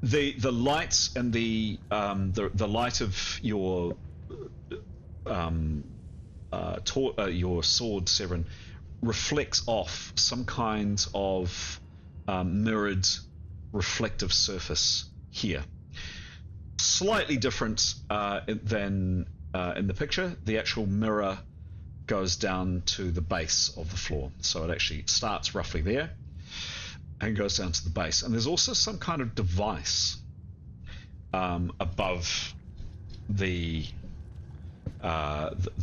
The lights and the light of your sword, Severin, reflects off some kind of mirrored reflective surface here. Slightly different than in the picture. The actual mirror goes down to the base of the floor, so it actually starts roughly there, and goes down to the base. And there's also some kind of device above the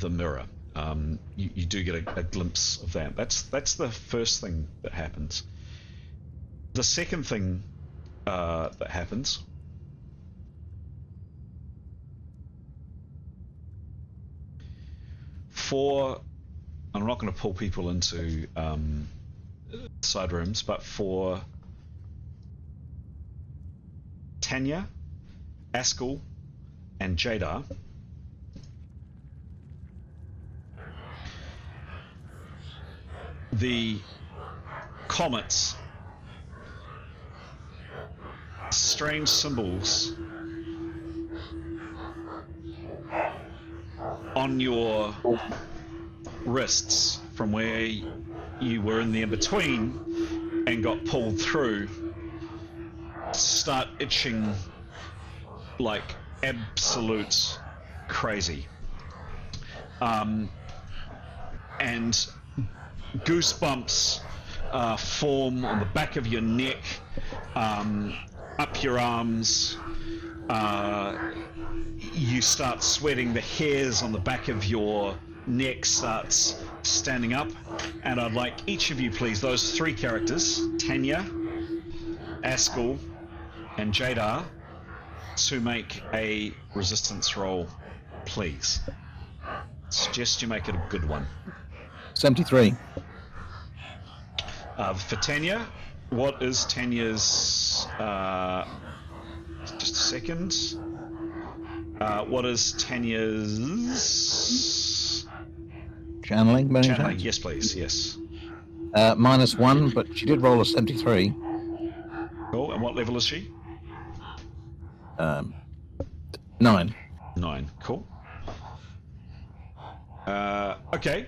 mirror. You do get a glimpse of that. That's the first thing that happens. The second thing that happens I'm not going to pull people into side rooms, but for Tanya, Askell, and Jadar, the comets, strange symbols on your wrists from where you were in the in-between and got pulled through start itching like absolute crazy. And goosebumps form on the back of your neck, up your arms. You start sweating. The hairs on the back of your neck starts standing up. And I'd like each of you, please, those three characters, Tanya, Askell, and Jadar, to make a resistance roll, please. Suggest you make it a good one. 73. For Tanya, what is Tanya's... just a second. What is Tanya's... Channeling, by any Channeling, chance? yes please, yes. -1, but she did roll a 73. Cool, and what level is she? 9. 9, cool. Okay,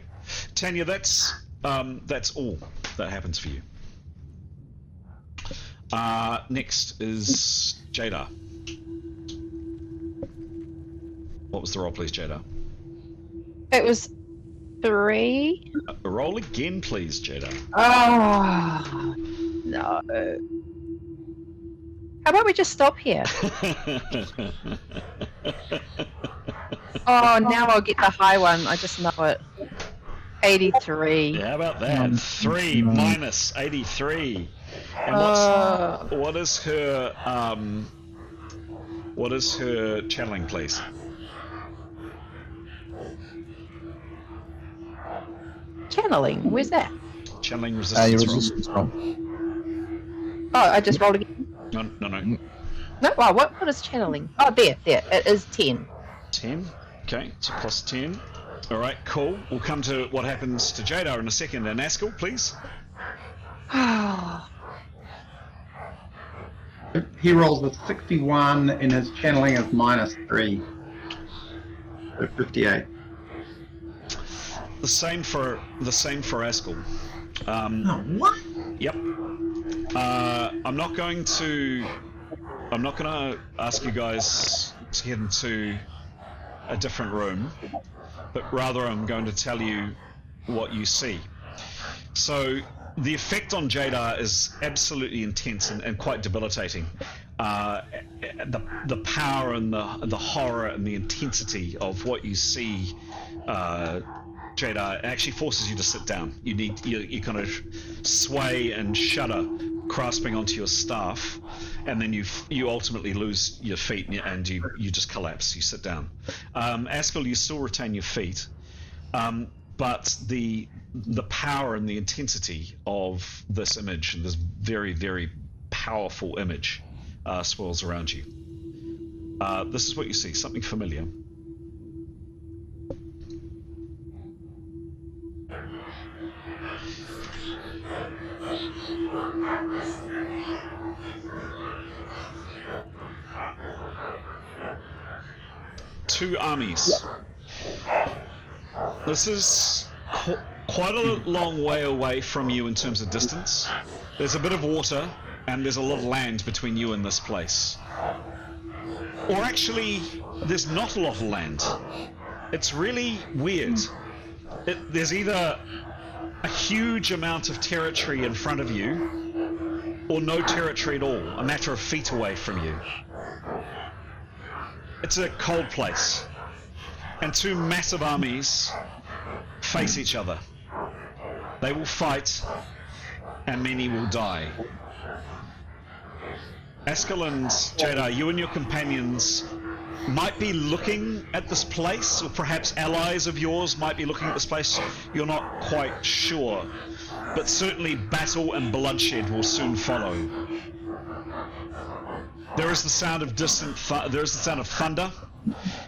Tanya, that's all that happens for you. Next is Jadar. What was the roll, please, Jadar? It was 3. Roll again, please, Jadar. Oh, no. How about we just stop here? Oh, now I'll get the high one. I just know it. 83. How about that? 3 minus 83. And what is her channeling, please? Channeling? Where's that? Channeling Your resistance resistance roll. Oh, I just rolled again. roll. No. No, oh, what is channeling? Oh, there. It is 10. 10. Okay, so plus 10. All right, cool. We'll come to what happens to Jadar in a second. And Askell, please. He rolls a 61 and his channeling is -3. So 58. The same for Askell. What? Yep. I'm not going to ask you guys to head into a different room, but rather I'm going to tell you what you see. So the effect on Jadar is absolutely intense and quite debilitating. The power and the horror and the intensity of what you see, Jadar, actually forces you to sit down. You kind of sway and shudder, grasping onto your staff, and then you ultimately lose your feet and you just collapse. You sit down. Askell, you still retain your feet, but the power and the intensity of this image, and this very, very powerful image, swirls around you. This is what you see. Something familiar. Two armies. This is quite a long way away from you in terms of distance. There's a bit of water and there's a lot of land between you and this place. Or actually, there's not a lot of land. It's really weird. There's either a huge amount of territory in front of you, or no territory at all, a matter of feet away from you. It's a cold place, and two massive armies face each other. They will fight, and many will die. Askell and Jadar, you and your companions might be looking at this place, or perhaps allies of yours might be looking at this place. You're not quite sure, but certainly battle and bloodshed will soon follow. There is the sound of there is the sound of thunder,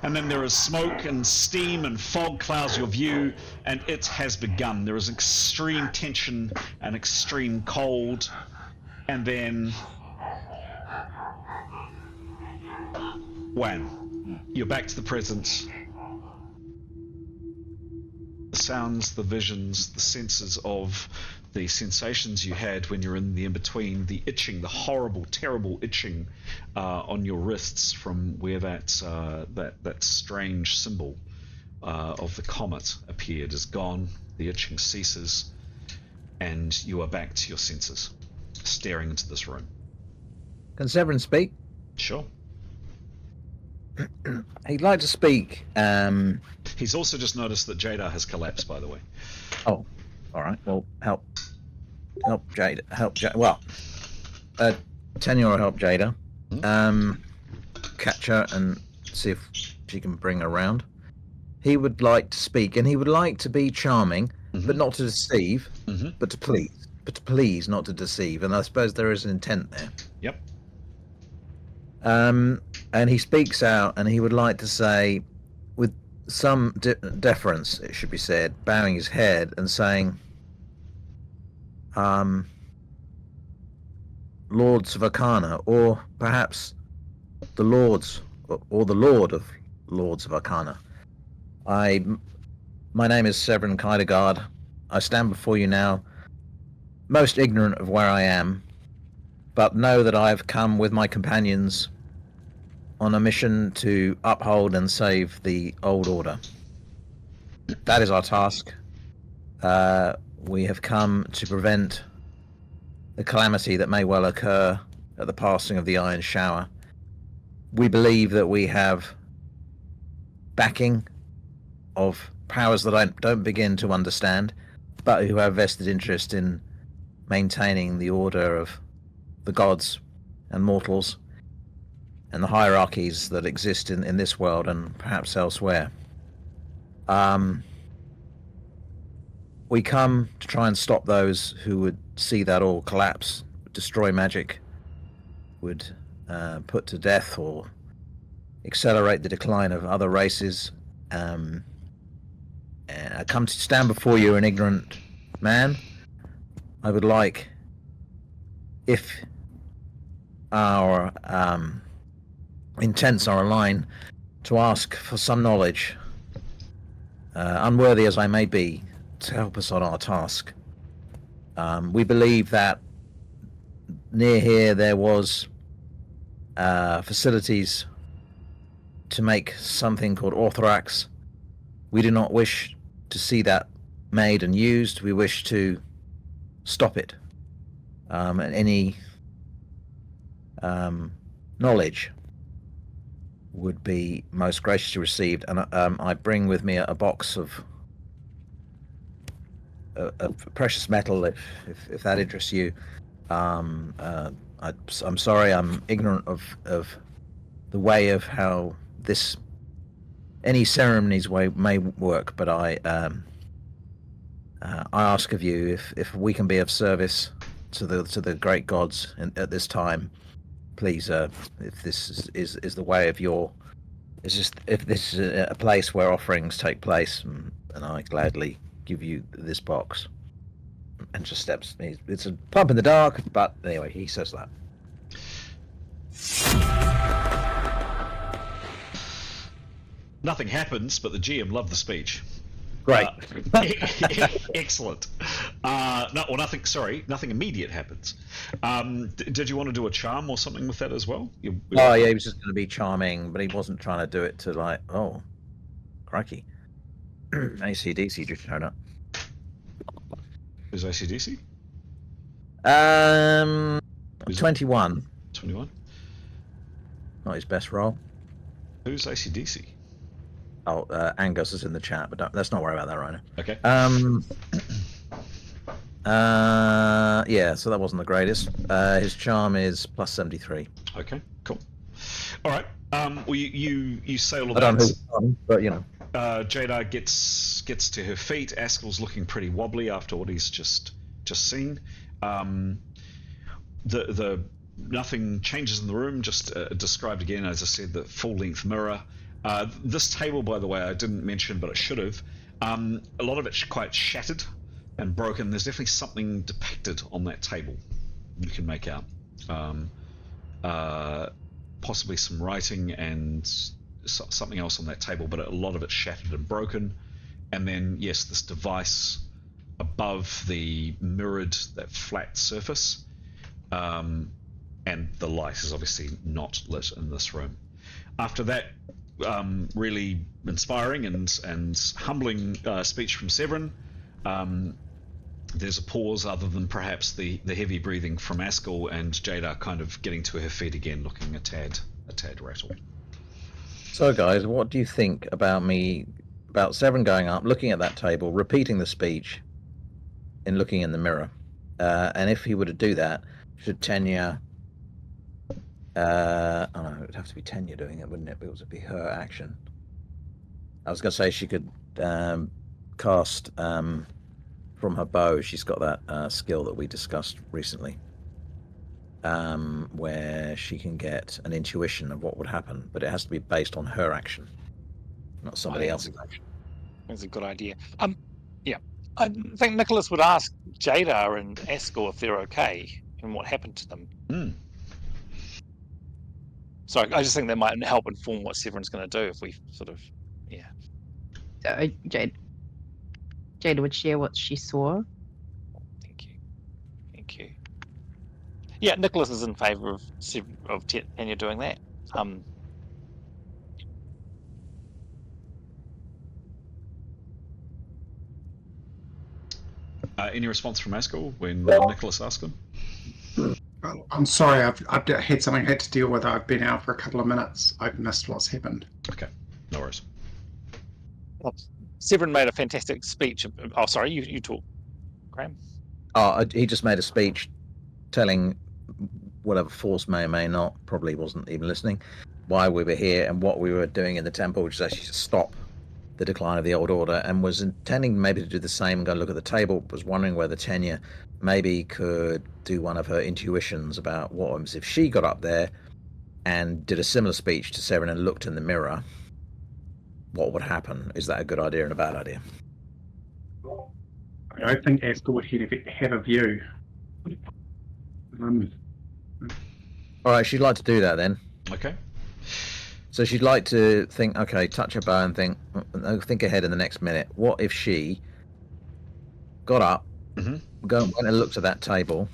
and then there is smoke and steam and fog clouds your view, and it has begun. There is extreme tension and extreme cold, and then wham, you're back to the present. The sounds, the visions, the senses of the sensations you had when you're in the in-between, the itching, the horrible, terrible itching on your wrists from where that strange symbol of the comet appeared is gone. The itching ceases, and you are back to your senses, staring into this room. Can Severin speak? Sure. He'd like to speak. He's also just noticed that Jadar has collapsed, by the way. Oh, all right. Well, help Jada. Well, Tenure will help Jada. Catch her and see if she can bring her around. He would like to speak, and he would like to be charming, but not to deceive, but to please. But to please, not to deceive. And I suppose there is an intent there. Yep. And he speaks out, and he would like to say, with some deference, it should be said, bowing his head and saying, Lords of Arcana, or perhaps the Lords, or the Lord of Lords of Arcana. My name is Severin Kydegard. I stand before you now, most ignorant of where I am, but know that I have come with my companions on a mission to uphold and save the old order. That is our task. We have come to prevent the calamity that may well occur at the passing of the Iron Shower. We believe that we have backing of powers that I don't begin to understand, but who have vested interest in maintaining the order of the gods and mortals and the hierarchies that exist in this world and perhaps elsewhere. We come to try and stop those who would see that all collapse, destroy magic, would put to death or accelerate the decline of other races. And I come to stand before you, an ignorant man. I would like, if our intents are aligned, to ask for some knowledge, unworthy as I may be, to help us on our task. We believe that near here there was facilities to make something called orthorax. We do not wish to see that made and used. We wish to stop it. And any knowledge would be most graciously received. And I bring with me a box of precious metal, if that interests you. I'm sorry, I'm ignorant of the way of how any ceremonies may work, but I ask of you if we can be of service to the great gods at this time. Please, if this is the way of if this is a place where offerings take place, and I gladly give you this box. And just steps. It's a pump in the dark, but anyway, he says that. Nothing happens, but the GM loved the speech. Great. Excellent. Nothing immediate happens. Did you want to do a charm or something with that as well? Yeah, he was just going to be charming, but he wasn't trying to do it to like, oh, crikey. AC/DC just turned up. Who's AC/DC? Who's 21. 21. Not his best roll. Who's ACDC? Oh, Angus is in the chat, but let's not worry about that right now. Okay. Yeah, so that wasn't the greatest. His charm is plus 73. Okay, cool. All right. Well, you say all of I don't know that. who's on, but you know. Jada gets to her feet. Askel's looking pretty wobbly after what he's just seen. The nothing changes in the room. Just described again, as I said, the full-length mirror. This table, by the way, I didn't mention, but I should have. A lot of it's quite shattered and broken. There's definitely something depicted on that table you can make out. Possibly some writing and something else on that table, but a lot of it's shattered and broken. And then, yes, this device above the mirrored, that flat surface. And the light is obviously not lit in this room. After that, really inspiring and humbling speech from Severin, there's a pause other than perhaps the heavy breathing from Askel and Jada kind of getting to her feet again, looking a tad rattled. So, guys, what do you think about Severin going up, looking at that table, repeating the speech, and looking in the mirror? And if he were to do that, should Tenya... oh no, it would have to be Tenya doing it, wouldn't it? It would be her action. I was going to say she could cast from her bow. She's got that skill that we discussed recently, where she can get an intuition of what would happen, but it has to be based on her action, not somebody else's action. That's a good idea. Yeah, I think Nicholas would ask Jada and Askel if they're okay and what happened to them. So I just think that might help inform what Severin's going to do if we sort of, yeah. So Jada would share what she saw. Thank you. Yeah, Nicholas is in favour of Tanya doing that. Any response from Askel when Nicholas asked him? I'm sorry, I've had something I had to deal with. I've been out for a couple of minutes. I've missed what's happened. Okay, no worries. Severin made a fantastic speech. Oh, sorry, you talk, Graham. Oh, he just made a speech telling whatever force may or may not, probably wasn't even listening, why we were here and what we were doing in the temple, which is actually to stop the decline of the old order, and was intending maybe to do the same and go look at the table. Was wondering whether Tenya maybe could do one of her intuitions about what happens if she got up there and did a similar speech to Severin and looked in the mirror. What would happen? Is that a good idea and a bad idea? I don't think Askel would have a view. All right, she'd like to do that then. Okay. So she'd like to think, okay, touch her bow and think ahead in the next minute. What if she got up, went and looked at that table,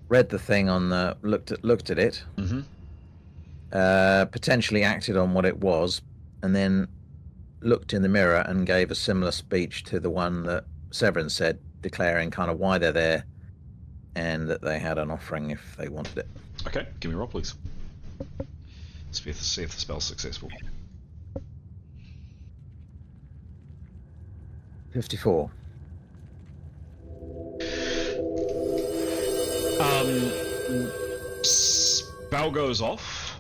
read the thing on the looked at it, potentially acted on what it was, and then looked in the mirror and gave a similar speech to the one that Severin said, declaring kind of why they're there and that they had an offering if they wanted it. Okay, give me a roll, please. See if the spell's successful. 54. Spell goes off.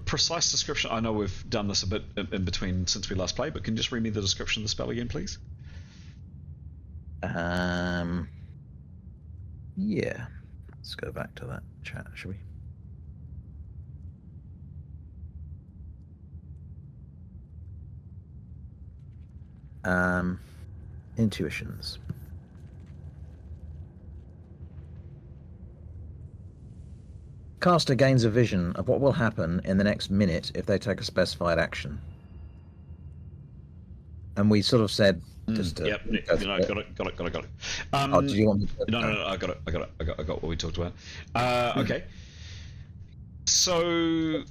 Precise description. I know we've done this a bit in between since we last played, but can you just read me the description of the spell again, please? Yeah. Let's go back to that chat, shall we? Intuitions. Caster gains a vision of what will happen in the next minute if they take a specified action. And we sort of said just to got it. Did you want me to? No, I got it. I got what we talked about. Okay. So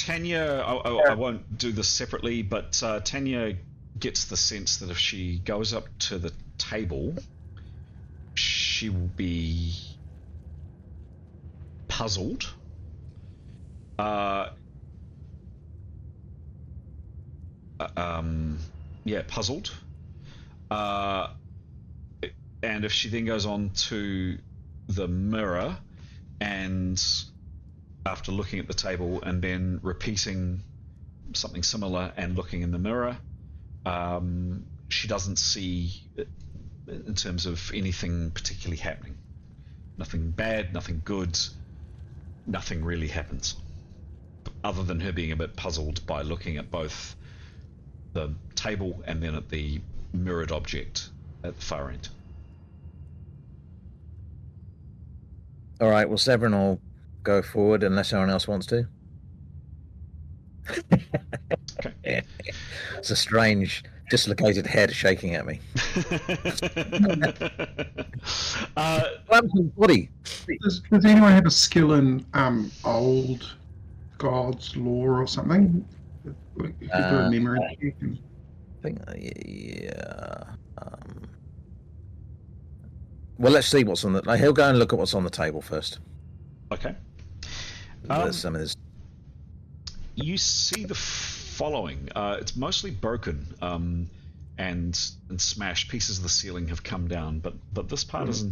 Tanya, I won't do this separately, but Tanya gets the sense that if she goes up to the table she will be puzzled. Puzzled. And if she then goes on to the mirror, and after looking at the table and then repeating something similar and looking in the mirror, she doesn't see, in terms of anything particularly happening. Nothing bad, nothing good, nothing really happens. Other than her being a bit puzzled by looking at both the table and then at the mirrored object at the far end. All right, well, Severin will go forward unless anyone else wants to. Okay. It's a strange, dislocated head shaking at me. Body. Does anyone have a skill in old gods lore or something? You could do a memory check. I think, yeah. Well, let's see what's on the. He'll go and look at what's on the table first. Okay. Some of this. You see the following. It's mostly broken and smashed. Pieces of the ceiling have come down, but this part is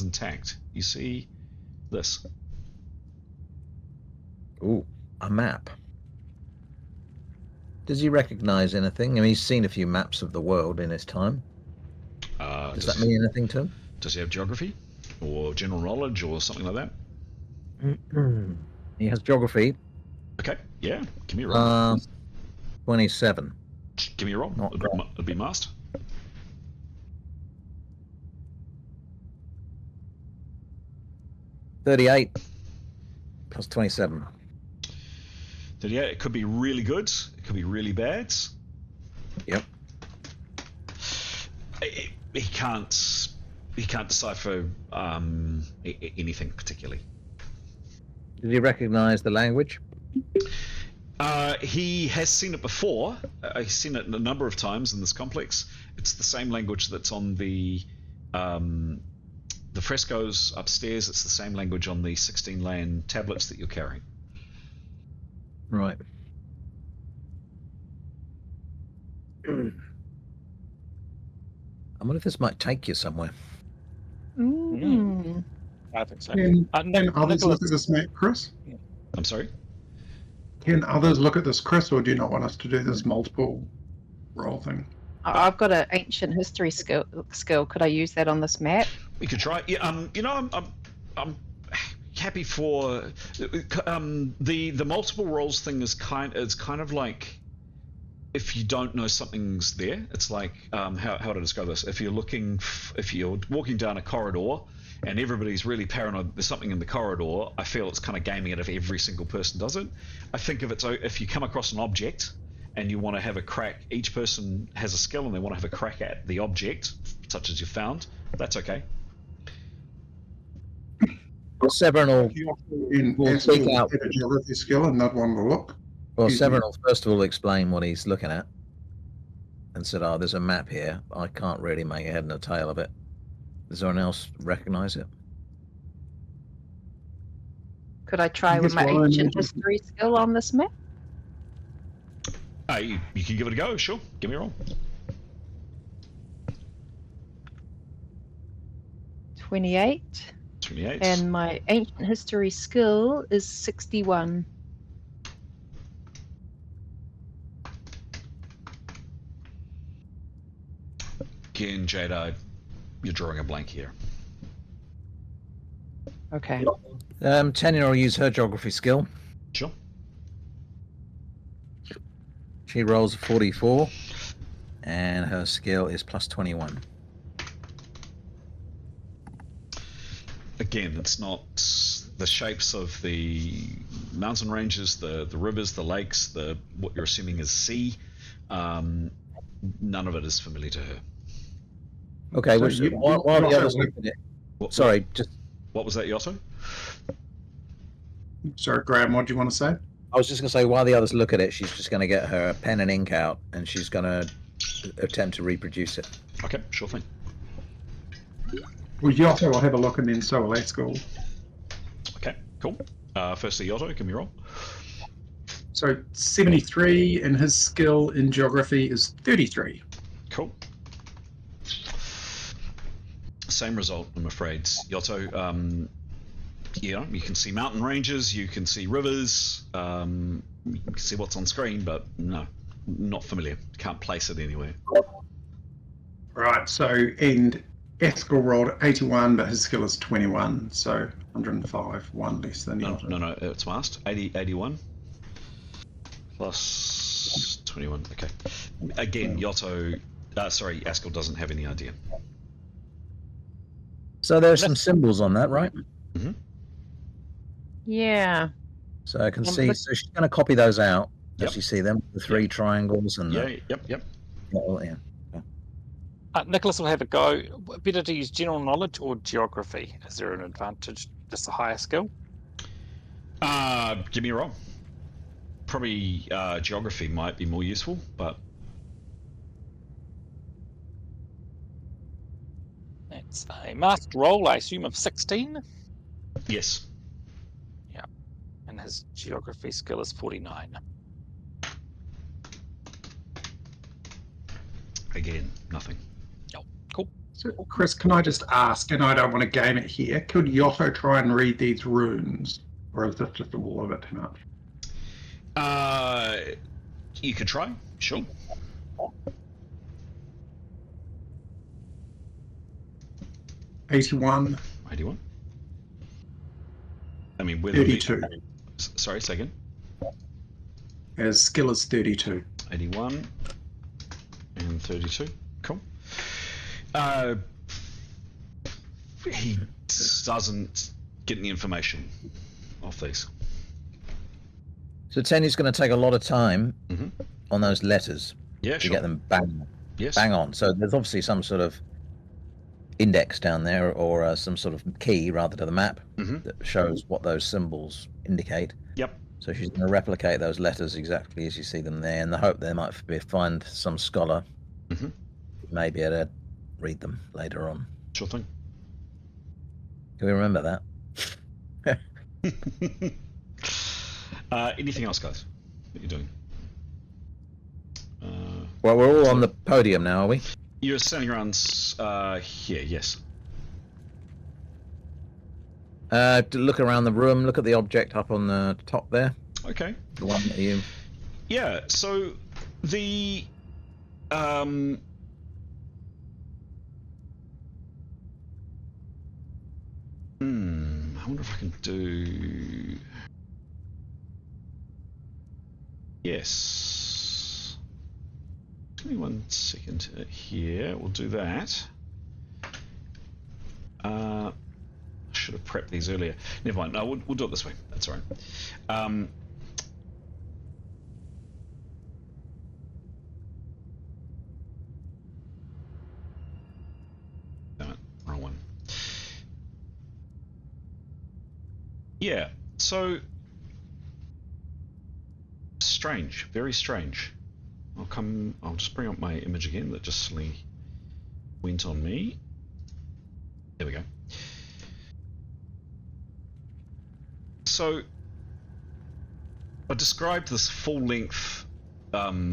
intact. You see this. Ooh, a map. Does he recognise anything? I mean, he's seen a few maps of the world in his time. Does that mean anything to him? Does he have geography or general knowledge or something like that? He has geography. Okay, yeah. Give me a roll. 27. Give me a roll. It'll be masked. $38 plus 27. 38. It could be really good. It could be really bad. Yep. He can't decipher anything particularly. Did he recognise the language? He has seen it before. He's seen it a number of times in this complex. It's the same language that's on the frescoes upstairs. It's the same language on the 16-land tablets that you're carrying. Right. I wonder if this might take you somewhere. I think so. Can others look at this map, Chris? I'm sorry? Can others look at this, Chris, or do you not want us to do this multiple roll thing? I've got an ancient history skill. Could I use that on this map? We could try. Yeah. I'm happy for the multiple roles thing is kind of like if you don't know something's there. It's like how do I describe this? If you're walking down a corridor and everybody's really paranoid there's something in the corridor, I feel it's kind of gaming it if every single person does it. I think of it so if you come across an object and you want to have a crack, each person has a skill and they want to have a crack at the object, such as you found, that's okay. Well, Severin will speak out. A geography skill and not one to look. Well, Severin will first of all explain what he's looking at and said, there's a map here. I can't really make a head and a tail of it. Does anyone else recognise it? Could I try with my ancient history skill on this map? You can give it a go, sure. Give me a roll. 28. 28. And my ancient history skill is 61. Again, Jada, you're drawing a blank here. Okay. Tanya will use her geography skill. Sure. She rolls a 44, and her skill is plus 21. Again, it's not the shapes of the mountain ranges, the rivers, the lakes, what you're assuming is sea. None of it is familiar to her. Okay, So while the others look at it. Sorry, just. What was that, Yosso? Sorry, Graham, what do you want to say? I was just going to say, while the others look at it, she's just going to get her pen and ink out, and she's going to attempt to reproduce it. Okay, sure thing. Well, Yotto will have a look, and then so will Askell. Okay, cool. Firstly, Yotto, give me a roll. So 73, and his skill in geography is 33. Cool. Same result, I'm afraid. Yotto, you can see mountain ranges, you can see rivers, you can see what's on screen, but no, not familiar. Can't place it anywhere. Right, so, and Askell rolled 81, but his skill is 21, so 105, one less than Yotto. No, it's masked. 81 plus 21. Okay. Again, Askell doesn't have any idea. So there's some symbols on that, right? Mm-hmm. Yeah. So I can see. So she's going to copy those out. Yep. Does you see them? The three triangles and the. Yep. Yeah. Nicholas will have a go. Better to use general knowledge or geography? Is there an advantage? Just a higher skill? Give me a roll. Probably geography might be more useful, but That's a masked roll, I assume, of 16. yes. Yeah. And his geography skill is 49. Again, nothing. Oh, cool. So, Chris, can I just ask, and I don't want to game it here, could Yotto try and read these runes? Or is this just all of it too much? You could try, sure. $81. 81. I mean, with 32. Sorry, second. His skill is 32. 81 and 32. Cool. He doesn't get any information off these. So Tenny's going to take a lot of time on those letters Yeah, to sure. get them bang Yes. on. So there's obviously some sort of index down there, or some sort of key rather to the map that shows what those symbols indicate. Yep. So she's going to replicate those letters exactly as you see them there, in the hope they might find some scholar who may be able to read them later on. Sure thing. Can we remember that? Anything else, guys? What are you doing? Well, we're all on the podium now, are we? You're standing around here, yes. To look around the room, look at the object up on the top there. Okay. The one that you... Yeah, so the I wonder if I can do... Yes. Give me 1 second here. We'll do that. I should have prepped these earlier. Never mind. No, we'll do it this way. That's all right. Damn it, wrong one. Yeah. So strange. Very strange. I'll just bring up my image again that just suddenly went on me. There we go. So I described this full-length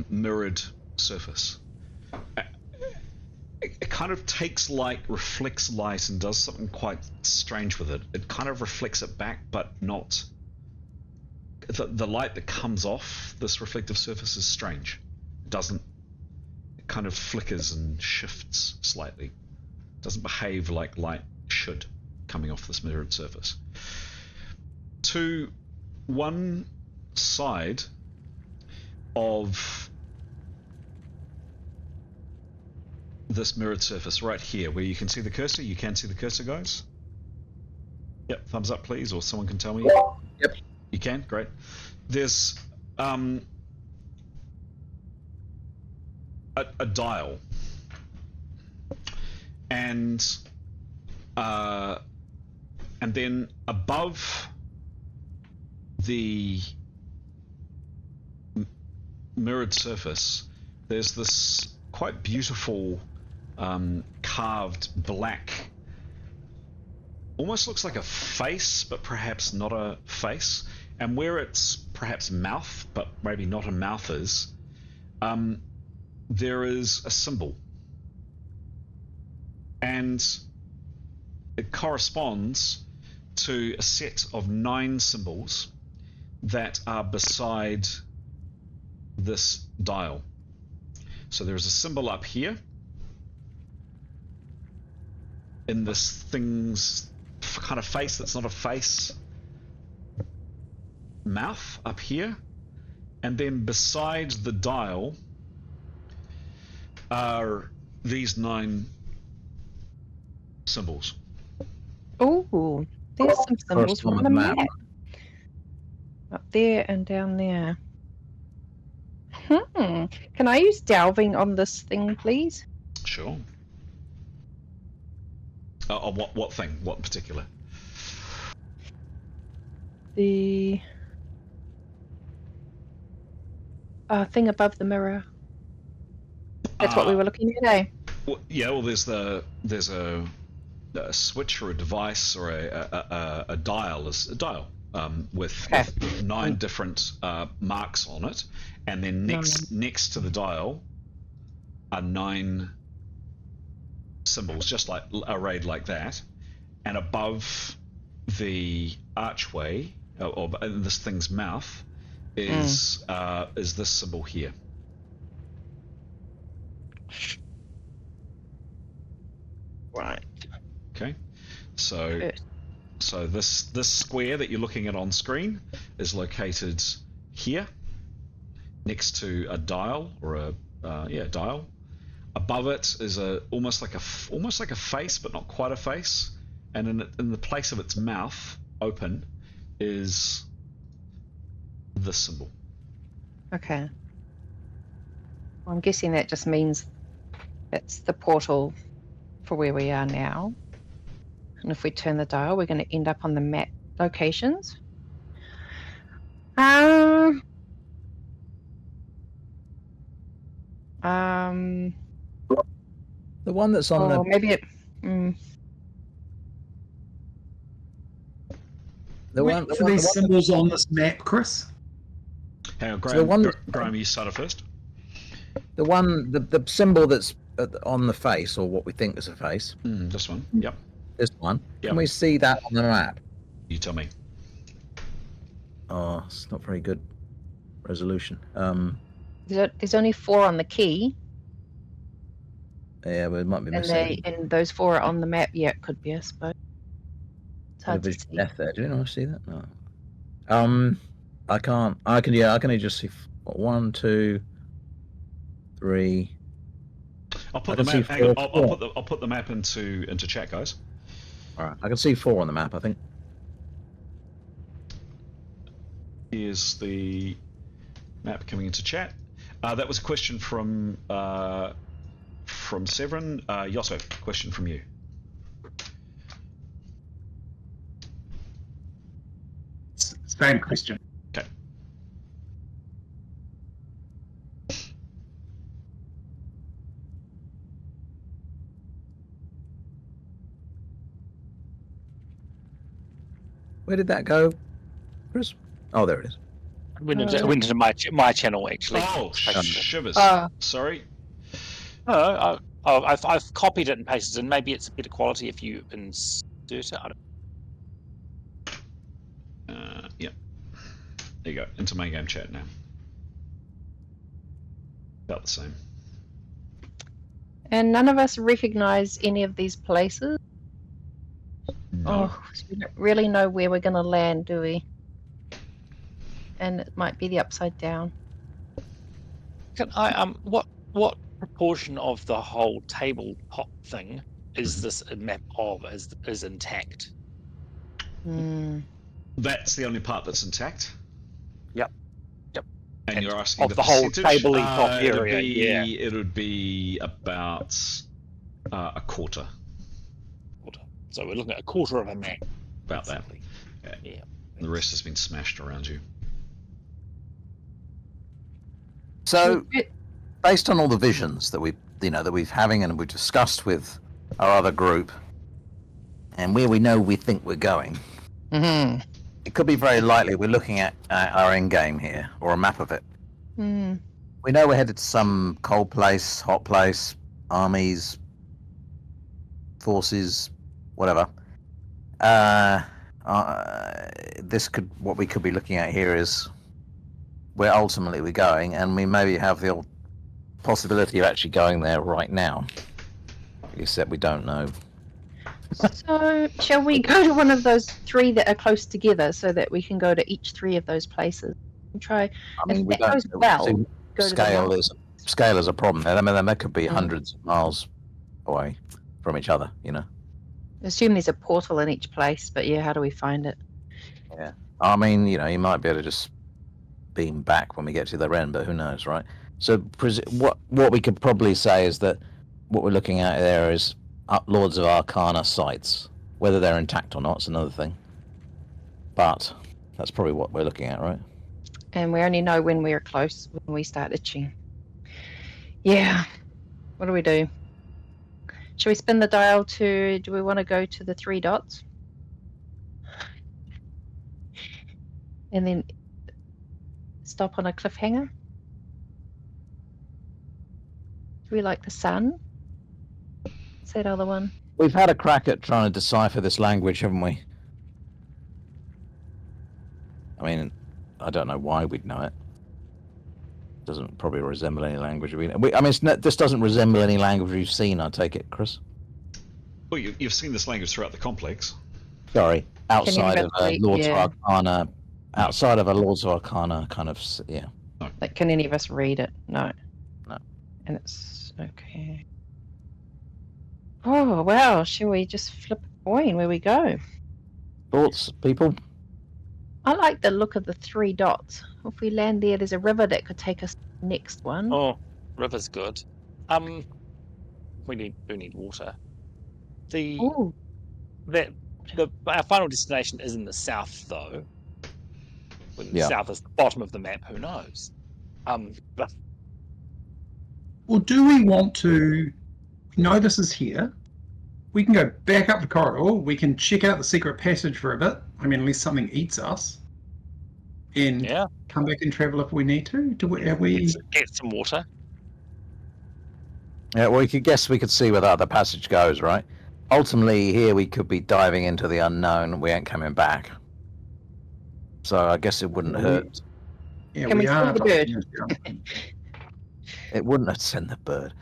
mirrored surface. It kind of takes light, reflects light, and does something quite strange with it. It kind of reflects it back, but not... The light that comes off this reflective surface is strange. It kind of flickers and shifts slightly. It doesn't behave like light should coming off this mirrored surface. To one side of this mirrored surface right here, where you can see the cursor. You can see the cursor, guys? Yep, thumbs up please, or someone can tell me. Yep. You can? Great. There's a dial, and then above the mirrored surface, there's this quite beautiful carved black almost looks like a face, but perhaps not a face. And where it's perhaps mouth, but maybe not a mouth is, there is a symbol. And it corresponds to a set of 9 symbols that are beside this dial. So there's a symbol up here in this thing's kind of face that's not a face, mouth up here, and then beside the dial are these 9 symbols. Oh, there's some symbols Correspond on with the the map. map. Up there and down there. Can I use delving on this thing, please? Sure. On what thing? What in particular? The thing above the mirror. That's what we were looking at, eh? Well, yeah. Well, there's a switch or a device or a dial. With 9 different marks on it, and then next to the dial are 9 symbols, just like arrayed like that, and above the archway or in this thing's mouth is this symbol here. Right. Okay. So this square that you're looking at on screen is located here, next to a dial or a dial. Above it is almost like a face, but not quite a face. And in the place of its mouth, open, is this symbol. Okay. Well, I'm guessing that just means it's the portal for where we are now. And if we turn the dial, we're going to end up on the map locations. The one that's on the... maybe it... These symbols on this map, Chris? Hang on, Graham, you started first. The symbol that's on the face, or what we think is a face. This one, yep. This one. Yep. Can we see that on the map? You tell me. Oh, it's not very good resolution. There's only 4 on the key. Yeah, but it might be missing. And those 4 are on the map. Yeah, it could be, I suppose. It's hard to see. Death there. Do you not see that? No. I can't. I can just see 1, 2, 3. I'll put the map. Hang on, I'll put the map into chat, guys. All right, I can see 4 on the map, I think. Here's the map coming into chat. That was a question from Severin. Yosso, question from you. Same question. Okay. Where did that go, Chris? Oh, there it is. It went into my channel, actually. Oh, shivers. Sorry. I've copied it and pasted it in. Maybe it's a better quality if you insert it. I don't... Yep. There you go. Into main game chat now. About the same. And none of us recognize any of these places. No. Oh, so we don't really know where we're going to land, do we? And it might be the upside down. Can I what proportion of the whole tabletop thing is this a map of is intact? That's the only part that's intact. Yep. And you're asking of the whole tabletop area. It would be about a quarter. So we're looking at a quarter of a map. About that. Yeah. The rest has been smashed around you. So, based on all the visions that we've having and we've discussed with our other group, and where we think we're going, Mm-hmm. it could be very likely we're looking at our end game here, or a map of it. Mm. We know we're headed to some cold place, hot place, armies, forces, whatever. What we could be looking at here is where ultimately we're going, and we maybe have the possibility of actually going there right now, except we don't know. So, shall we go to one of those 3 that are close together so that we can go to each 3 of those places? And try. I mean, If we that don't goes know. well, See, go to the scale north. is a problem. I mean, there could be Mm. hundreds of miles away from each other. Assume there's a portal in each place, but yeah, how do we find it? Yeah. I mean, you might be able to just beam back when we get to the end, but who knows, right? So what we could probably say is that what we're looking at there is Lords of Arcana sites. Whether they're intact or not is another thing. But that's probably what we're looking at, right? And we only know when we're close, when we start itching. Yeah. What do we do? Shall we spin the dial to, do we want to go to the 3 dots? And then stop on a cliffhanger? Do we like the sun? What's that other one? We've had a crack at trying to decipher this language, haven't we? I mean, I don't know why we'd know it. Doesn't probably resemble any language this doesn't resemble any language we've seen, I take it, Chris? Well, you've seen this language throughout the complex. Sorry, outside of a Lords yeah. of Arcana, outside of a Lords of Arcana kind of, yeah. Like, can any of us read it? No. No. And it's okay. Oh wow! Shall we just flip a coin where we go? Thoughts, people? I like the look of the 3 dots. If we land there, there's a river that could take us to the next one. Oh, river's good. We need water. Ooh. Our final destination is in the south, though. When the south is the bottom of the map, who knows? But Well, do we want to? We know this is here. We can go back up the corridor. We can check out the secret passage for a bit. I mean, unless something eats us, and come back and travel if we need to. Have we? Get some water. Yeah, well, we could see where the other passage goes, right? Ultimately, here we could be diving into the unknown. We ain't coming back. So I guess it wouldn't hurt. Yeah, Can we are. send the bird? It wouldn't have sent the bird.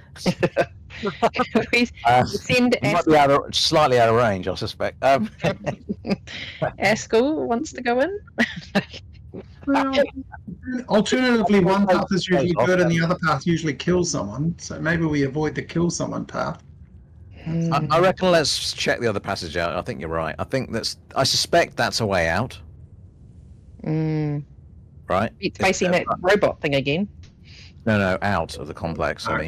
We send might be slightly out of range, I suspect. Askell wants to go in. Well, alternatively, one path is usually good and the other path usually kills someone. So maybe we avoid the kill someone path. I reckon let's check the other passage out. I think you're right. I suspect that's a way out. Right? It's facing that robot thing again. No, out of the complex. I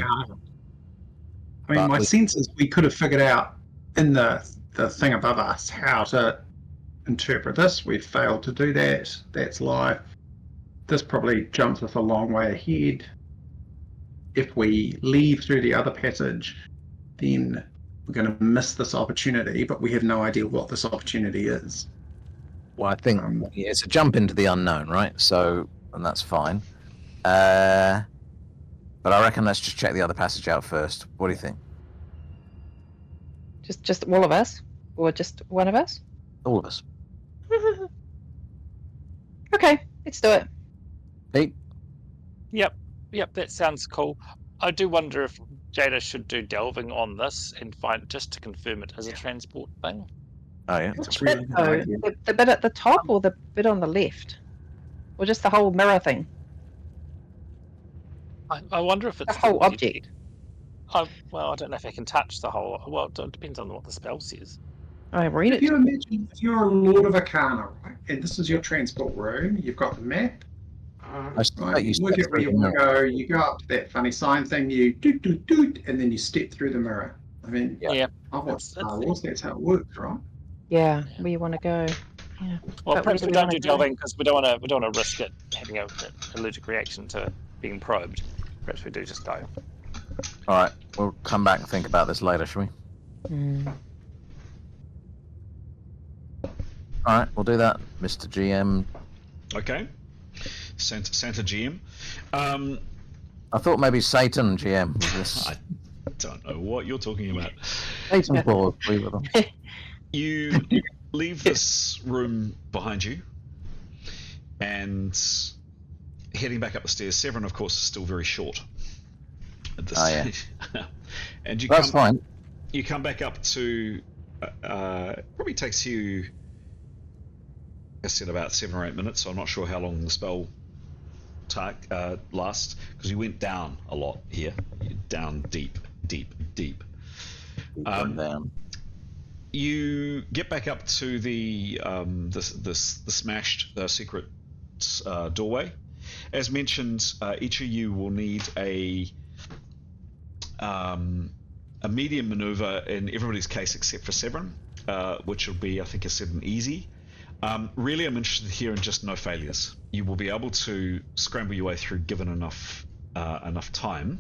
mean, my sense is we could have figured out in the thing above us how to interpret this. We've failed to do that. That's life. This probably jumps us a long way ahead. If we leave through the other passage, then we're going to miss this opportunity, but we have no idea what this opportunity is. Well, I think it's a jump into the unknown, right? So, and that's fine. But I reckon let's just check the other passage out first. What do you think? Just all of us? Or just one of us? All of us. Okay, let's do it. Pete? Yep, that sounds cool. I do wonder if Jada should do delving on this and find just to confirm it as a transport thing. Oh yeah. Which bit though? The bit at the top or the bit on the left? Or just the whole mirror thing? I wonder if it's the whole object. Well, I don't know if I can touch the whole. Well, it depends on what the spell says. I read it. If you imagine if you're a Lord of Arcana, right, and this is your transport room, you've got the map. Right, you look at where you want to go. You go up to that funny sign thing. You doot doot doot, and then you step through the mirror. I mean, I've watched Star Wars. That's how it works, right? Yeah, where you want to go. Yeah. Well, perhaps we don't do delving because we don't want to risk it having an allergic reaction to being probed. Perhaps we do just dive. All right, we'll come back and think about this later, shall we? All right, we'll do that, Mr. GM. Okay. Santa GM. I thought maybe Satan GM was this. I don't know what you're talking about. Satan Paul, agree with them. You leave this room behind you, and heading back up the stairs. Severin, of course, is still very short at this stage. And you That's fine. You come back up to probably takes you, I said, about 7 or 8 minutes. So I'm not sure how long the spell lasts, because you went down a lot here. You're down deep. Down. You get back up to the smashed secret doorway. As mentioned, each of you will need a medium maneuver in everybody's case except for Severin, which will be, I think, a 7 easy. Really, I'm interested here in just no failures. You will be able to scramble your way through given enough time,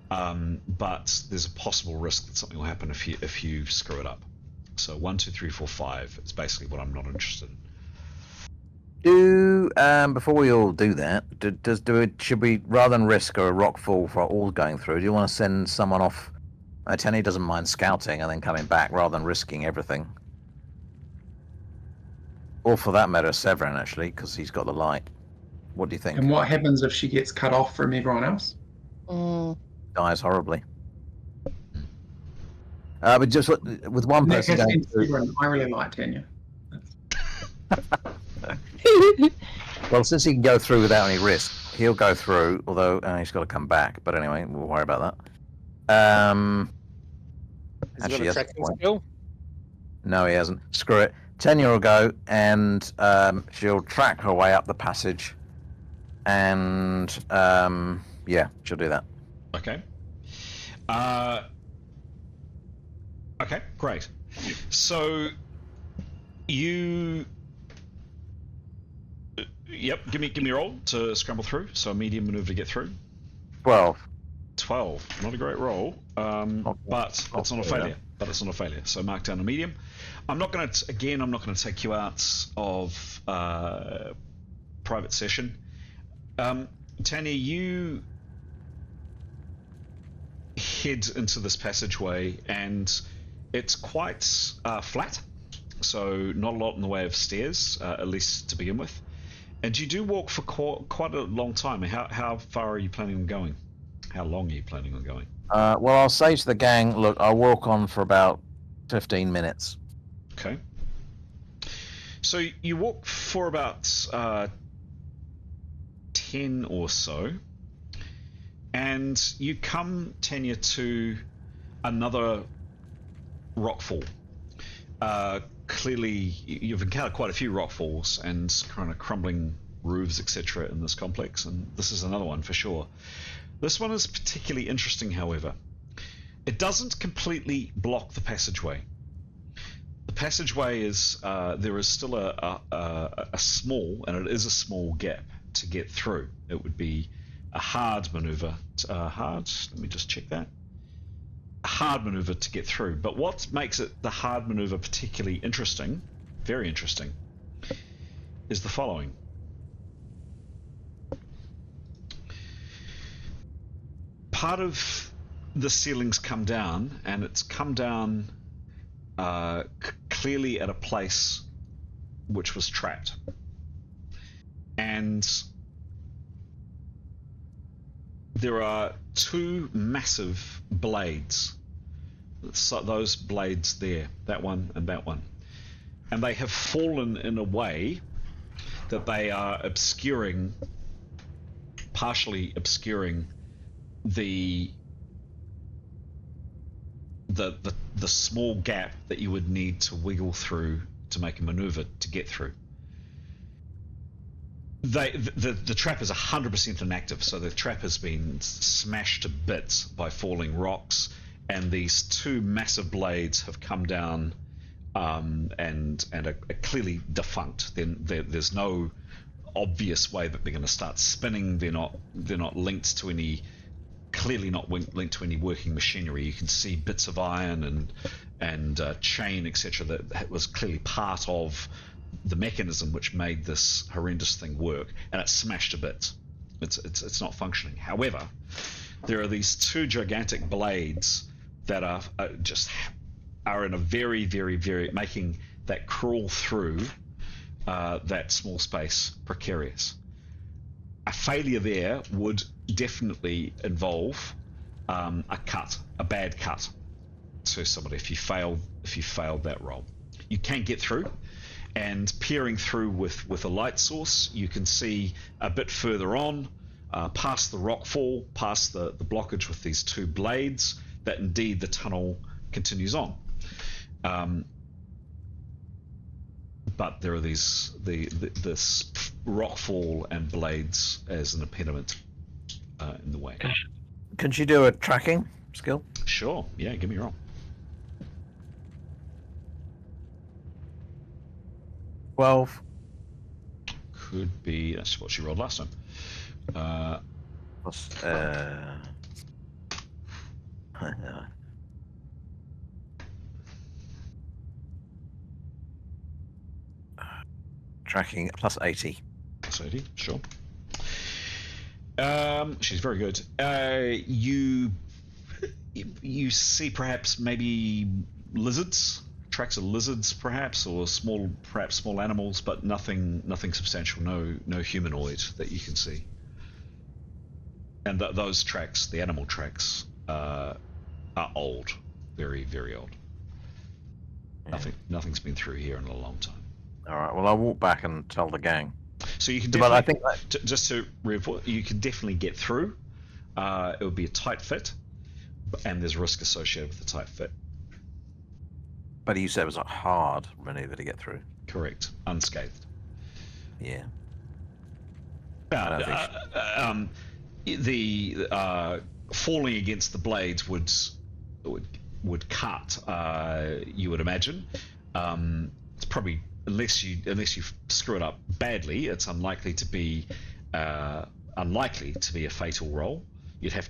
but there's a possible risk that something will happen if you screw it up. So 1, 2, 3, 4, 5. It's basically what I'm not interested in. Before we all do that, should we, rather than risk a rock fall for all going through, do you want to send someone off? Tenny doesn't mind scouting and then coming back rather than risking everything. Or for that matter, Severin, actually, because he's got the light. What do you think? And what happens if she gets cut off from everyone else? Dies horribly. But just with one person going through... I really like Tanya. Well, since he can go through without any risk, he'll go through, although he's got to come back. But anyway, we'll worry about that. Has he got a tracking skill? No, he hasn't. Screw it. Tanya will go, and she'll track her way up the passage. And, she'll do that. Okay. Okay, great. So, you... Yep, give me a roll to scramble through. So a medium maneuver to get through. 12. 12. Not a great roll, but it's not a failure. So mark down a medium. I'm not going to take you out of private session. Tanya, you head into this passageway, and it's quite flat. So not a lot in the way of stairs, at least to begin with. And you do walk for quite a long time. How far are you planning on going? How long are you planning on going? Well, I'll say to the gang, look, I'll walk on for about 15 minutes. Okay. So you walk for about 10 or so, and you come, Tanya, to another rockfall. Clearly, you've encountered quite a few rockfalls and kind of crumbling roofs, etc., in this complex, and this is another one for sure. This one is particularly interesting, however. It doesn't completely block the passageway. The passageway is there is still a small, and it is a small gap to get through. It would be a hard maneuver. Let me just check that. A hard maneuver to get through. But what makes it the hard maneuver particularly interesting, very interesting, is the following. Part of the ceiling's come down, and it's come down clearly at a place which was trapped. And there are 2 massive blades. So those blades there, that one and that one. And they have fallen in a way that they are partially obscuring the small gap that you would need to wiggle through to make a maneuver to get through. The trap is 100% inactive, so the trap has been smashed to bits by falling rocks, and these 2 massive blades have come down and are clearly defunct. Then there's no obvious way that they're going to start spinning. They're not linked to any. Clearly not linked to any working machinery. You can see bits of iron and chain, etc. that was clearly part of the mechanism which made this horrendous thing work, and it's smashed to bits. It's not functioning. However, there are these two gigantic blades that are in a very, very, very making that crawl through that small space precarious. A failure there would definitely involve a bad cut to somebody if you failed that roll. You can get through, and peering through with a light source, you can see a bit further on, past the rockfall, past the blockage with these two blades, that indeed the tunnel continues on. But there are this rockfall and blades as an impediment in the way. Can she do a tracking skill? Sure. Yeah. Give me a roll. 12. Could be. That's what she rolled last time. Plus, tracking plus 80. Plus 80. Sure. She's very good. You see perhaps maybe lizards, tracks of lizards perhaps, or small animals, but nothing substantial. No humanoid that you can see. And those tracks, the animal tracks, are old, very, very old. Yeah. Nothing's been through here in a long time. All right. Well, I'll walk back and tell the gang. So you can But I think just to report, you can definitely get through. It would be a tight fit, and there's risk associated with the tight fit. But you said it was a hard maneuver to get through. Correct, unscathed. Yeah. The falling against the blades would cut. You would imagine. It's probably unless you screw it up badly, it's unlikely to be a fatal roll. You'd have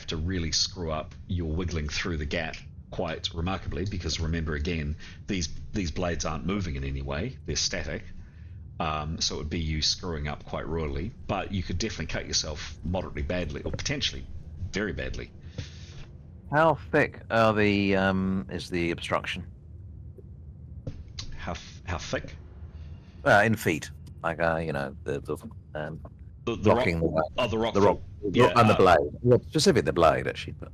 to really screw up your wiggling through the gap quite remarkably, because remember again, these blades aren't moving in any way; they're static. So it would be you screwing up quite royally, but you could definitely cut yourself moderately badly, or potentially very badly. How thick are is the obstruction? How thick? In feet, like the rocking rock. The rock. Yeah, and the blade. Well, specifically the blade, actually. But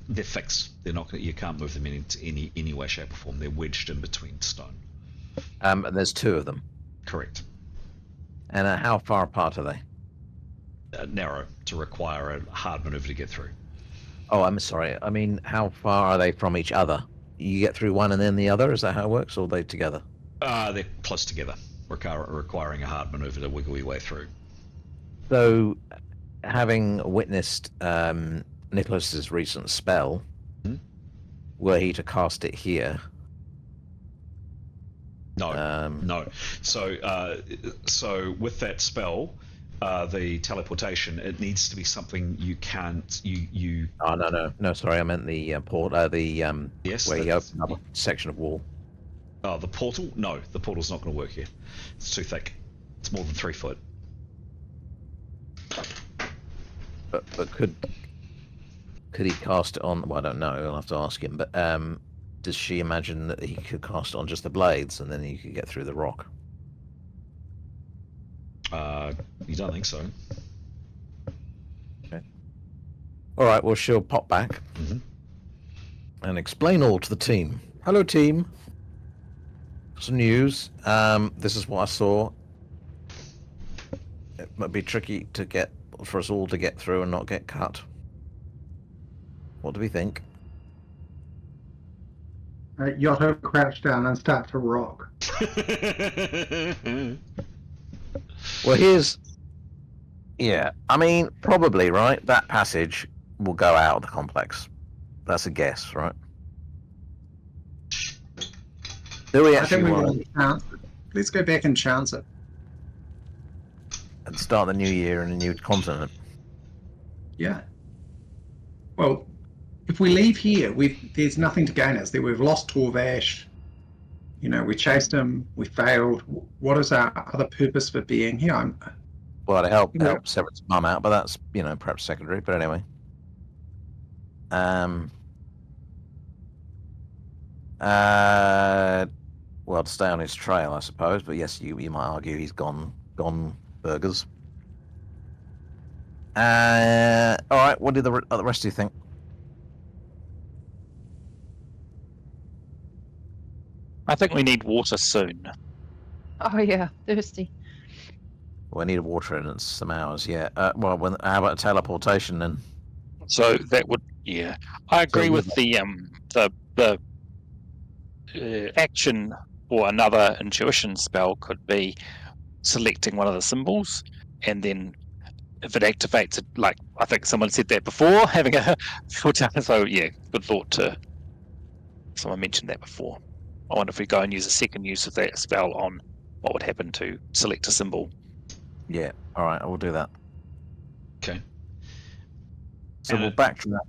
they're fixed. They're not. You can't move them in any way, shape, or form. They're wedged in between stone. And there's two of them. Correct. And how far apart are they? Narrow, to require a hard maneuver to get through. Oh, I'm sorry. I mean, how far are they from each other? You get through one and then the other? Is that how it works, or are they together? They're close together, requiring a hard maneuver to wiggle your way through. So, having witnessed Nicholas's recent spell, were he to cast it here? No, no. So with that spell, the teleportation, it needs to be something you can't. You. Oh no! Sorry, I meant the port. Yes, where you open up a section of wall. Oh, the portal? No, the portal's not going to work here. It's too thick. It's more than 3 foot. But could he cast it on? Well, I don't know. I'll have to ask him. But does she imagine that he could cast it on just the blades and then he could get through the rock? You don't think so? Okay. All right. Well, she'll pop back and explain all to the team. Hello, team. Some news. This is what I saw. It might be tricky for us all to get through and not get cut. What do we think? Yotto crouch down and start to rock. Well, yeah, I mean, probably, right? That passage will go out of the complex. That's a guess, right? Do we actually want to chance it? Let's go back and chance it. And start the new year in a new continent? Yeah. Well, if we leave here, there's nothing to gain us. We've lost Torvash. we chased him, we failed. What is our other purpose for being here? Well, to help Severan's mum out, but that's perhaps secondary. But anyway, well, to stay on his trail, I suppose. But yes, you might argue he's gone burgers. All right. What do the rest of you think? I think we need water soon. Oh yeah, thirsty. We need water in some hours. Yeah. Well, how about teleportation then? So that would, yeah, I agree with the action for another intuition spell could be selecting one of the symbols, and then if it activates it, like I think someone said that before, having a short time. So yeah, good thought. Someone mentioned that before. I wonder if we go and use a second use of that spell on what would happen to select a symbol. Yeah. All right. I will do that. Okay. So we'll back to that.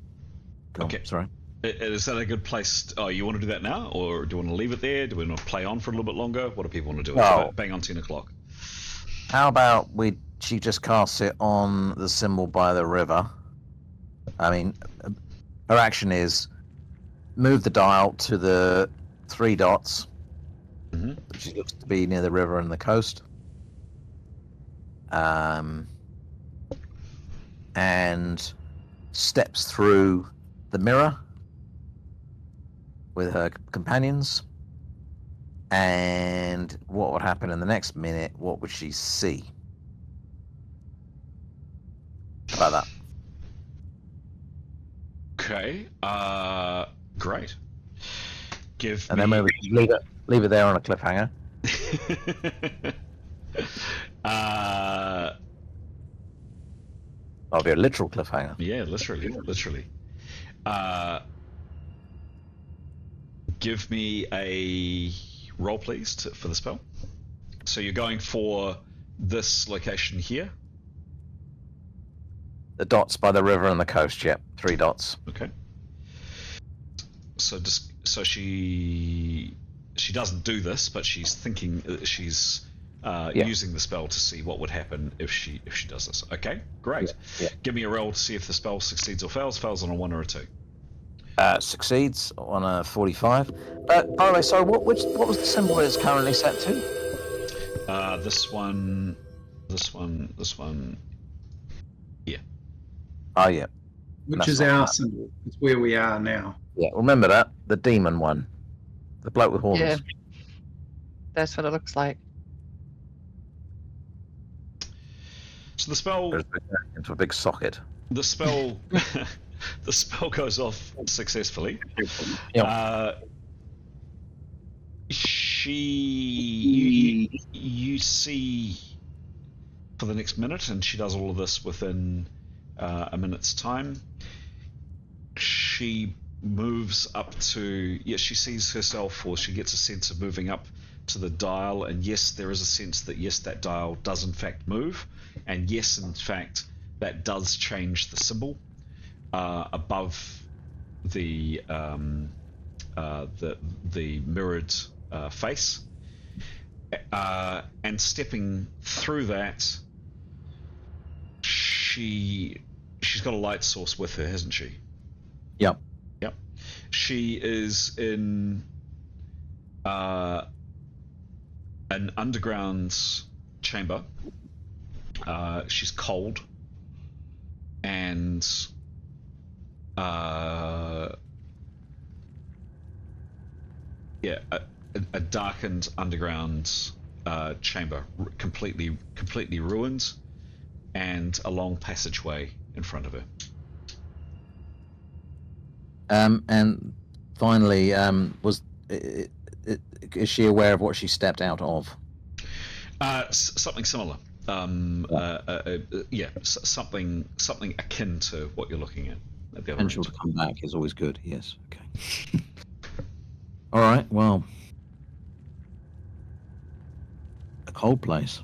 Okay. Sorry. Is that a good place? Oh, you want to do that now, or do you want to leave it there? Do we want to play on for a little bit longer? What do people want to do? Oh. Bang on 10 o'clock. How about she just casts it on the symbol by the river? I mean, her action is move the dial to the 3 dots, which looks to be near the river and the coast. And steps through the mirror with her companions. And what would happen in the next minute? What would she see? How about that? Okay. Great. Then maybe leave it there on a cliffhanger. I'll be a literal cliffhanger. Yeah, literally. Give me a roll, please, for the spell. So you're going for this location here? The dots by the river and the coast, yep. 3 dots. Okay. So she doesn't do this, but she's thinking, she's using the spell to see what would happen if she does this. Okay, great. Yeah. Give me a roll to see if the spell succeeds or fails. Fails on a 1 or a 2. Succeeds on a 45. By the way, so what was the symbol it's currently set to? This one. Yeah. Oh yeah. Which is our symbol. It's where we are now. Yeah, remember that. The demon one. The bloke with horns. Yeah. That's what it looks like. So the spell into a big socket. The spell the spell goes off successfully. Yep. You see for the next minute, and she does all of this within a minute's time. She moves up to, she sees herself, or she gets a sense of moving up to the dial, and yes, there is a sense that that dial does in fact move, and yes, in fact, that does change the symbol above the mirrored face, and stepping through that, she's got a light source with her, hasn't she? Yep. She is in an underground chamber. She's cold, and a darkened underground chamber, completely ruined, and a long passageway in front of her. And finally, is she aware of what she stepped out of? Something similar. Something akin to what you're looking at the other Potential end. to come back is always good. Yes. Okay. All right. Well, a cold place.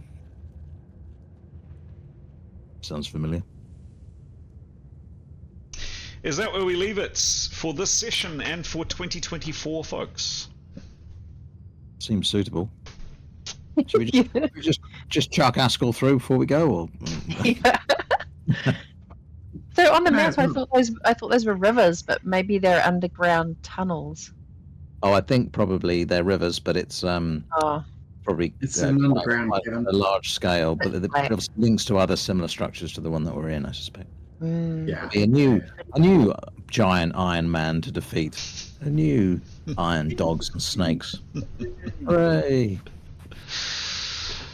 Sounds familiar. Is that where we leave it for this session and for 2024, folks? See seems suitable. Should we just chuck Askell through before we go, or? Yeah. So on the No, map, I no. thought those were rivers, but maybe they're underground tunnels. Oh, I think probably they're rivers, but it's Oh, probably It's an quite underground cavern. a large scale, but it Right. obviously links to other similar structures to the one that we're in, I suspect. Yeah. Be a new giant Iron Man to defeat. A new iron dogs and snakes. Hooray!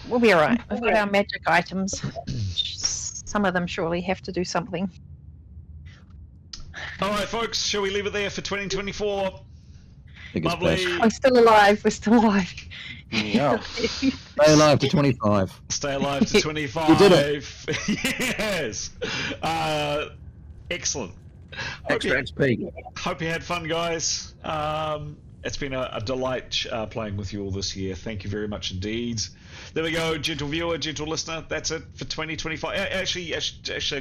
we'll be all right. We've got our magic items. Some of them surely have to do something. All right, folks, shall we leave it there for 2024? Think it's Lovely. best. We're still alive. We're still alive. Yeah. Stay alive to 25. Stay alive to 25. You did it. Yes. Excellent. Extra XP. Hope you had fun, guys. It's been a delight playing with you all this year. Thank you very much indeed. There we go, gentle viewer, gentle listener. That's it for 2025. Actually, I'm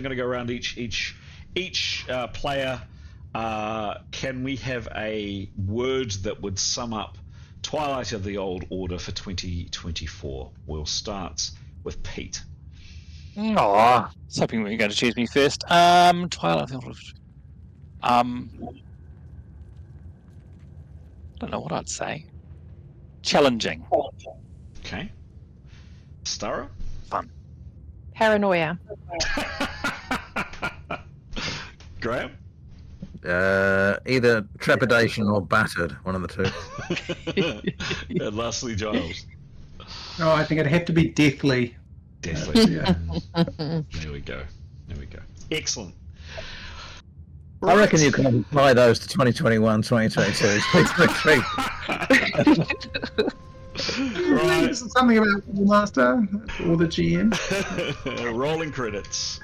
going to go around each player. Can we have a word that would sum up Twilight of the Old Order for 2024? We'll start with Pete. Aw, I was hoping we were going to choose me first. Twilight. I don't know what I'd say. Challenging. Okay. Stara? Paranoia. Graham? Either trepidation or battered, one of the two. And lastly, Giles. Oh, I think it'd have to be deathly. Definitely. Yeah. There we go. Excellent. I reckon you can apply those to 2021, 2022, 2023. Right. Something about Rolemaster or the GM. Rolling credits.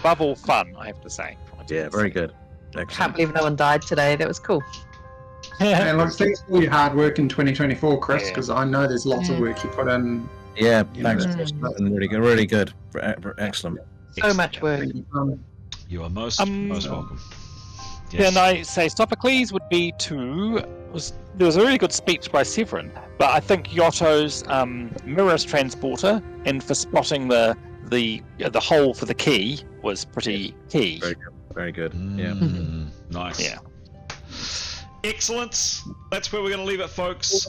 Above all, fun, I have to say. Yeah, very good. Can't Excellent. believe no one died today. That was cool. And look, thanks for all your hard work in 2024, Chris, Yeah. because I know there's lots of work you put in. Yeah, you thanks. know. That's been really good. Really good. Excellent. So much work. You are most welcome. Can I say Sophocles would be two? There was a really good speech by Severin, but I think Yotto's mirrors transporter and for spotting the hole for the key was pretty key. Very good. Yeah. Nice. Yeah. Excellent. That's where we're going to leave it, folks.